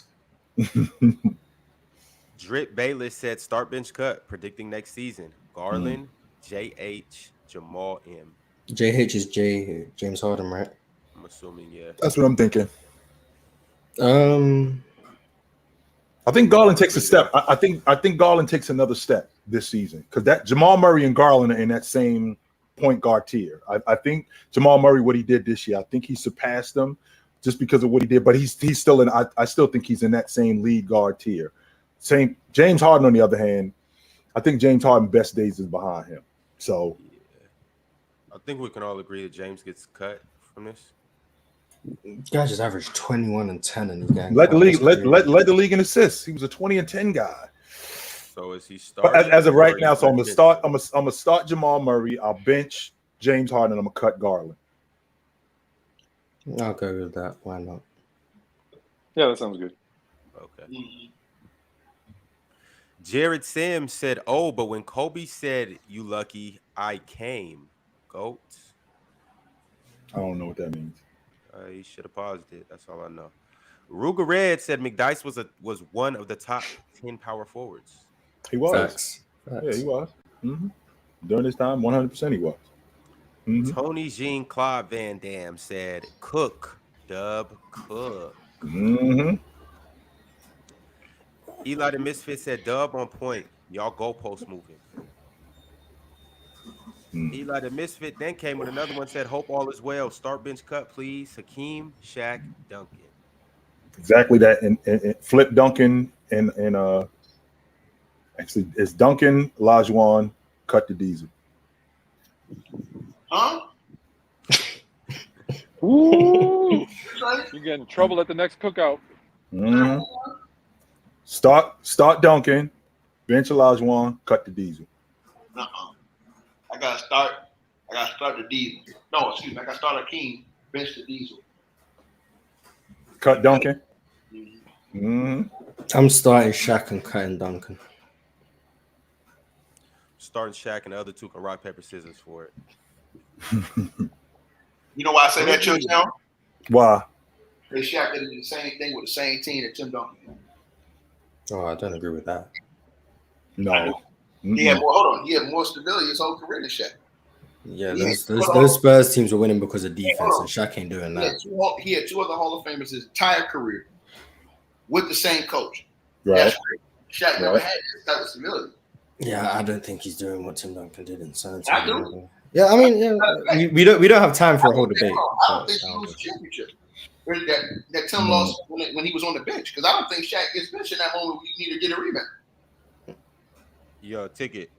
Drip Bayless said start bench cut, predicting next season. Garland, JH, Jamal M. JH is James Harden, right? I'm assuming, yeah. That's what I'm thinking. I think Garland takes a step. I think Garland takes another step this season because that Jamal Murray and Garland are in that same point guard tier. I think Jamal Murray, what he did this year, I think he surpassed them just because of what he did. But he's still in. I still think he's in that same lead guard tier. Same James Harden, on the other hand, I think James Harden's best days is behind him. So I think we can all agree that James gets cut from this. Guy just averaged 21 and 10 in the game. Led the league. Led the league in assists. He was a 20 and 10 guy. So is he starting? But as of right now, so I'm gonna start Jamal Murray. I'll bench James Harden. I'm gonna cut Garland. I'll go with that. Why not? Yeah, that sounds good. Okay. Jared Sims said, "Oh, but when Kobe said you lucky, I came." Goat. I don't know what that means. He should have paused it. That's all I know. Ruger Red said McDyess was one of the top 10 power forwards. He was. Facts. Yeah, he was. During this time, 100% he was. Tony Jean Claude Van Dam said, "Cook, Dub, cook." Eli the Misfit said, "Dub on point. Y'all goalpost moving." Eli the Misfit then came with another one, said, "Hope all is well. Start bench cut, please. Hakeem, Shaq, Duncan." Exactly that. And flip Duncan and actually it's Duncan, Lajuan, cut the Diesel. Huh? Ooh, you get in trouble at the next cookout. Start Duncan, bench Lajuan, cut the Diesel. I gotta start the Diesel. No, excuse me. I gotta start Hakeem, bench the Diesel. Cut Duncan. I'm starting Shaq and cutting Duncan. Starting Shaq and the other two can rock, paper, scissors for it. You know why I say that, Church now? Why? Because Shaq did the same thing with the same team that Tim Duncan did. Oh, I don't agree with that. No. He had more. Hold on. He had more stability his whole career than Shaq. Yeah, those Spurs teams were winning because of defense, and Shaq ain't doing that. He had two other Hall of Famers his entire career with the same coach. Right. Shaq never had this type of stability. Yeah, I don't think he's doing what Tim Duncan did in San I Antonio. do. Yeah, I mean, we don't have time for a whole debate. I don't think he lose the championship. That Tim lost when he was on the bench, because I don't think Shaq gets benched in that moment when you need to get a rebound. Yo, Ticket.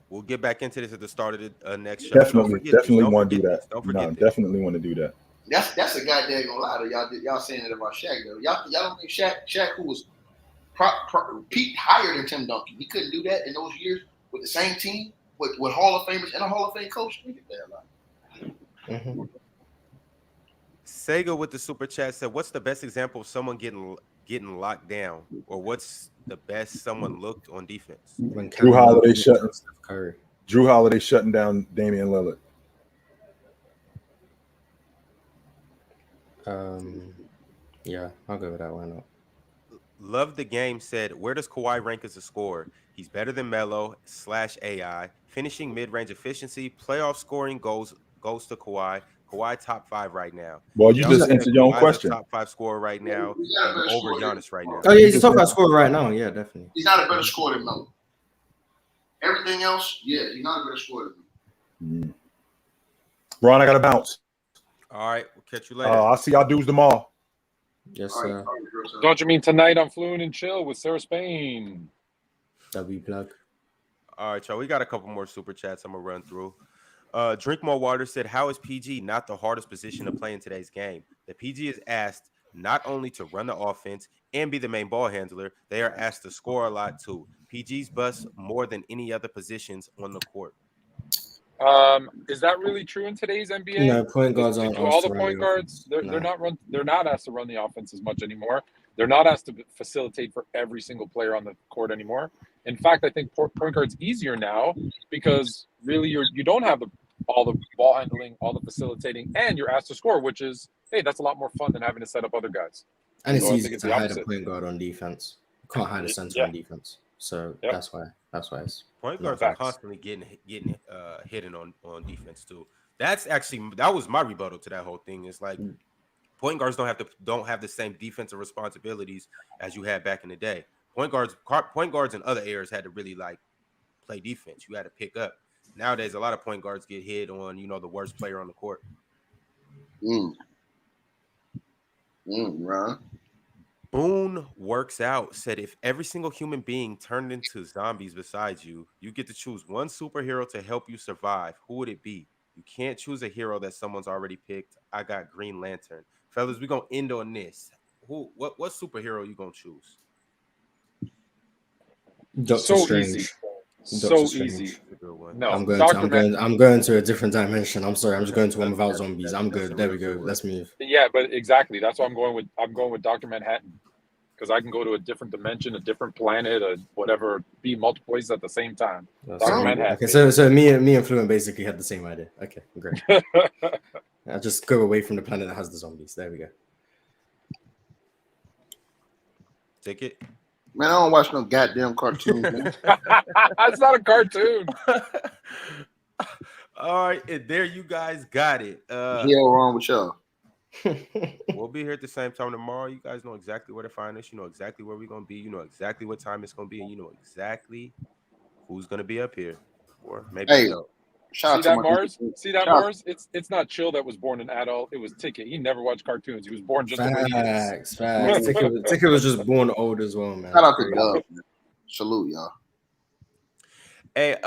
We'll get back into this at the start of the next show. Definitely want to do that. Don't forget this. Definitely want to do that. That's a goddamn gonna lie to y'all saying it about Shaq though. Y'all don't think Shaq who was peaked higher than Tim Duncan. He couldn't do that in those years with the same team with Hall of Famers and a Hall of Fame coach. Sega with the super chat said, "What's the best example of someone getting locked down, or what's the best someone looked on defense?" Drew Holiday shutting down Damian Lillard. Yeah, I'll go with that. Why not? Love the Game said, "Where does Kawhi rank as a scorer? He's better than Melo / AI. Finishing mid-range efficiency, playoff scoring goes to Kawhi. Kawhi top 5 right now." Well, you just answered your own question. Top 5 scorer right now, over Giannis right now. Oh yeah, he's a top 5 scorer right now. Yeah, definitely. He's not a better scorer than Melo. Everything else, yeah, he's not a better scorer than Melo. Ron, I gotta bounce. All right, we'll catch you later. I'll see y'all dudes tomorrow. Yes, sir. Don't you mean tonight on Fluent and Chill with Sarah Spain? W plug. All right, y'all. We got a couple more super chats I'm gonna run through. Drink More Water said, "How is PG not the hardest position to play in today's game? The PG is asked not only to run the offense and be the main ball handler, they are asked to score a lot too. PG's bust more than any other positions on the court." Is that really true in today's NBA? No, point guards aren't. All the point guards, they're not asked to run the offense as much anymore. They're not asked to facilitate for every single player on the court anymore. In fact, I think point guard's easier now because really you don't have all the ball handling, all the facilitating, and you're asked to score, which is, hey, that's a lot more fun than having to set up other guys. And it's easy to hide a point guard on defense. You can't hide a center on defense. So that's why it's point guards are constantly getting hidden on defense too. That was my rebuttal to that whole thing. It's like point guards don't have the same defensive responsibilities as you had back in the day. Point guards in other eras had to really like play defense. You had to pick up. Nowadays, a lot of point guards get hit on, the worst player on the court. Right. Boone Works Out said, "If every single human being turned into zombies besides you, you get to choose one superhero to help you survive. Who would it be? You can't choose a hero that someone's already picked. I got Green Lantern." Fellas, we're going to end on this. What superhero you going to choose? Doctor Strange. Easy. No, I'm going to a different dimension. I'm sorry. I'm just going to one without zombies. I'm good. There we go. Let's move. Yeah, but exactly. That's why I'm going with Dr. Manhattan, because I can go to a different dimension, a different planet, or whatever, be multiple places at the same time. Dr. Manhattan. Okay, so me and Fluent basically had the same idea. Okay, great. I'll just go away from the planet that has the zombies. There we go. Take it. Man, I don't watch no goddamn cartoon. It's not a cartoon. All right, and there you guys got it. Wrong with y'all. We'll be here at the same time tomorrow. You guys know exactly where to find us. You know exactly where we're gonna be. You know exactly what time it's gonna be, and you know exactly who's gonna be up here. Or maybe See that Marz? It's not Chill that was born an adult. It was Ticket. He never watched cartoons. He was born just the way he is. Facts. Ticket was just born old as well, man. Shout out to Dub. Salute, y'all. Hey,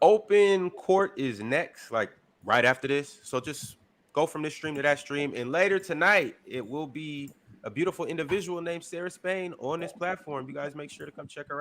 open court is next, like right after this. So just go from this stream to that stream. And later tonight, it will be a beautiful individual named Sarah Spain on this platform. You guys make sure to come check her out.